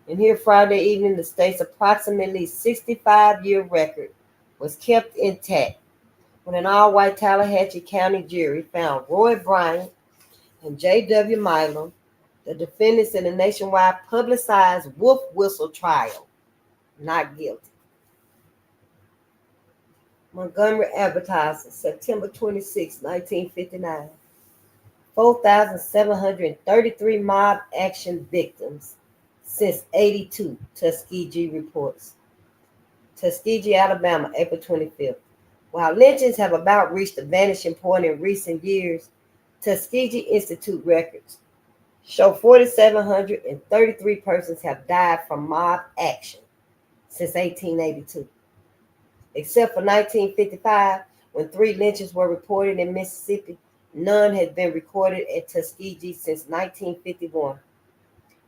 And here Friday evening, the state's approximately 65-year record was kept intact when an all-white Tallahatchie County jury found Roy Bryant and J.W. Milam, the defendants in the nationwide publicized Wolf Whistle trial, not guilty. Montgomery Advertiser, September 26, 1959. 4,733 mob action victims since 82, Tuskegee reports. Tuskegee, Alabama, April 25th. While lynchings have about reached a vanishing point in recent years, Tuskegee Institute records show 4,733 persons have died from mob action since 1882. Except for 1955, when 3 lynchings were reported in Mississippi, none had been recorded at Tuskegee since 1951.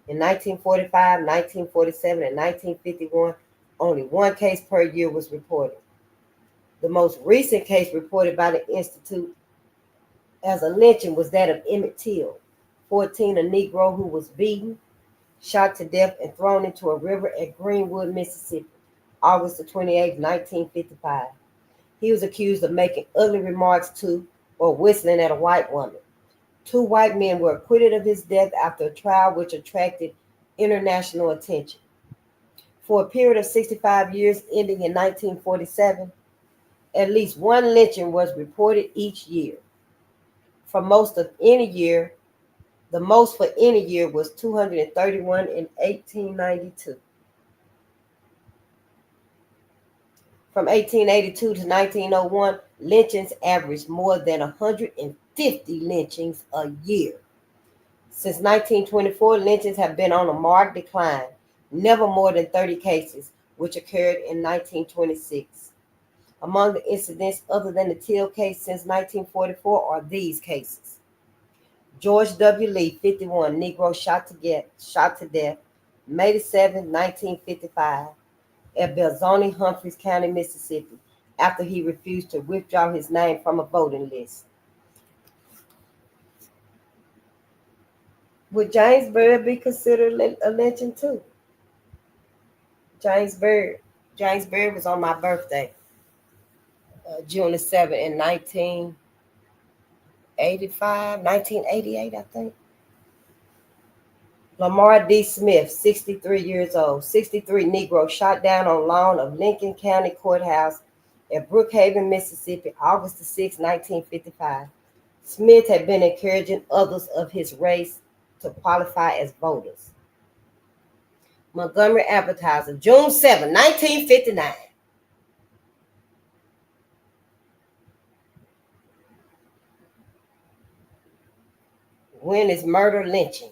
In 1945, 1947, and 1951, only 1 case per year was reported. The most recent case reported by the Institute as a lynching was that of Emmett Till, 14, a Negro who was beaten, shot to death, and thrown into a river at Greenwood, Mississippi, August 28, 1955. He was accused of making ugly remarks to or whistling at a white woman. 2 white men were acquitted of his death after a trial which attracted international attention. For a period of 65 years ending in 1947, at least 1 lynching was reported each year. For most of any year, the most for any year was 231 in 1892. From 1882 to 1901, lynchings averaged more than 150 lynchings a year. Since 1924, lynchings have been on a marked decline, never more than 30 cases, which occurred in 1926. Among the incidents other than the Till case since 1944 are these cases. George W. Lee, 51, Negro shot to death, May 7, 1955, at Belzoni, Humphreys County, Mississippi, after he refused to withdraw his name from a voting list. Would James Byrd be considered a lynching too? James Byrd was on my birthday, June the 7th in 1988, I think. Lamar D. Smith, 63 years old, 63 Negro shot down on lawn of Lincoln County Courthouse at Brookhaven, Mississippi, August 6, 1955. Smith had been encouraging others of his race to qualify as voters. Montgomery Advertiser, June 7, 1959. When is murder lynching?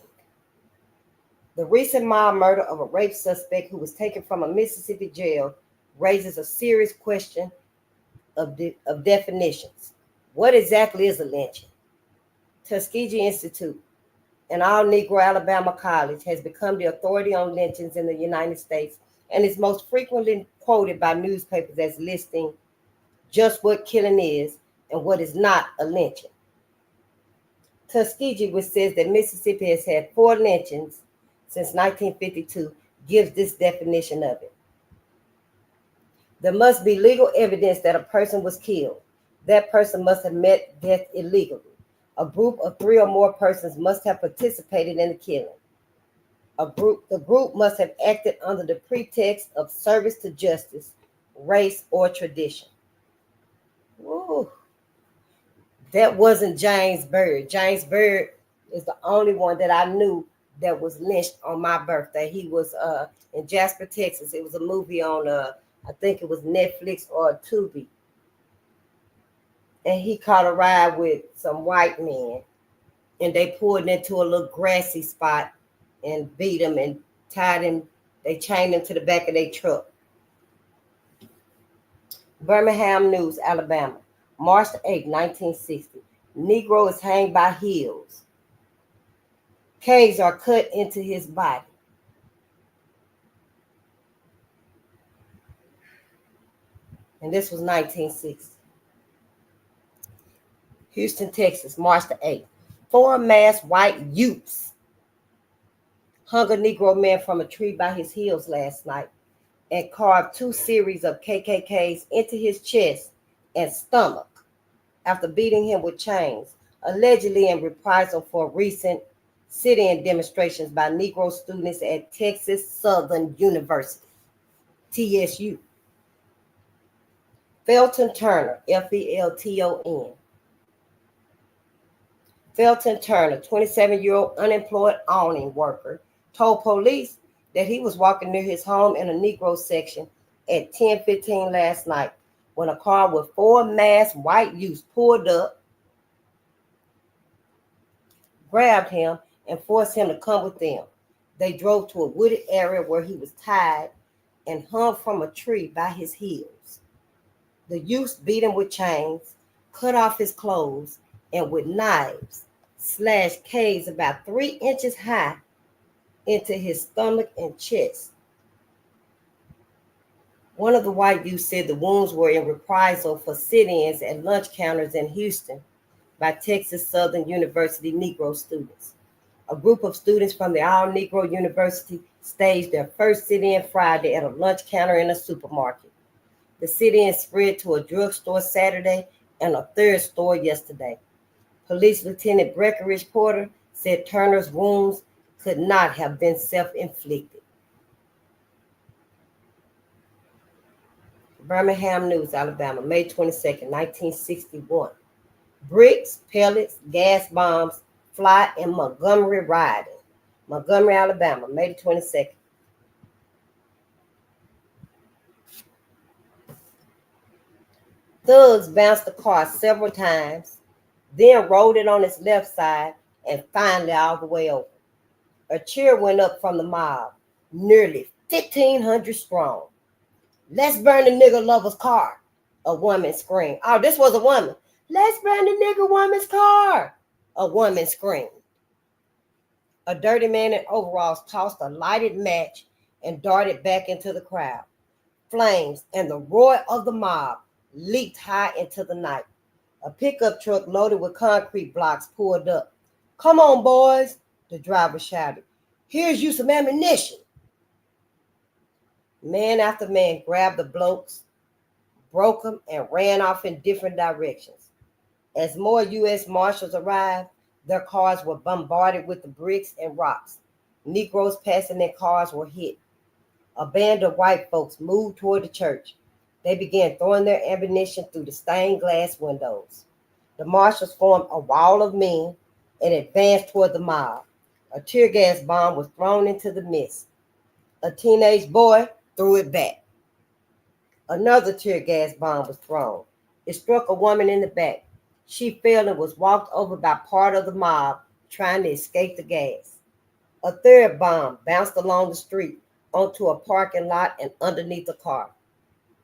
The recent mob murder of a rape suspect who was taken from a Mississippi jail raises a serious question of definitions. What exactly is a lynching? Tuskegee Institute, an all-Negro Alabama college, has become the authority on lynchings in the United States and is most frequently quoted by newspapers as listing just what killing is and what is not a lynching. Tuskegee, which says that Mississippi has had 4 lynchings since 1952, gives this definition of it. There must be legal evidence that a person was killed. That person must have met death illegally. A group of 3 or more persons must have participated in the killing. The group must have acted under the pretext of service to justice, race, or tradition. Woo. That wasn't James Byrd. James Byrd is the only one that I knew that was lynched on my birthday. He was in Jasper, Texas. It was a movie on, I think it was Netflix or Tubi. And he caught a ride with some white men. And they pulled him into a little grassy spot and beat him and tied him. They chained him to the back of their truck. Birmingham News, Alabama, March 8, 1960. Negro is hanged by heels. Caves are cut into his body. And this was 1960. Houston, Texas, March 8th. 4 masked white youths hung a Negro man from a tree by his heels last night and carved 2 series of KKKs into his chest and stomach after beating him with chains, allegedly in reprisal for recent sit-in demonstrations by Negro students at Texas Southern University, TSU. Felton Turner, Felton. Felton Turner, 27-year-old unemployed awning worker, told police that he was walking near his home in a Negro section at 10:15 last night when a car with 4 masked white youths pulled up, grabbed him, and forced him to come with them. They drove to a wooded area where he was tied and hung from a tree by his heels. The youths beat him with chains, cut off his clothes, and with knives slashed K's about 3 inches high into his stomach and chest. One of the white youths said the wounds were in reprisal for sit-ins at lunch counters in Houston by Texas Southern University Negro students. A group of students from the all-Negro University staged their first sit-in Friday at a lunch counter in a supermarket. The sit-in spread to a drugstore Saturday and a third store yesterday. Police Lieutenant Breckinridge Porter said Turner's wounds could not have been self-inflicted. Birmingham News, Alabama, May 22nd, 1961. Bricks, pellets, gas bombs fly in Montgomery riding. Montgomery, Alabama, May 22nd. Thugs bounced the car several times, then rolled it on its left side and finally all the way over. A cheer went up from the mob, nearly 1,500 strong. "Let's burn the nigger lover's car," a woman screamed. Oh, this was a woman. "Let's burn the nigger woman's car," a woman screamed. A dirty man in overalls tossed a lighted match and darted back into the crowd. Flames and the roar of the mob leaped high into the night. A pickup truck loaded with concrete blocks pulled up. "Come on, boys," the driver shouted. "Here's you some ammunition." Man after man grabbed the blokes, broke them, and ran off in different directions. As more U.S. Marshals arrived, their cars were bombarded with the bricks and rocks. Negroes passing their cars were hit. A band of white folks moved toward the church. They began throwing their ammunition through the stained glass windows. The marshals formed a wall of men and advanced toward the mob. A tear gas bomb was thrown into the mist. A teenage boy threw it back. Another tear gas bomb was thrown. It struck a woman in the back. She fell and was walked over by part of the mob trying to escape the gas. A third bomb bounced along the street onto a parking lot and underneath a car.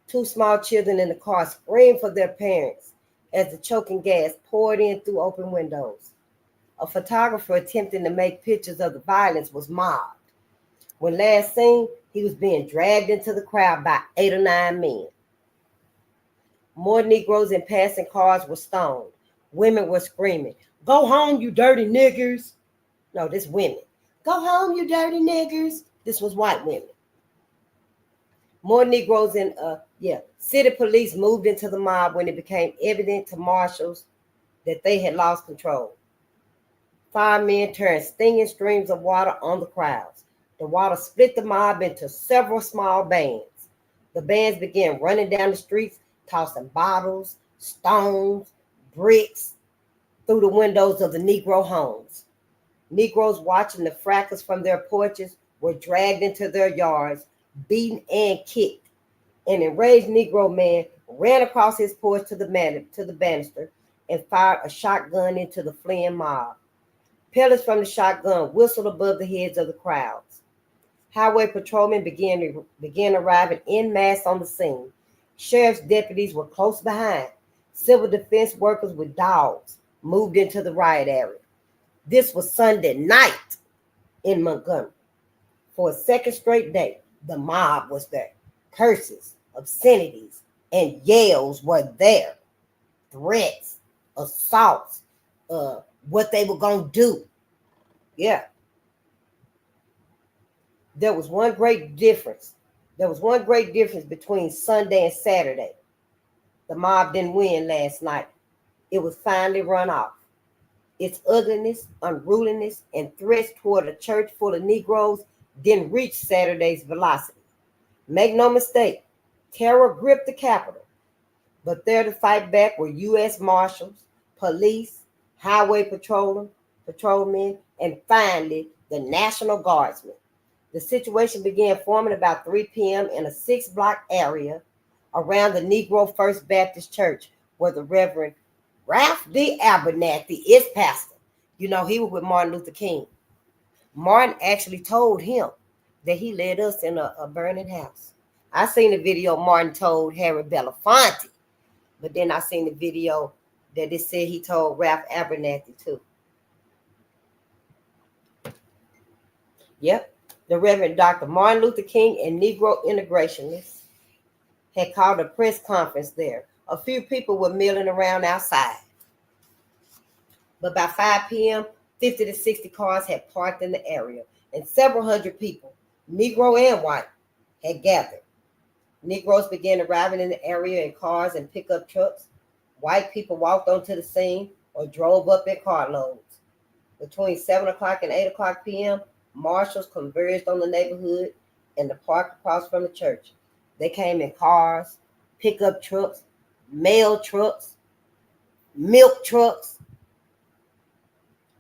Two small children in the car screamed for their parents as the choking gas poured in through open windows. A photographer attempting to make pictures of the violence was mobbed. When last seen, he was being dragged into the crowd by 8 or 9 men. More Negroes in passing cars were stoned. Women were screaming, "Go home, you dirty niggers." No, this women. "Go home, you dirty niggers." This was white women. More Negroes in city police moved into the mob when it became evident to marshals that they had lost control. Firemen turned stinging streams of water on the crowds. The water split the mob into several small bands. The bands began running down the streets, tossing bottles, stones, bricks through the windows of the Negro homes. Negroes watching the fracas from their porches were dragged into their yards, beaten and kicked. An enraged Negro man ran across his porch to the banister and fired a shotgun into the fleeing mob. Pellets from the shotgun whistled above the heads of the crowds. Highway patrolmen began arriving en masse on the scene. Sheriff's deputies were close behind. Civil defense workers with dogs moved into the riot area. This was Sunday night in Montgomery. For a second straight day, the mob was there. Curses, obscenities, and yells were there. Threats, assaults, what they were going to do. Yeah. There was one great difference. Between Sunday and Saturday. The mob didn't win last night. It was finally run off. Its ugliness, unruliness, and threats toward a church full of Negroes didn't reach Saturday's velocity. Make no mistake, terror gripped the Capitol. But there to fight back were U.S. Marshals, police, highway patrolmen, and finally, the National Guardsmen. The situation began forming about 3 p.m. in a 6-block area around the Negro First Baptist Church, where the Reverend Ralph D. Abernathy is pastor. You know, he was with Martin Luther King. Martin actually told him that he led us in a burning house. I seen the video Martin told Harry Belafonte, but then I seen the video that it said he told Ralph Abernathy too. Yep. The Reverend Dr. Martin Luther King and Negro integrationists had called a press conference there. A few people were milling around outside. But by 5 p.m., 50 to 60 cars had parked in the area, and several hundred people, Negro and white, had gathered. Negroes began arriving in the area in cars and pickup trucks. White people walked onto the scene or drove up in carloads. Between 7 o'clock and 8 o'clock p.m., marshals converged on the neighborhood and the park across from the church. They came in cars, pickup trucks, mail trucks, milk trucks.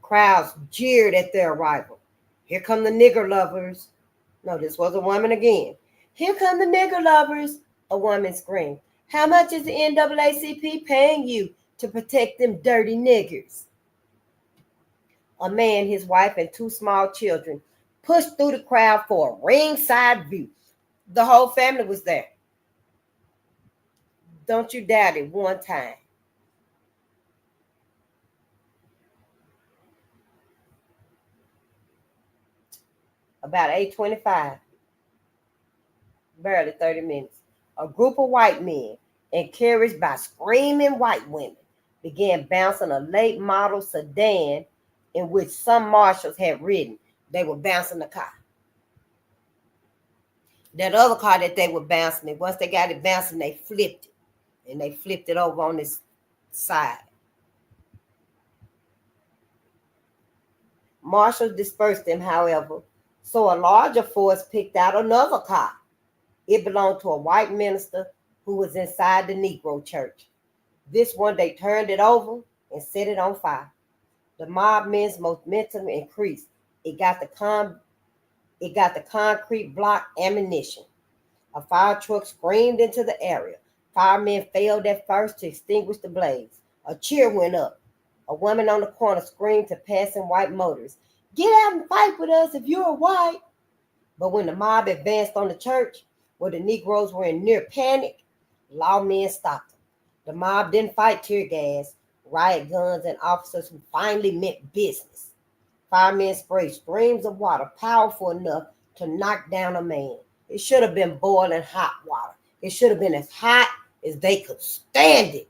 Crowds jeered at their arrival. "Here come the nigger lovers." No, this was a woman again. "Here come the nigger lovers," a woman screamed. "How much is the NAACP paying you to protect them dirty niggers?" A man, his wife, and 2 small children pushed through the crowd for a ringside view. The whole family was there. Don't you doubt it one time. About 8:25, barely 30 minutes, a group of white men, encouraged by screaming white women, began bouncing a late model sedan in which some marshals had ridden. They were bouncing the car. That other car that they were bouncing it, once they got it bouncing, they flipped it. And they flipped it over on this side. Marshals dispersed them, however, So a larger force picked out another car. It belonged to a white minister who was inside the Negro church. This one, they turned it over and set it on fire. The mob men's momentum increased. It got the concrete block ammunition. A fire truck screamed into the area. Firemen failed at first to extinguish the blaze. A cheer went up. A woman on the corner screamed to passing white motorists, "Get out and fight with us if you're white." But when the mob advanced on the church, where the Negroes were in near panic, lawmen stopped them. The mob didn't fight tear gas, riot guns, and officers who finally meant business. Firemen sprayed streams of water powerful enough to knock down a man. It should have been boiling hot water. It should have been as hot as they could stand it.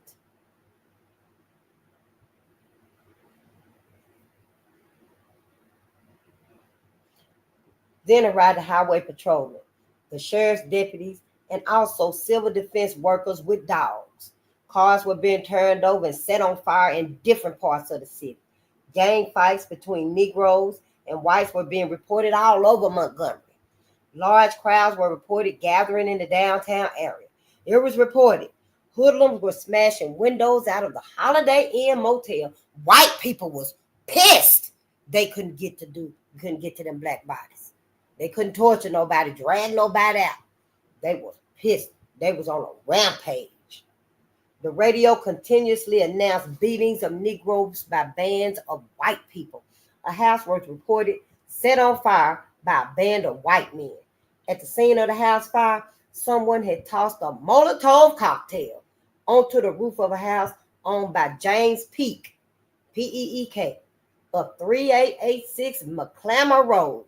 Then arrived the highway patrolmen, the sheriff's deputies, and also civil defense workers with dogs. Cars were being turned over and set on fire in different parts of the city. Gang fights between Negroes and whites were being reported all over Montgomery. Large crowds were reported gathering in the downtown area. It was reported hoodlums were smashing windows out of the Holiday Inn motel. White people was pissed they couldn't get to them black bodies. They couldn't torture nobody, drag nobody out. They was pissed. They was on a rampage. The radio continuously announced beatings of Negroes by bands of white people. A house was reported set on fire by a band of white men. At the scene of the house fire, someone had tossed a Molotov cocktail onto the roof of a house owned by James Peek, P-E-E-K, of 3886 McClamor Road,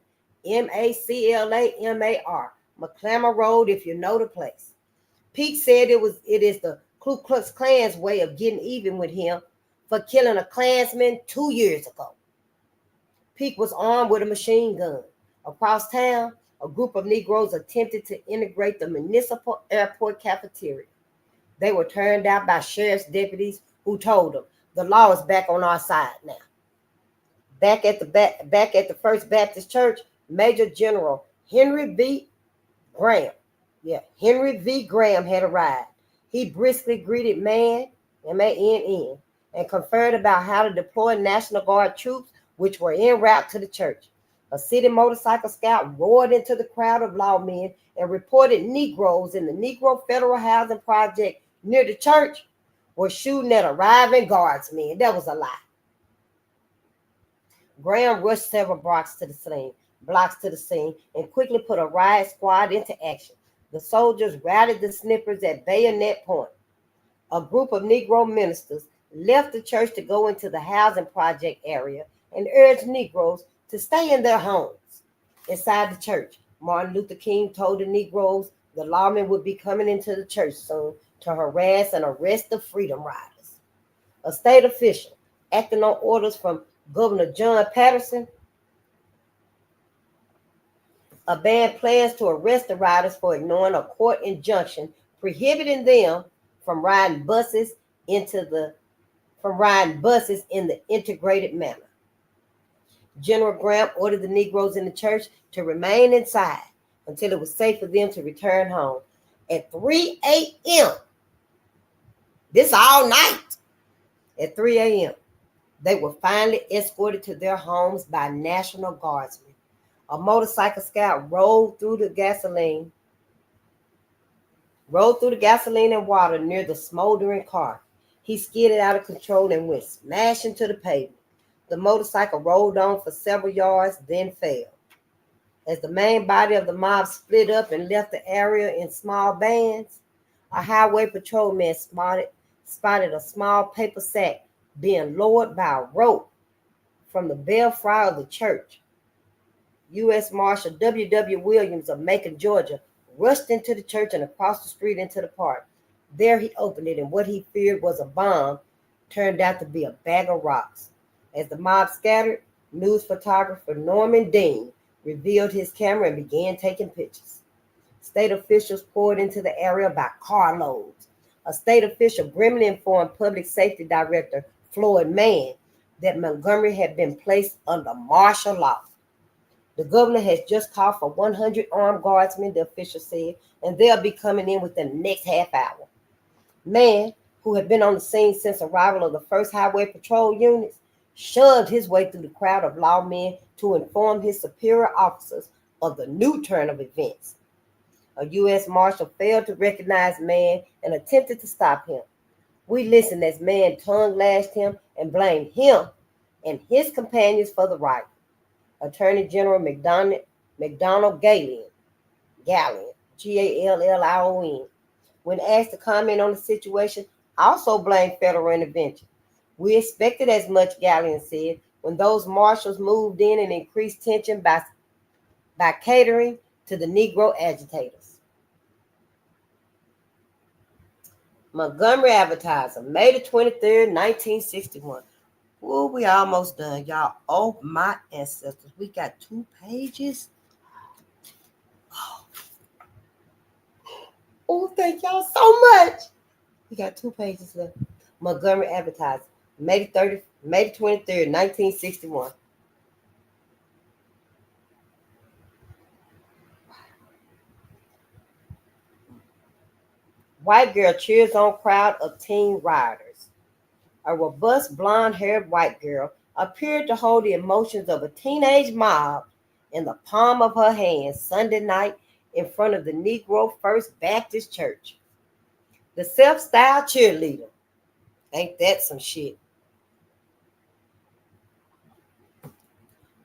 M-A-C-L-A-M-A-R, McClamor Road, if you know the place. Peek said it is the Ku Klux Klan's way of getting even with him for killing a Klansman 2 years ago. Peek was armed with a machine gun. Across town, a group of Negroes attempted to integrate the municipal airport cafeteria. They were turned out by sheriff's deputies who told them the law is back on our side now. Back at the First Baptist Church, Major General Henry V. Graham had arrived. He briskly greeted MANN, M-A-N-N, and conferred about how to deploy National Guard troops which were en route to the church. A city motorcycle scout roared into the crowd of lawmen and reported Negroes in the Negro Federal Housing Project near the church were shooting at arriving guardsmen. That was a lie. Graham rushed several blocks to the scene and quickly put a riot squad into action. The soldiers routed the snipers at bayonet point. A group of Negro ministers left the church to go into the housing project area and urged Negroes to stay in their homes. Inside the church, Martin Luther King told the Negroes the lawmen would be coming into the church soon to harass and arrest the Freedom Riders. A state official, acting on orders from Governor John Patterson, abandoned plans to arrest the riders for ignoring a court injunction prohibiting them from riding buses in the integrated manner. General Graham ordered the Negroes in the church to remain inside until it was safe for them to return home. At 3 a.m., this all night, at 3 a.m., they were finally escorted to their homes by National Guardsmen. A motorcycle scout rolled through the gasoline and water near the smoldering car. He skidded out of control and went smashing to the pavement. The motorcycle rolled on for several yards, then fell. As the main body of the mob split up and left the area in small bands, a highway patrolman spotted a small paper sack being lowered by a rope from the belfry of the church. U.S. Marshal W.W. Williams of Macon, Georgia, rushed into the church and across the street into the park. There he opened it, and what he feared was a bomb turned out to be a bag of rocks. As the mob scattered, news photographer Norman Dean revealed his camera and began taking pictures. State officials poured into the area by carloads. A state official grimly informed Public Safety Director Floyd Mann that Montgomery had been placed under martial law. The governor has just called for 100 armed guardsmen, the official said, and they'll be coming in within the next half hour. Man, who had been on the scene since arrival of the first highway patrol units, shoved his way through the crowd of lawmen to inform his superior officers of the new turn of events. A U.S. Marshal failed to recognize Man and attempted to stop him. We listened as Man tongue lashed him and blamed him and his companions for the riot. Attorney General McDonald Gallion, Gallion, when asked to comment on the situation, also blamed federal intervention. We expected as much, Gallion said, when those marshals moved in and increased tension by catering to the Negro agitators. Montgomery Advertiser, May the 23rd, 1961. Ooh, we almost done, y'all. Oh, my ancestors. We got 2 pages. Oh, thank y'all so much. We got 2 pages left. Montgomery Advertiser, May the 23rd, 1961. White girl cheers on crowd of teen rioters. A robust blonde-haired white girl appeared to hold the emotions of a teenage mob in the palm of her hand Sunday night in front of the Negro First Baptist Church. The self-styled cheerleader. Ain't that some shit?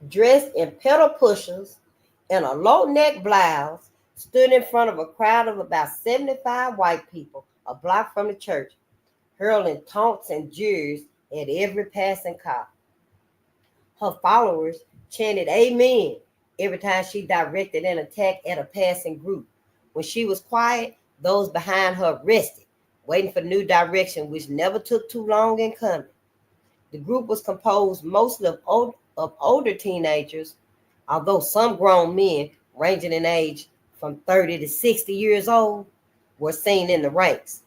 Dressed in pedal pushers and a low-neck blouse, stood in front of a crowd of about 75 white people a block from the church, hurling taunts and jeers at every passing car. Her followers chanted amen every time she directed an attack at a passing group. When she was quiet, those behind her rested, waiting for new direction, which never took too long in coming. The group was composed mostly of older teenagers, although some grown men, ranging in age from 30 to 60 years old, were seen in the ranks.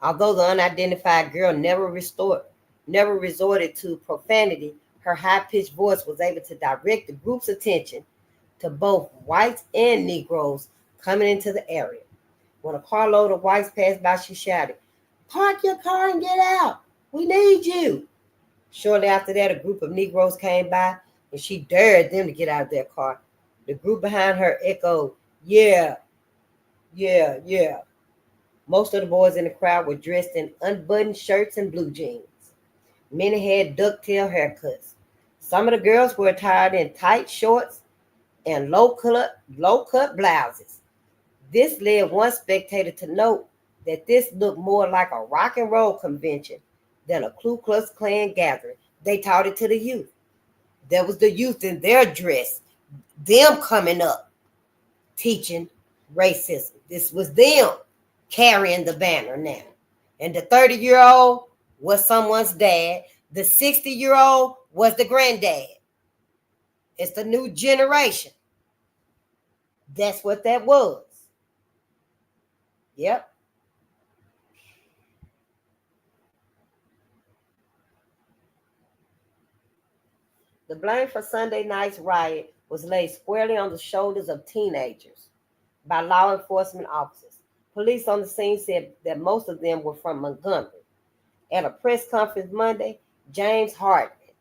Although the unidentified girl never resorted to profanity, her high-pitched voice was able to direct the group's attention to both whites and Negroes coming into the area. When a carload of whites passed by, she shouted, "Park your car and get out. We need you." Shortly after that, a group of Negroes came by, and she dared them to get out of their car. The group behind her echoed, "Yeah, yeah, yeah." Most of the boys in the crowd were dressed in unbuttoned shirts and blue jeans. Many had ducktail haircuts. Some of the girls were attired in tight shorts and low-cut blouses. This led one spectator to note that this looked more like a rock and roll convention than a Ku Klux Klan gathering. They taught it to the youth. There was the youth in their dress, them coming up, teaching racism. This was them carrying the banner now. And the 30-year-old was someone's dad. The 60-year-old was the granddad. It's the new generation. That's what that was. Yep. The blame for Sunday night's riot was laid squarely on the shoulders of teenagers by law enforcement officers. Police on the scene said that most of them were from Montgomery. At a press conference Monday, James Hartman,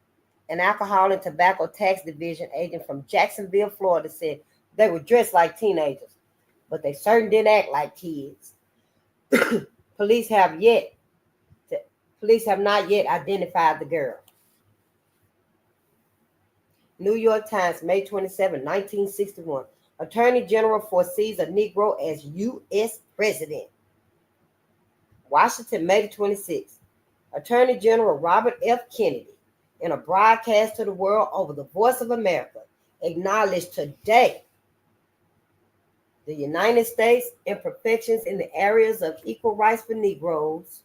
an alcohol and tobacco tax division agent from Jacksonville, Florida, said they were dressed like teenagers, but they certainly didn't act like kids. Police have not yet identified the girl. New York Times, May 27, 1961. Attorney General foresees a Negro as U.S. President. Washington, May 26. Attorney General Robert F. Kennedy, in a broadcast to the world over the Voice of America, acknowledged today the United States imperfections in the areas of equal rights for Negroes.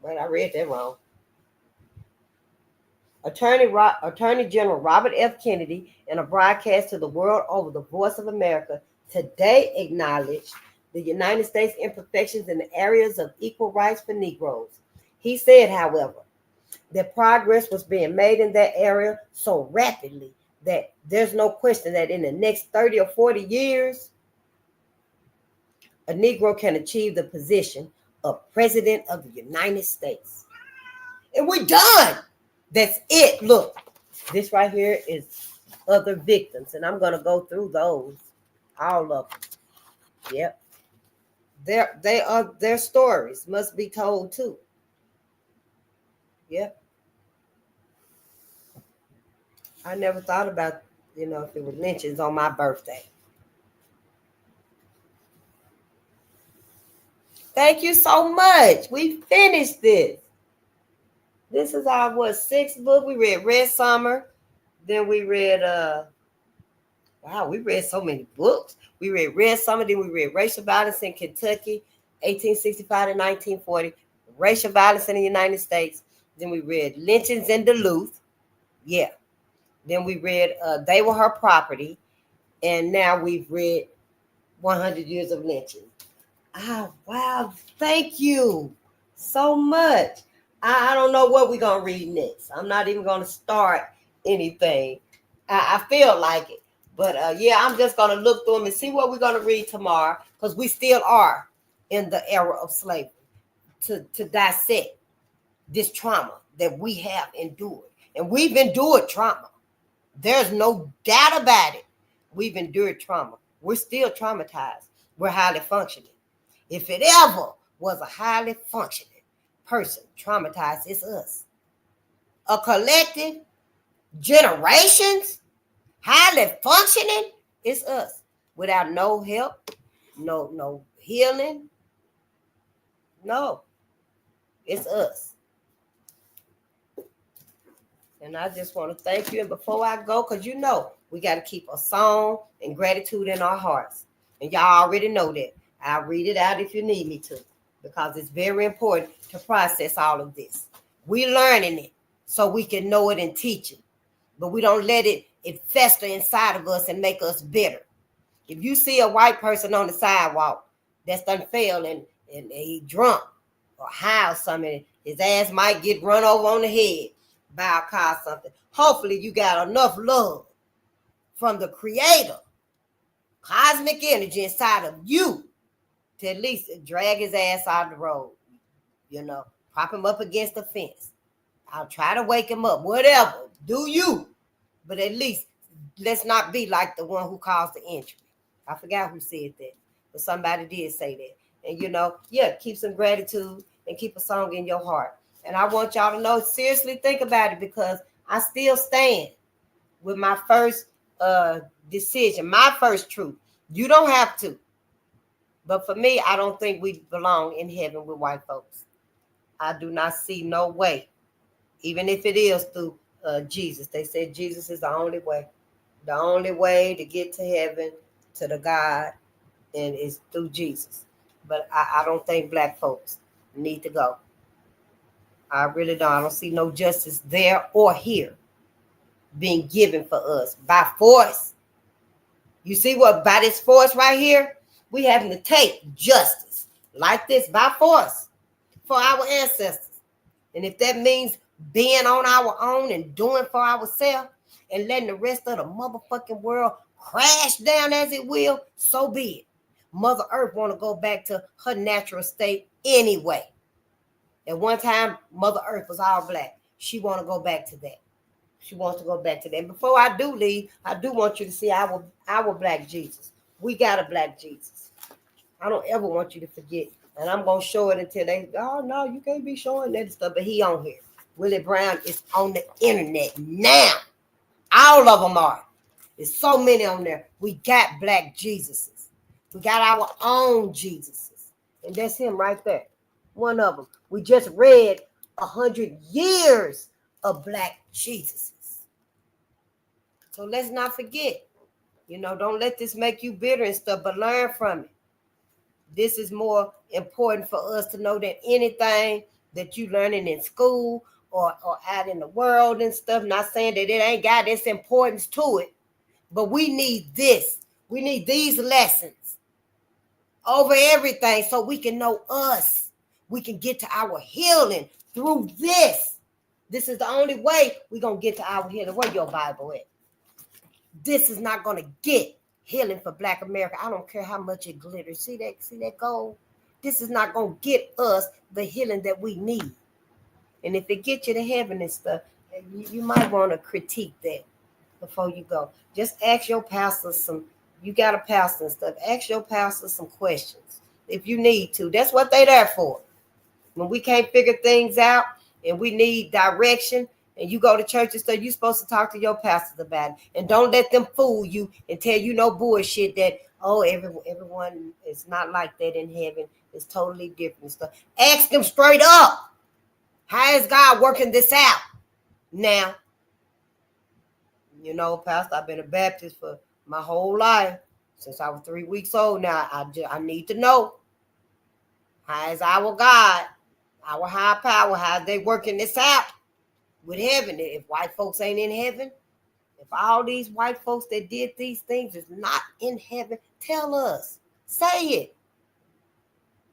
Wait, I read that wrong. Attorney General Robert F. Kennedy, in a broadcast to the world over the Voice of America, today acknowledged the United States imperfections in the areas of equal rights for Negroes. He said, however, that progress was being made in that area so rapidly that there's no question that in the next 30 or 40 years, a Negro can achieve the position of President of the United States. And we're done. That's it. Look, this right here is other victims, and I'm going to go through those, all of them. Yep. Their stories must be told too. Yep. I never thought about, if it was lynchings on my birthday. Thank you so much. We finished this. This is our sixth book. We read Red Summer. Then we read wow, we read so many books. We read Red Summer, then we read Racial Violence in Kentucky, 1865 to 1940, Racial Violence in the United States. Then we read Lynchings in Duluth. Yeah. Then we read They Were Her Property. And now we've read 100 Years of Lynching. Wow. Thank you so much. I don't know what we're going to read next. I'm not even going to start anything. I feel like it. But yeah, I'm just going to look through them and see what we're going to read tomorrow, because we still are in the era of slavery, to dissect this trauma that we have endured. And we've endured trauma. There's no doubt about it. We've endured trauma. We're still traumatized. We're highly functioning. If it ever was a highly functioning person traumatized, it's us. A collective, generations, highly functioning, it's us. Without no help, no healing. No, it's us. And I just want to thank you. And before I go, because we got to keep a song and gratitude in our hearts. And y'all already know that. I'll read it out if you need me to, because it's very important to process all of this. We're learning it so we can know it and teach it. But we don't let it fester inside of us and make us bitter. If you see a white person on the sidewalk that's done failed and he drunk or high or something, his ass might get run over on the head by a car or something. Hopefully you got enough love from the Creator, cosmic energy inside of you, to at least drag his ass out of the road. Prop him up against the fence. I'll try to wake him up. Whatever. Do you. But at least let's not be like the one who caused the injury. I forgot who said that, but somebody did say that. And keep some gratitude and keep a song in your heart. And I want y'all to know, seriously think about it, because I still stand with my first decision, my first truth. You don't have to. But for me, I don't think we belong in heaven with white folks. I do not see no way, even if it is through Jesus. They said Jesus is the only way. The only way to get to heaven, to the God, and is through Jesus. But I don't think black folks need to go. I really don't. I don't see no justice there or here being given for us by force. You see what, by this force right here, we having to take justice like this by force for our ancestors. And if that means being on our own and doing for ourselves and letting the rest of the motherfucking world crash down as it will, so be it. Mother Earth want to go back to her natural state anyway. At one time, Mother Earth was all black. She want to go back to that. She wants to go back to that. And before I do leave, I do want you to see our black Jesus. We got a black Jesus. I don't ever want you to forget. And I'm going to show it until they, oh, no, you can't be showing that stuff. But he on here. Willie Brown is on the internet now. All of them are. There's so many on there. We got black Jesuses. We got our own Jesuses. And that's him right there. One of them. We just read 100 years of black Jesuses. So let's not forget. Don't let this make you bitter and stuff, but learn from it. This is more important for us to know than anything that you learning in school or out in the world and stuff. Not saying that it ain't got its importance to it, but we need this. We need these lessons over everything so we can know us. We can get to our healing through this. This is the only way we're going to get to our healing. Where your Bible at? This is not going to get healing for Black America. I don't care how much it glitters. See that gold? This is not going to get us the healing that we need. And if it gets you to heaven and stuff, you might want to critique that before you go. Just ask your pastor you got a pastor and stuff. Ask your pastor some questions if you need to. That's what they're there for. When we can't figure things out and we need direction, and you go to church and stuff, you're supposed to talk to your pastors about it. And don't let them fool you and tell you no bullshit that, oh, everyone is not like that in heaven. It's totally different stuff. Ask them straight up. How is God working this out? Now, Pastor, I've been a Baptist for my whole life. Since I was 3 weeks old now, I need to know. How is our God, our high power, how they working this out with heaven? If white folks ain't in heaven, if all these white folks that did these things is not in heaven, tell us. Say it.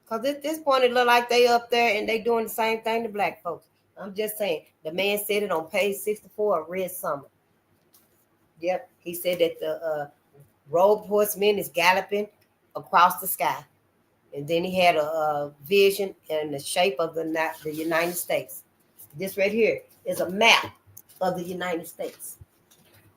Because at this point, it look like they up there and they doing the same thing to Black folks. I'm just saying. The man said it on page 64 of Red Summer. Yep. He said that the robe horseman is galloping across the sky. And then he had a vision in the shape of the United States. This right here is a map of the United States.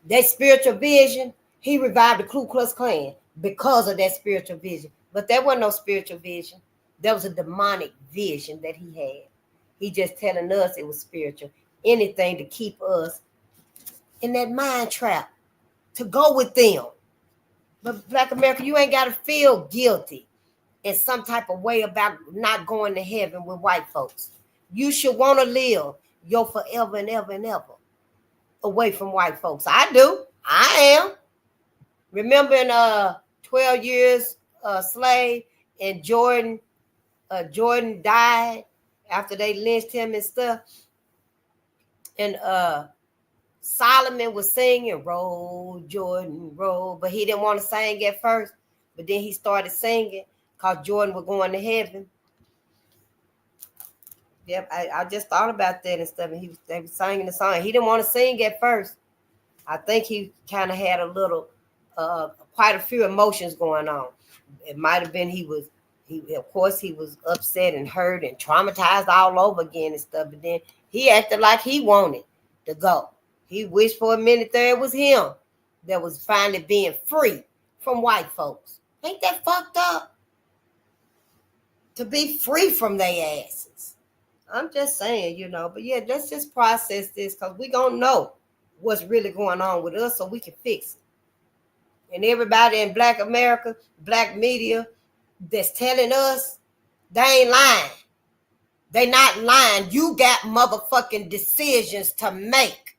That spiritual vision, he revived the Ku Klux Klan because of that spiritual vision. But there wasn't no spiritual vision. There was a demonic vision that he had. He just telling us it was spiritual. Anything to keep us in that mind trap, to go with them. But Black America, you ain't got to feel guilty in some type of way about not going to heaven with white folks. You should want to live your forever and ever and ever away from white folks. I do. I am. Remember in 12 Years Slave, and Jordan died after they lynched him and stuff. And Solomon was singing, roll, Jordan, roll. But he didn't want to sing at first. But then he started singing because Jordan was going to heaven. Yep, I just thought about that and stuff. And they were singing the song. He didn't want to sing at first. I think he kind of had a little, quite a few emotions going on. It might have been he was upset and hurt and traumatized all over again and stuff. But then he acted like he wanted to go. He wished for a minute there it was him that was finally being free from white folks. Ain't that fucked up? To be free from their asses. I'm just saying, but yeah, let's just process this because we gonna know what's really going on with us so we can fix it. And everybody in Black America, Black media that's telling us, they ain't lying. They not lying. You got motherfucking decisions to make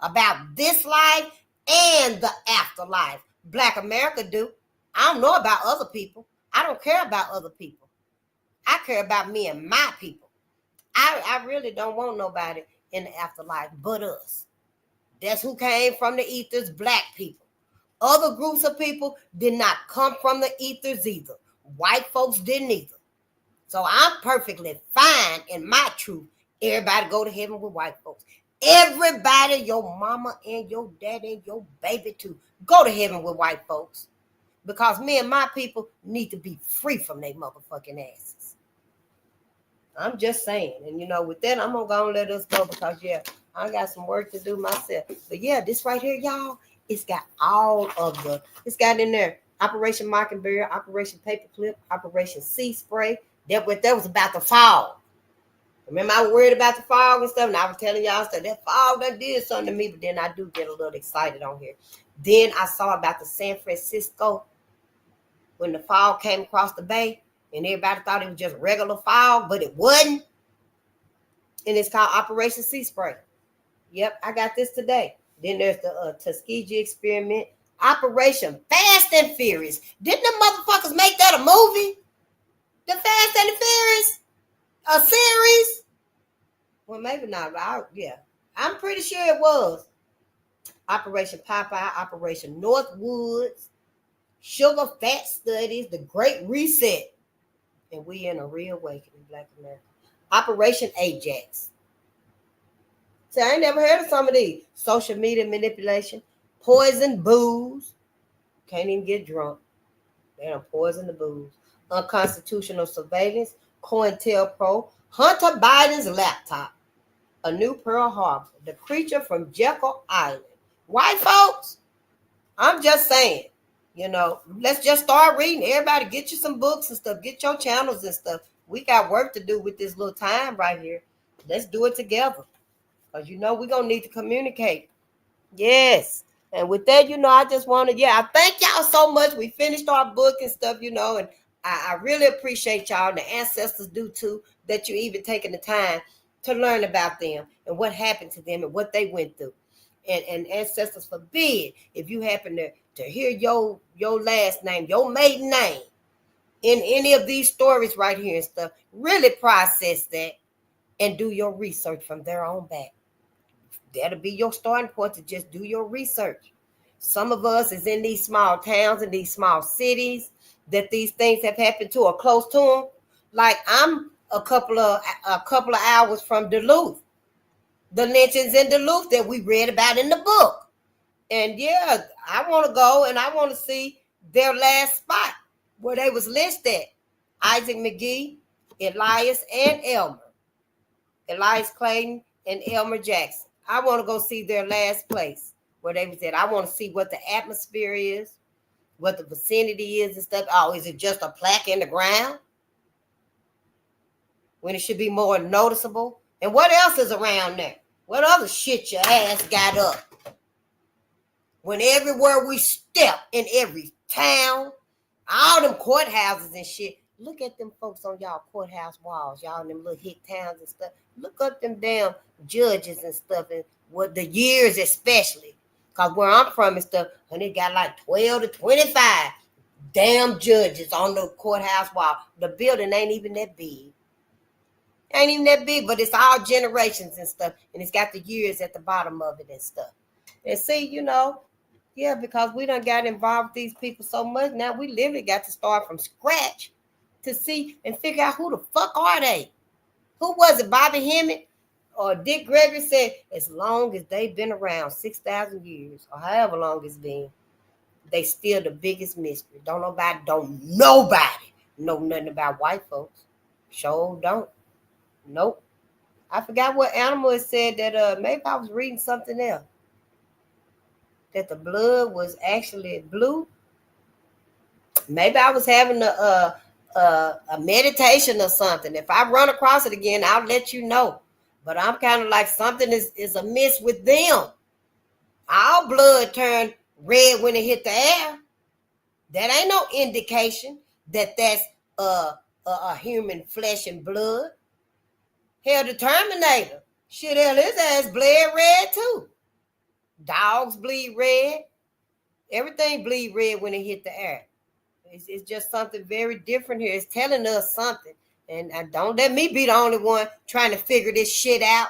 about this life and the afterlife. Black America do. I don't know about other people. I don't care about other people. I care about me and my people. I really don't want nobody in the afterlife but us. That's who came from the ethers, Black people. Other groups of people did not come from the ethers either. White folks didn't either. So I'm perfectly fine in my truth. Everybody go to heaven with white folks. Everybody, your mama and your daddy and your baby too, go to heaven with white folks. Because me and my people need to be free from their motherfucking asses. I'm just saying. And with that, I'm going to go and let us go because, yeah, I got some work to do myself. But yeah, this right here, y'all, it's got it's got in there Operation Mockingbird, Operation Paperclip, Operation Sea Spray. That was about to fall. Remember, I was worried about the fog and stuff, and I was telling y'all stuff. That fog that did something to me, but then I do get a little excited on here. Then I saw about the San Francisco when the fog came across the bay, and everybody thought it was just regular fog, but it wasn't. And it's called Operation Sea Spray. Yep, I got this today. Then there's the Tuskegee experiment. Operation Fast and Furious. Didn't the motherfuckers make that a movie? The Fast and the Furious? A series? Well, maybe not. Yeah. I'm pretty sure it was. Operation Popeye, Operation Northwoods, Sugar Fat Studies, The Great Reset. And we in a reawakening, Black America. Operation Ajax. See, I ain't never heard of some of these. Social media manipulation, poison booze. Can't even get drunk. They don't poison the booze. Unconstitutional surveillance, COINTELPRO, Hunter Biden's laptop, a new Pearl Harbor, the creature from Jekyll Island. White folks, I'm just saying, let's just start reading. Everybody get you some books and stuff. Get your channels and stuff. We got work to do with this little time right here. Let's do it together. Because, we're going to need to communicate. Yes. And with that, I just want to, I thank y'all so much. We finished our book and stuff, and I really appreciate y'all. And the ancestors do too, that you even taking the time to learn about them and what happened to them and what they went through. And ancestors forbid if you happen to hear your last name, your maiden name in any of these stories right here and stuff, really process that and do your research from their own back. That'll be your starting point to just do your research. Some of us is in these small towns and these small cities that these things have happened to or close to them. Like I'm a couple of hours from Duluth. The lynchings in Duluth that we read about in the book. And yeah, I want to go and I want to see their last spot where they was lynched at. Isaac McGee, Elias, and Elmer. Elias Clayton and Elmer Jackson. I want to go see their last place where they was at. I want to see what the atmosphere is, what the vicinity is and stuff. Oh, is it just a plaque in the ground? When it should be more noticeable? And what else is around there? What other shit your ass got up? When everywhere we step in every town, all them courthouses and shit, look at them folks on y'all courthouse walls, y'all in them little hick towns and stuff. Look up them damn judges and stuff, and what the years especially. Because where I'm from and stuff, and they got like 12 to 25 damn judges on the courthouse wall. The building ain't even that big. Ain't even that big, but it's all generations and stuff. And it's got the years at the bottom of it and stuff. And see, because we done got involved with these people so much, now we literally got to start from scratch to see and figure out who the fuck are they? Who was it? Bobby Hemmett or Dick Gregory said, as long as they've been around 6,000 years or however long it's been, they still the biggest mystery. Don't nobody know nothing about white folks. Sure don't. Nope. I forgot what animal it said that maybe I was reading something else. That the blood was actually blue. Maybe I was having a meditation or something. If I run across it again, I'll let you know. But I'm kind of like something is amiss with them. Our blood turned red when it hit the air. That ain't no indication that that's a human flesh and blood. Hell, the Terminator. Shit, hell, his ass bled red too. Dogs bleed red. Everything bleed red when it hit the air. It's just something very different here. It's telling us something. And don't let me be the only one trying to figure this shit out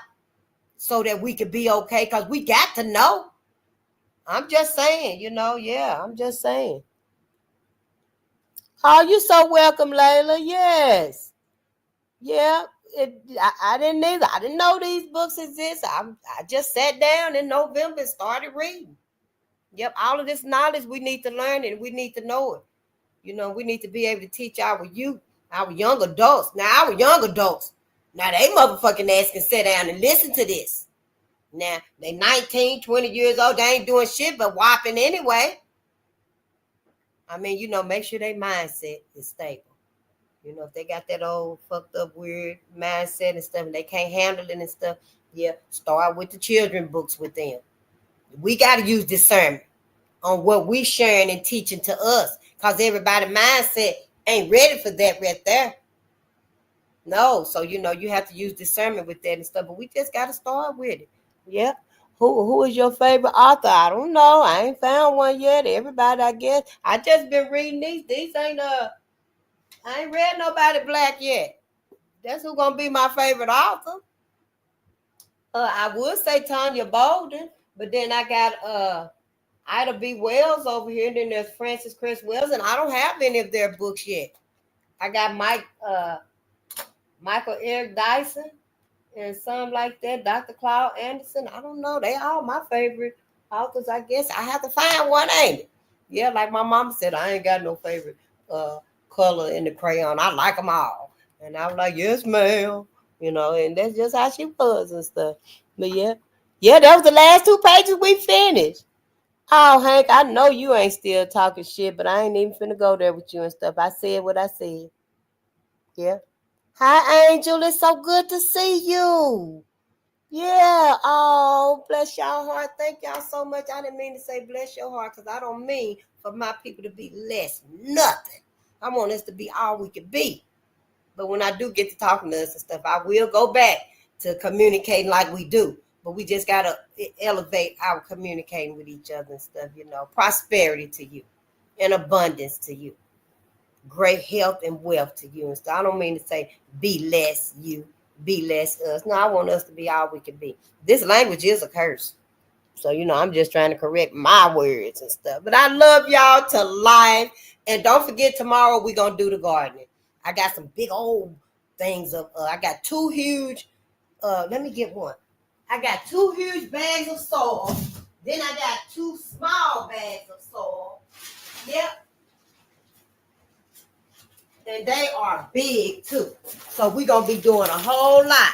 so that we could be okay, because we got to know. I'm just saying, I'm just saying. Oh, you so welcome, Layla. Yes. Yeah. I didn't either. I didn't know these books exist. I just sat down in November and started reading. Yep, all of this knowledge we need to learn and we need to know it. We need to be able to teach our youth, our young adults. Now, our young adults, now they motherfucking ass can sit down and listen to this. Now, they 19, 20 years old. They ain't doing shit but whopping anyway. I mean, make sure their mindset is stable. If they got that old fucked up weird mindset and stuff and they can't handle it and stuff, yeah, start with the children books with them. We got to use discernment on what we sharing and teaching to us, because everybody's mindset ain't ready for that right there. No, so you have to use discernment with that and stuff, but we just got to start with it. Yeah. Who is your favorite author? I don't know. I ain't found one yet. Everybody, I guess. I just been reading these. These ain't I ain't read nobody black yet. That's who gonna be my favorite author. I would say Tanya Bolden, but then I got Ida B. Wells over here, and then there's Francis Chris Wells, and I don't have any of their books yet. I got Michael Eric Dyson and some like that, Dr. Claude Anderson. I don't know. They all my favorite Authors, I guess I have to find one, ain't it? Yeah, like my mom said, I ain't got no favorite uh color in the crayon. I like them all. And I was like, yes, ma'am. And that's just how she was and stuff. But yeah. Yeah, that was the last 2 pages we finished. Oh, Hank, I know you ain't still talking shit, but I ain't even finna go there with you and stuff. I said what I said. Yeah. Hi, Angel. It's so good to see you. Yeah. Oh, bless y'all heart. Thank y'all so much. I didn't mean to say bless your heart because I don't mean for my people to be less nothing. I want us to be all we can be. But when I do get to talking to us and stuff, I will go back to communicating like we do. But we just got to elevate our communicating with each other and stuff, prosperity to you and abundance to you, great health and wealth to you and stuff. I don't mean to say be less you, be less us. No, I want us to be all we can be. This language is a curse. So, I'm just trying to correct my words and stuff. But I love y'all to life. And don't forget, tomorrow we're going to do the gardening. I got some big old things of, I got 2 huge, let me get one. I got 2 huge bags of soil. Then I got 2 small bags of soil. Yep. And they are big too. So we're going to be doing a whole lot.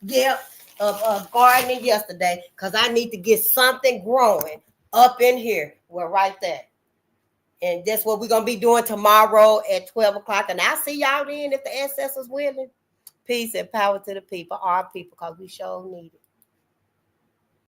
Yep. Of gardening yesterday because I need to get something growing up in here. We're right there. And that's what we're going to be doing tomorrow at 12 o'clock. And I'll see y'all then if the ancestors willing. Peace and power to the people, our people, because we sure need it.